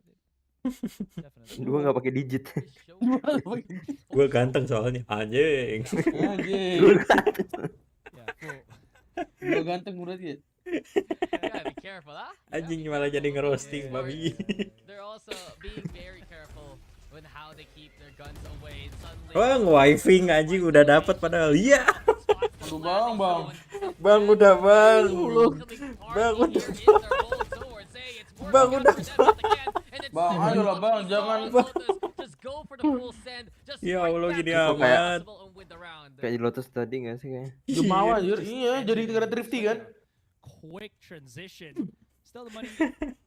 G: definitely.
K: Dua nggak pakai digit.
B: Gua ganteng soalnya anjing.
H: Anjing.
G: Yeah, cool.
H: Gua ganteng berarti ya.
A: Gotta be careful, huh?
B: Anjing malah jadi ngerosting babi.
A: They're also being very careful with how they keep their guns away. Suddenly,
B: Wah, nge-wifing anjing udah dapat padahal. Iya.
H: Aduh, Bang.
B: Bang udah bang. Bang udah. Bang udah.
H: Bang, ayolah, Bang, jangan.
B: Ya Allah gini amat.
K: Kayak di Lotus tadi nggak sih kayaknya?
H: Jumawa anjir. Iya, jadi negara thrifty kan.
G: Quick transition. Still the money.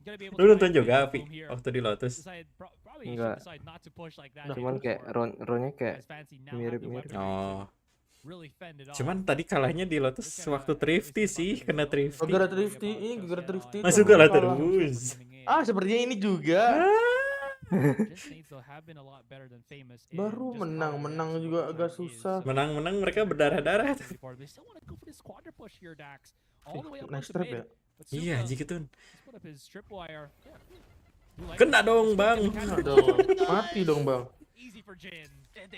G: Gonna be able
B: Lu
G: to
B: nonton
G: find
B: juga
G: Boom
B: Api
G: here.
B: waktu di Lotus?
G: Probably
K: Enggak.
G: should decide not to push like that.
K: Cuman kayak ronnya kayak
G: As Fancy now have the
K: mirip-mirip.
G: weaponry
B: Oh.
G: to really fend it off.
B: Cuman tadi kalahnya di Lotus waktu thrifty sih, kena thrifty.
H: Gara thrifty, ini gara thrifty.
B: Masuk kalah terus.
H: Ah, sepertinya ini juga.
G: Just needs to have been a lot better than Famous in
H: Baru
G: just
H: menang
G: how
H: juga
G: their
H: agak
G: is.
H: susah.
B: Menang-menang mereka berdarah-darah.
G: They still want to go for this quadra push here, Dax. All the way up
H: Nice
G: onto
H: trap
G: mid.
H: ya.
G: But
B: Iya
G: Supa
B: anjing gitu.
G: just put up his tripwire.
B: Kena dong, Bang.
H: Aduh, mati dong, Bang.
G: Easy for Jin.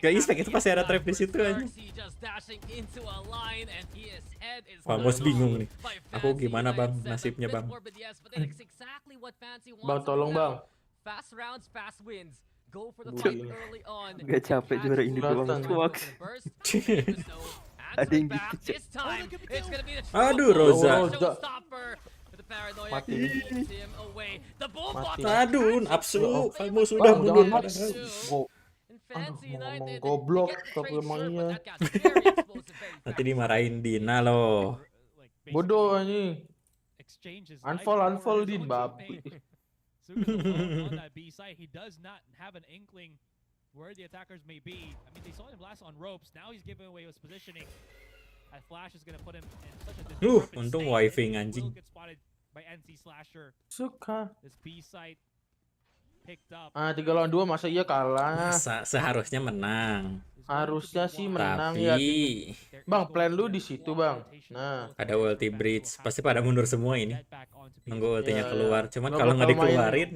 B: Gak expect itu pasti ada trap di situ anjing. Famos bingung nih. Aku gimana Bang nasibnya Bang?
H: Bang, tolong, Bang.
A: Fast rounds, fast wins. Go for the
H: Buat
A: fight
H: ini.
A: early on.
K: Gak capek juara ini doang.
H: Kelihatan.
K: Suaks. Ada yang gitu, Cok.
B: Aduh, Rosa.
H: Mati. Mati.
B: Aduh, nafsu. Kamu sudah
H: Bang,
B: mundur.
H: jangan mati. Ngomong goblok, tapi emang iya.
B: Nanti dimarahin Dina loh.
H: Bodoh anjing.
G: Exchanges.
H: Unfold din, babi.
G: On that B side, he does not have an inkling where the attackers may be. I mean, they saw him last on ropes. Now he's giving away his positioning. That flash is gonna put him in such a disruptive
B: untung
G: state.
B: wifi
G: Will
B: anjing.
G: get spotted by NC Slasher.
H: Suka.
G: This B site picked up.
H: 3 lawan 2 masa iya kalah?
B: Masa seharusnya menang.
H: Harusnya sih menang
B: Tapi
H: ya. Bang, plan lu di situ, Bang. Nah,
B: ada ulti bridge, pasti pada mundur semua ini. Nunggu ultinya
H: Iya,
B: keluar.
H: iya.
B: Cuman
H: Gak
B: kalau nggak
H: bakal main-
B: dikeluarin,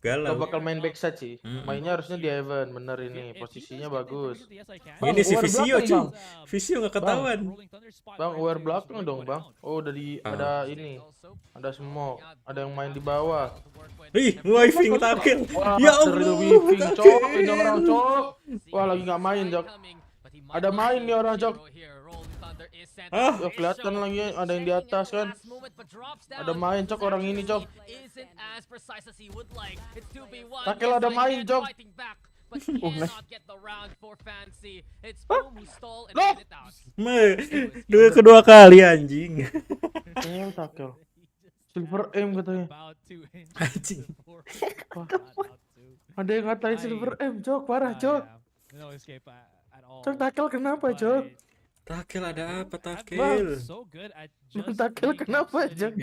H: Gak
B: galau.
H: bakal main backside sih. Mainnya harusnya di Heaven, bener ini. Posisinya bagus.
B: Ini si
H: aware
B: Visio
H: belakang,
B: cuy.
H: Bang.
B: Visio nggak ketahuan.
H: Bang, aware belakang dong, Bang. Oh, udah ada ini. Ada smoke. Ada yang main di bawah.
B: Ih, wifi ngetakin.
H: Wah,
B: Ya
H: dari
B: Allah.
H: Wifing,
B: ngetakin.
H: Cok. Ini orang, Cok. Wah, lagi nggak main, Cok. Ada main nih orang, Cok.
B: Hah?
H: Ya, kelihatan lagi ada yang di atas kan. Ada main, Cok, orang ini, Cok. Takel ada main, Cok.
B: Kedua kali anjing.
H: Takel. Silver M katanya.
B: Anjing.
H: Ada yang ngatain Silver M, Cok. Parah, Cok. Cok, Takel kenapa, Cok?
B: Takel ada apa Takel?
H: Takel kenapa, Cok?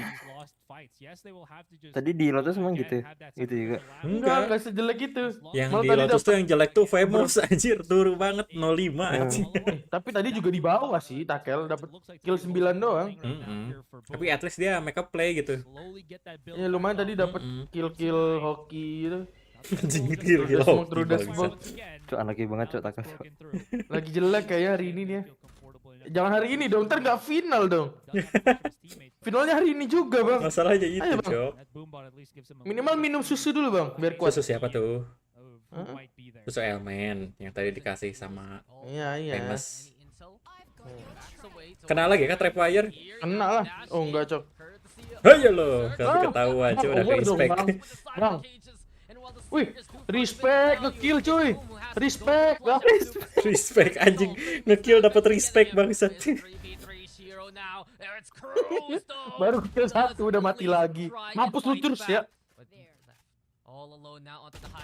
K: Tadi di Lotus emang gitu, gitu juga.
H: Enggak sejelek itu.
B: Yang
H: Malah
B: di
H: tadi
B: Lotus tuh
H: dapet-
B: yang jelek tuh Famous anjir, turu banget 05 anjing.
H: Tapi tadi juga di bawah sih, Takel dapat kill 9 doang.
B: Tapi at least dia make up play gitu.
H: Ya lumayan tadi dapat kill-kill hoki gitu.
B: Anjing kill
H: Through the smoke, through the smoke.
K: Cok, unlucky banget Cok, Takel.
H: Lagi jelek kayaknya hari ini dia. Jangan hari ini dong, ntar nggak final dong. Finalnya hari ini juga, Bang.
B: Masalahnya itu,
H: Ayo, Bang.
B: Cok.
H: Minimal minum susu dulu, Bang, biar kuat.
B: Susu siapa tuh? Susu Elmen yang tadi dikasih sama
H: Iya.
B: Famous. Kena lagi kah Trapwire?
H: Kena lah. Oh, enggak, Cok.
B: Ayo lo, kalau ketahuan cuy udah
H: Over dong,
B: respect.
H: Bang. Wih, respect ngekill cuy. Respect, Bang.
B: Respect anjing, ngekill dapat respect bangsat.
H: Baru kill 1 udah mati lagi. Mampus lu terus ya.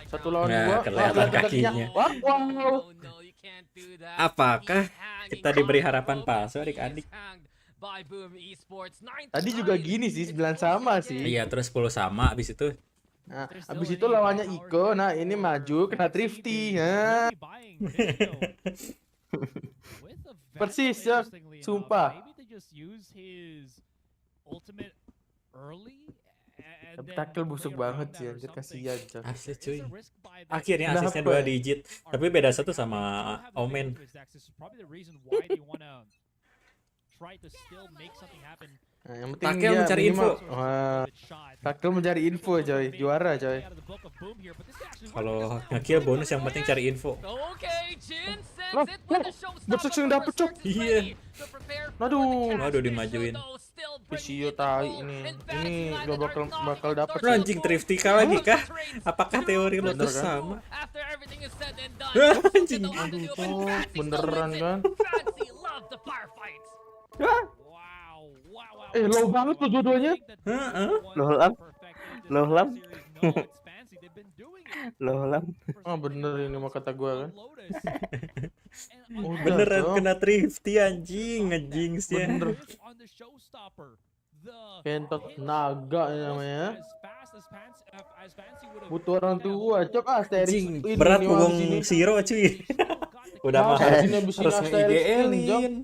H: 1 lawan 2.
B: Nah, kelihatan kakinya.
H: Wow.
B: Apakah kita diberi harapan palsu adik-adik?
H: Tadi juga gini sih, 9 sama sih.
B: Iya, terus 10 sama abis itu.
H: Nah, abis itu lawannya Iko. Nah, ini maju kena Thrifty. Nah. Persis ya, sumpah. Tapi Takel busuk banget sih, anjir, kasihan, Cok.
B: Asli cuy. Akhirnya asisnya 2 digit, tapi beda 1 sama Omen.
H: Nah, yang penting
B: Takel
H: dia
B: mencari
H: minimal-
B: info.
H: Wah, Takel mencari info, coy. Juara, coy.
B: Kalau ngekill bonus yang penting cari info.
H: Loh, Boxer yang dapet, Cok.
B: Iya.
H: Waduh,
B: dimajuin.
H: Visio tai ini. Ini gak bakal dapet.
B: Lu anjing Thrifty lagi kah? Apakah teori lo tuh
H: Bener kan?
B: sama? Anjing.
H: Aduh, Cok. Beneran kan? Low banget tuh dua-duanya.
K: Loh lam. Loh lam.
H: Ah, bener ini mah kata gua kan. Udah,
B: Beneran
H: Cok.
B: kena Thrifty anjing, ngejinx ya.
H: Bener. Kentot naga ini namanya. Butuh orang tua, Cok. Asterix.
B: Anjing,
H: ini
B: berat
H: nih,
B: ngomong
H: di sini.
B: Zero cuy. Udah mah
H: Sini abis ini
B: harus
H: Asterix in, Cok.
B: nge-IGL-in.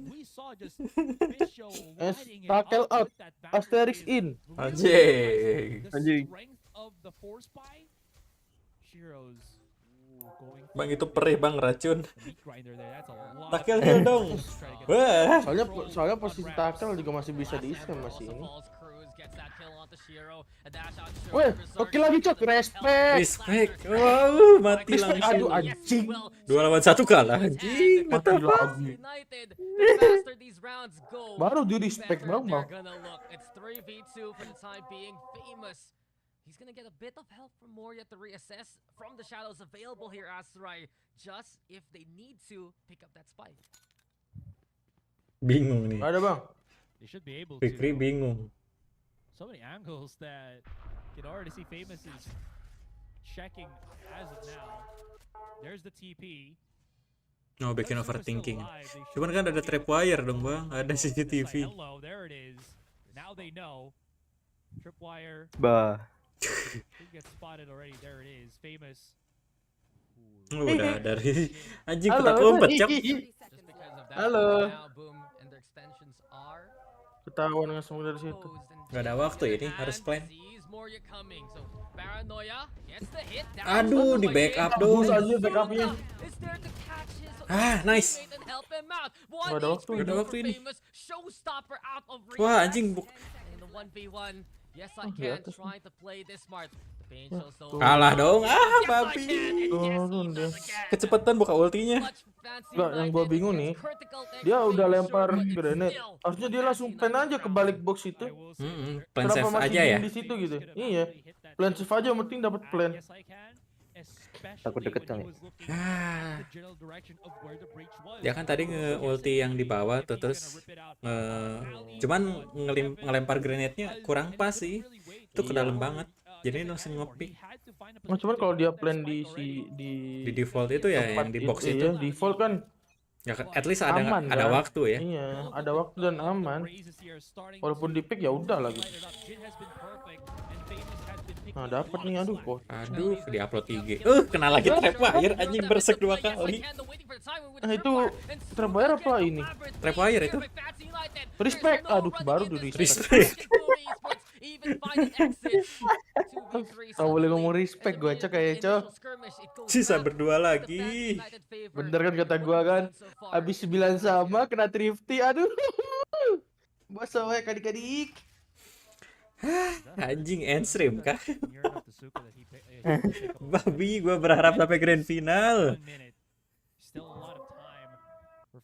H: Tackle out. Asterix in.
B: Anjing. Bang itu perih bang racun. Tackle heal dong. Wah.
H: Soalnya posisi tackle juga masih bisa diisi masih ini. Weh, oke lagi, Cok. Respect.
B: Wow, mati
H: Respect.
B: langsung.
H: Aduh, anjing.
B: 2 lawan 1 kalah anjing.
H: Mati lagi. Baru di respect, Bang.
A: He's gonna get a bit of help from Moria to reassess from the shadows available here, Azurai, just if they need to pick up that spike.
B: Bingung nih.
H: Ada, Bang.
B: Fikri bingung.
G: So many angles that you can already see Famous is checking as of now. There's the TP.
B: Oh, bikin overthinking. Cuman kan ada tripwire dong bang, ada CCTV.
G: Hello, there it is. Now they know. Tripwire.
K: Bah.
G: Get spotted already. There it is. Famous.
B: Udah dari anjing petak umpet cok.
H: Halo. Ketahuan nggak semua dari situ.
B: Gak ada waktu ini, harus plan. Aduh, di backup dong.
H: Aja backupnya.
B: Nice.
H: Gak ada waktu.
B: Gak ada waktu ini. Wah, anjing kalah dong. Babi. Kecepatan buka ultinya.
H: Enggak, yang gua bingung nih. Dia udah lempar grenade. Harusnya dia langsung plan aja ke balik box itu.
B: Plan
H: Kenapa
B: save
H: masih
B: aja ya.
H: di situ gitu? Iya. Plan save aja, yang penting dapat plan.
K: Takut deket kali.
B: Dia kan tadi nge-ulti yang di bawah tuh, terus cuman ngelempar grenade-nya kurang pas sih. Itu ke dalam banget. Jadi langsung nge-pick.
H: Cuman kalau dia plan di
B: default itu ya, yang di box itu.
H: Iya, default kan.
B: Ya kan, at least ada
H: aman,
B: ada
H: kan?
B: waktu ya.
H: Iya, ada waktu dan aman. Walaupun di pick ya udah lah gitu. Nah, dapat nih, aduh kok.
B: Aduh, di-upload IG. Kena lagi trapwire, anjing bersek 2 kali.
H: Nah, itu trapwire apa ini?
B: Trapwire itu.
H: Respect, aduh baru di
B: Respect.
H: Gak boleh ngomong respect, gua cek kayak cok.
B: Sisa berdua lagi.
H: Bener kan kata gua kan? Habis 9 sama kena thrifty, aduh. Bos wae kadik-kadik.
B: Anjing endstream kah? Babi, gua berharap sampai grand final.
G: Still a lot of time for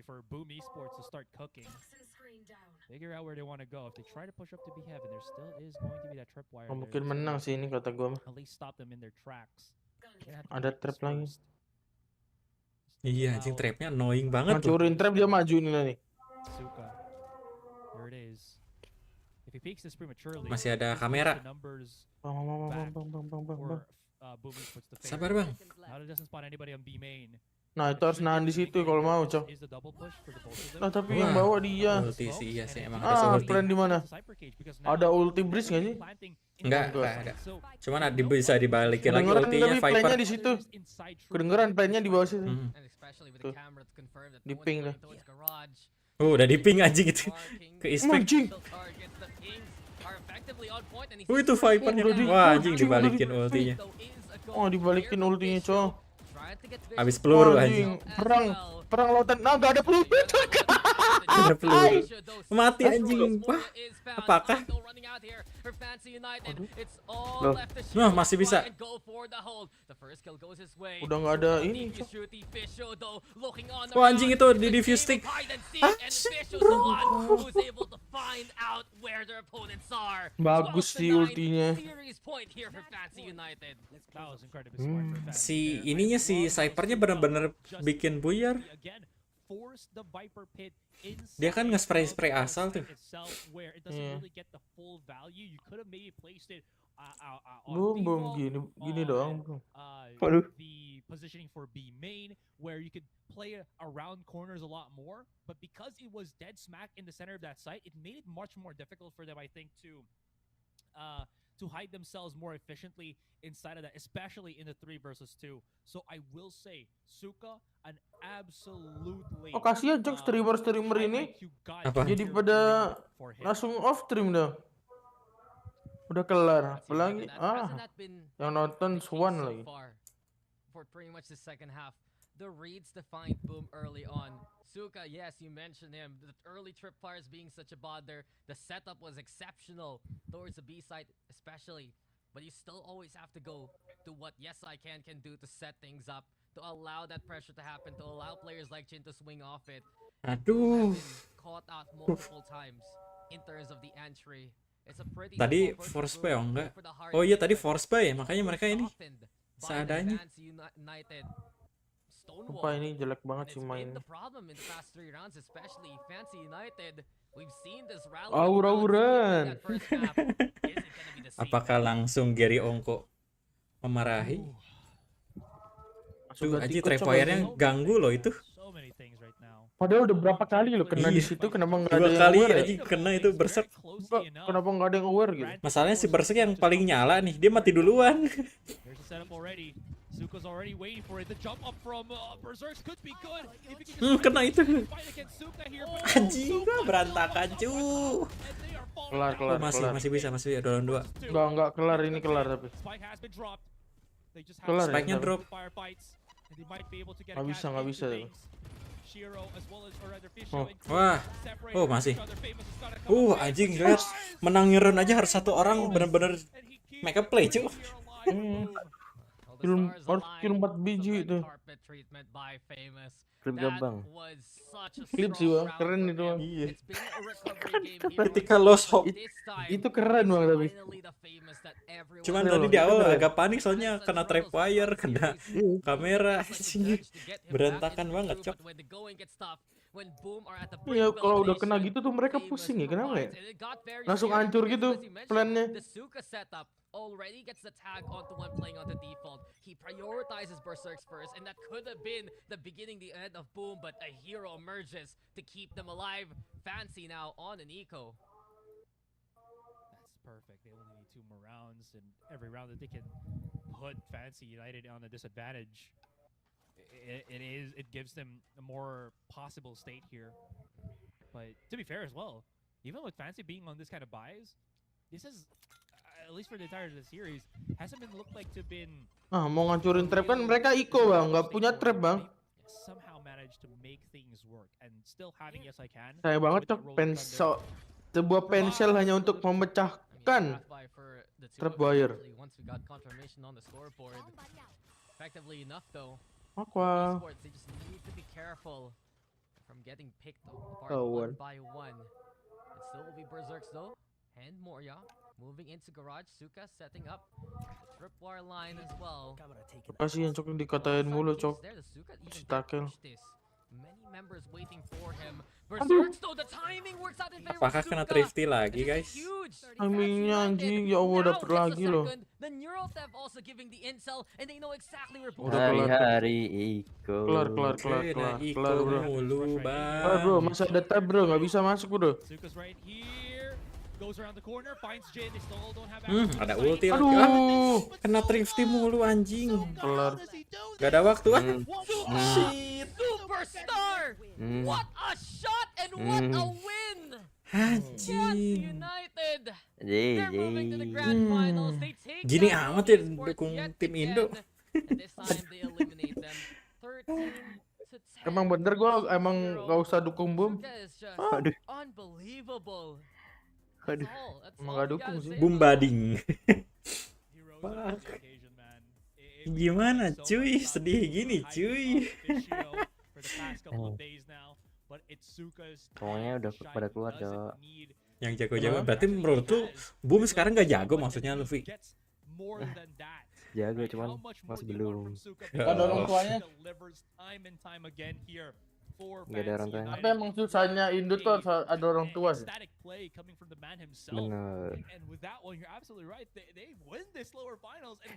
G: for Boom Esports to start cooking. Figure out where they want to go. If they try to push up to be heaven, there still is going to be that tripwire.
H: Mungkin menang sih ini kata gua mah.
G: At least stop them in their tracks.
H: Ada trap lagi.
B: Iya, anjing trapnya annoying banget tuh.
H: Hancurin trap dia maju nih.
G: Suka. There it is. If he peeks this prematurely,
B: masih ada kamera. Sabar bang.
H: Nah itu harus nahan di situ kalau mau cok. Nah tapi yang bawa dia.
B: Ulti sih, iya sih emang ada ulti.
H: Plan di mana? Ada ulti breeze nggak sih?
B: Enggak ada. Cuman bisa dibalikin lagi ultinya Viper.
H: Plannya di situ. Kedengeran plannya di bawah situ. Tuh. Di ping deh.
B: Udah di ping anjing itu. Ke expect. Itu Vipernya. Wah anjing dibalikin ultinya.
H: Oh dibalikin ultinya cok.
B: Habis peluru anjing.
H: Perang lautan. Nah gak ada peluru.
B: Ada peluru. Mati anjing. Wah. Apakah? Nah masih bisa.
H: Udah nggak ada ini.
B: Wah anjing itu di diffuse stick. Bagus sih ultinya. Si ininya si Cyphernya bener-bener bikin buyar. Dia kan nge-spray asal tuh.
H: Boom gini doang.
K: Waduh.
G: Positioning for B main where you could play around corners a lot more, but because it was dead smack in the center of that site, it made it much more difficult for them, I think, to hide themselves more efficiently inside of that, especially in the 3 versus 2. So I will say, Suka, an absolutely.
H: Oh kasihan cok streamer ini.
B: Apa?
H: Jadi pada langsung off stream dah. Udah kelar, apalagi yang nonton Swan lagi.
A: For pretty much the second half, the reads defined Boom early on. Suka, yes, you mentioned him. The early tripwires being such a bother. The setup was exceptional towards the B side, especially. But you still always have to go to what Yes I Can do to set things up, to allow that pressure to happen, to allow players like Jin to swing off it.
B: Aduh.
A: Caught out multiple times in terms of the entry.
B: Tadi force buy enggak? Oh iya tadi force buy ya, makanya mereka ini seadanya.
H: Sumpah ini jelek banget sih mainnya. Aur-auran.
B: Apakah langsung Gary Ongko memarahi? Tuh aja tripwire-nya ganggu loh itu.
F: So many things right now.
H: Padahal udah berapa kali lo kena di
B: Iya.
H: situ, kenapa nggak
B: 2
H: ada yang
B: kali
H: aware
B: aja kena itu berserk.
H: Kenapa nggak ada yang aware gitu?
B: Masalahnya si berserk yang paling nyala nih, dia mati duluan.
F: There's a setup already. Zuka's already waiting for it. The jump up from Berserk could be good. If he can just
B: Kena itu.
F: fight against Zuka here, but
B: Anjing, berantakan cu.
H: Kelar,
B: Oh, masih bisa ada round 2.
H: Nggak kelar, ini kelar tapi.
F: Spike has been dropped. They just have
H: Kelar ya,
B: Spike-nya
H: tapi.
B: drop.
F: firefights, and they might be able to get
H: Nggak
F: a
H: bisa,
F: catch
H: nggak
F: into
H: bisa.
F: things. Shiro as well as or rather Fisho
H: Oh.
F: and
B: Wah.
F: separate
B: Oh,
F: from
B: masih.
F: each other. Famous has gotta come up
B: Anjing
F: with
B: lihat
F: it.
B: menangin round aja harus 1 orang bener-bener
F: And he keeps
B: make a play cu.
F: here alive.
H: Kill harus kill 4 biji itu.
K: Klip gabang.
H: Klip sih bang, keren itu bang.
B: Iya.
A: Vertical
B: Vertical loss hope.
H: Itu keren bang tapi.
B: Cuman tadi di awal agak panik soalnya kena tripwire, kena kamera. Berantakan banget cok.
H: Iya, kalau udah kena gitu tuh mereka pusing ya, kenapa ya? Langsung hancur gitu plannya.
A: Already gets the tag onto one playing on the default. He prioritizes Berserks first, and that could have been the beginning, the end of Boom, but a hero emerges to keep them alive. Fancy now on an eco.
F: That's perfect. They only need 2 more rounds, and every round that they can put Fancy United on a disadvantage, it gives them a more possible state here. But to be fair as well, even with Fancy being on this kind of buys, this is, at least for the entirety of the series, hasn't been looked like to been.
H: Mau ngancurin trap kan mereka Iko bang, nggak punya trap bang.
F: Somehow managed to make things work and still having Yes I Can.
H: Saya banget cok, sebuah pensel hanya untuk memecahkan trapwire.
A: Once we got confirmation on the scoreboard, effectively enough though.
H: Aqua.
A: ESPORT, they just need to be careful from getting picked apart one
H: Oh,
A: by one. It still will be Berserks though, and Moria moving into garage. Suka setting up the tripwire line as well.
H: Kasihan cok dikatain mulu cok. Si Takel.
A: Many members waiting for him. Berserks though, the timing works out in favor of
B: Apakah kena
A: Suka.
B: thrifty lagi guys?
H: Timingnya anjing, ya Allah dapet lagi loh.
A: The neural theft also giving the intel, and they know exactly where
K: Hari-hari Iko.
H: Kelar bro.
B: Mulu
H: Kelar
B: bang.
H: bro, masih ada tab bro, nggak bisa masuk bro.
F: Zuka's right here. Goes around the corner, finds Jin. They still don't have
B: Ada ulti lagi.
H: Aduh.
B: Kena thrifty mulu anjing.
H: Kelar.
B: Gak ada waktu
A: Shit! Superstar! What a shot and what a win! Fancy
B: Anjing.
A: United! They're moving to the grand finals. They take
B: Gini
A: down
B: amat ya
A: ESPORT
B: dukung
A: yet
B: tim
A: again.
B: Indo.
A: And this time they eliminate them. 13-10.
H: Emang bener gua emang nggak usah dukung Boom.
A: Suka is just
K: Aduh.
A: unbelievable.
K: Aduh.
H: Emang nggak dukung sih.
B: Boom bading.
F: Heroes on this occasion, man.
B: Gimana cuy, sedih gini cuy.
F: For the past couple of days now, but it's Suka's
K: Pokoknya udah pada keluar cok.
B: Yang jago-jago berarti menurut lu Boom sekarang gak jago maksudnya Luffy?
K: Jago cuman masih belum.
H: Ada orang tuanya.
K: Nggak ada orang tuanya.
H: Tapi emang susahnya Indo tuh harus ada orang tua sih.
K: Bener.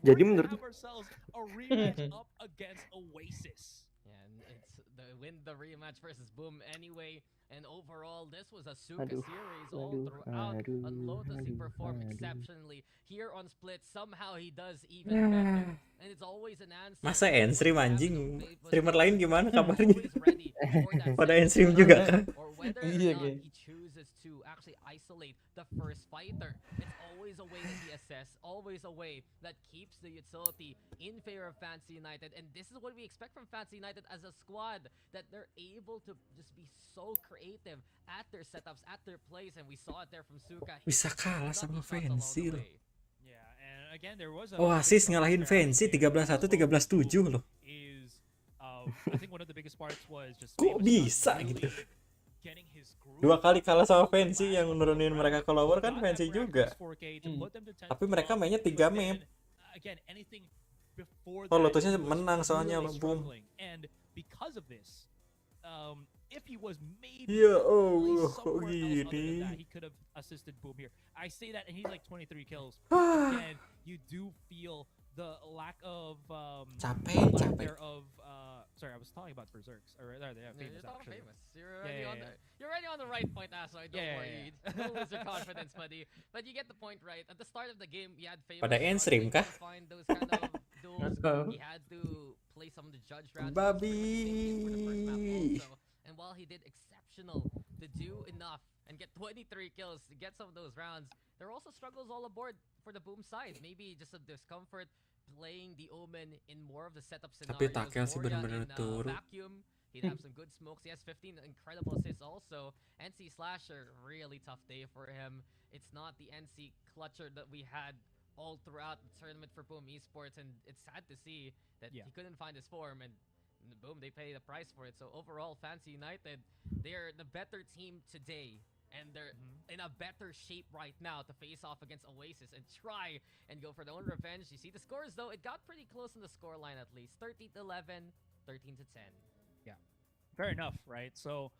F: Jadi
K: menurut
A: Yeah, and it's win the rematch versus Boom anyway. And overall, this was a Suka
K: Aduh,
A: series all
K: aduh,
A: throughout.
K: aduh,
A: On Lotus, he
K: aduh,
A: performed
K: aduh.
A: exceptionally. Here on Split, somehow he does even better. And it's always an answer.
B: Masa end-stream anjing? Streamer lain gimana kabarnya?
A: Always ready for that
B: Pada
A: second
B: end-stream
A: round.
B: juga kan?
A: Or whether or
H: Iya,
A: not
H: guys.
A: he chooses to actually isolate the first fighter. It's always a way that he assess, always a way that keeps the utility in favor of Fancy United. And this is what we expect from Fancy United as a squad, that they're able to just be so creative at their setups, at their plays, and we saw it there from Suka. He
B: Bisa kalah
A: got
B: sama
A: these shots along the
B: Fancy loh.
A: way.
F: Yeah, and again there was a
B: Oasis ngalahin Fancy 13-1, 13-7 loh.
F: Is I think one of the biggest parts was just
B: Kok bisa gitu?
F: getting his groove.
B: 2 kali kalah sama Fancy yang nurunin mereka ke lower kan Fancy juga. Tapi mereka mainnya 3 map.
F: Again, anything before
B: Oh,
F: that,
B: Lotusnya
F: he was
B: menang soalnya
F: really
B: Boom.
F: struggling. And because of this, if he was maybe
B: Ya
F: placed
B: Allah, kok
F: somewhere else other than
B: gini?
F: that, he could have assisted Boom here. I say that, and he's like 23 kills. Again, you do feel
G: the lack of
B: Capek.
G: sorry, I was talking about Berserks. Or yeah,
A: You're
G: famous
A: talking
G: actually.
A: famous. You're already on the right point, Asoy. Don't worry. Don't lose your confidence, buddy. But you get the point right. At the start of the game, you had famous
B: Pada end-stream kah?
A: to find those kind of duels. He had to play some of the judge rounds.
B: Babi.
A: And while he did exceptional to do enough and get 23 kills to get some of those rounds, there are also struggles all aboard for the Boom side. Maybe just a discomfort playing the Omen in more of the setup
B: Tapi
A: scenarios.
B: Takel sih
A: Moria
B: bener-bener
A: in,
B: turun.
A: vacuum, he'd have some good smokes. He has 15 incredible assists also. NC Slasher, really tough day for him. It's not the NC clutcher that we had all throughout the tournament for Boom Esports, and it's sad to see that he couldn't find his form, and boom, they pay the price for it. So overall, Fancy United, they're the better team today. And they're in a better shape right now to face off against Oasis and try and go for their own revenge. You see the scores, though. It got pretty close in the scoreline at least. 13-11, 13-10.
G: Yeah, fair enough, right? So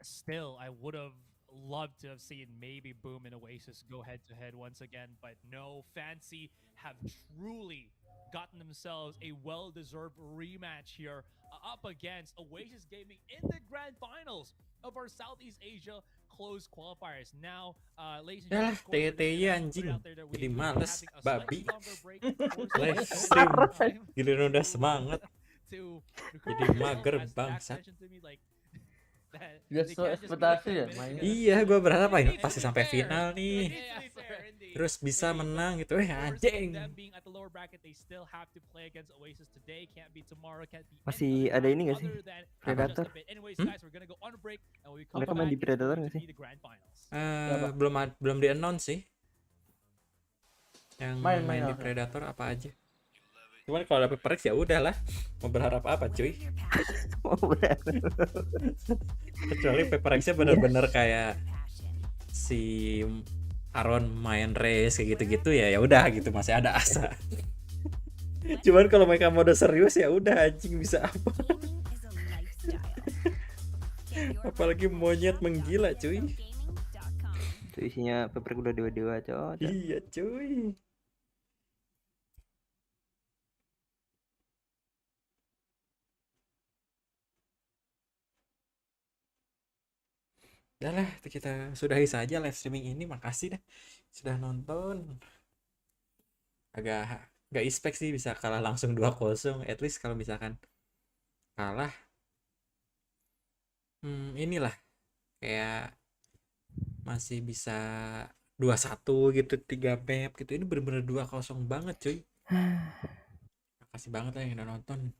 G: still, I would have loved to have seen maybe Boom and Oasis go head-to-head once again. But no, Fancy have truly gotten themselves a well-deserved rematch here up against Oasis Gaming in the grand finals of our Southeast Asia closed qualifiers. Now, ladies and gentlemen,
B: TTY anjing. Jadi males, babi. Live stream. Giliran udah semangat. Jadi mager bangsat.
H: Biasa ekspektasi ya mainnya.
B: Iya, gue berharap ini pasti sampai final nih. Terus bisa menang gitu. Anjing.
K: Masih ada ini gak sih? Predator? Mereka main di Predator gak sih?
B: Belum di-announce sih. Yang main di Predator apa aja. Cuman kalau dapet Parex ya udahlah. Mau berharap apa, cuy? Kecuali Parex-nya bener-bener kayak si Aaron main race kayak gitu-gitu ya udah gitu, masih ada asa. Cuman kalau mereka mode serius ya udah, anjing bisa apa? Apalagi monyet menggila, cuy.
K: Itu isinya Paprek udah dewa-dewa, coy.
B: Iya, cuy. Udah lah, kita sudahi saja live streaming ini. Makasih dah sudah nonton. Agak gak expect sih bisa kalah langsung 2-0. At least kalau misalkan kalah inilah kayak masih bisa 2-1 gitu, 3 map gitu. Ini bener-bener 2-0 banget, cuy. Makasih banget lah yang udah nonton.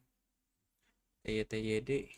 B: TYD.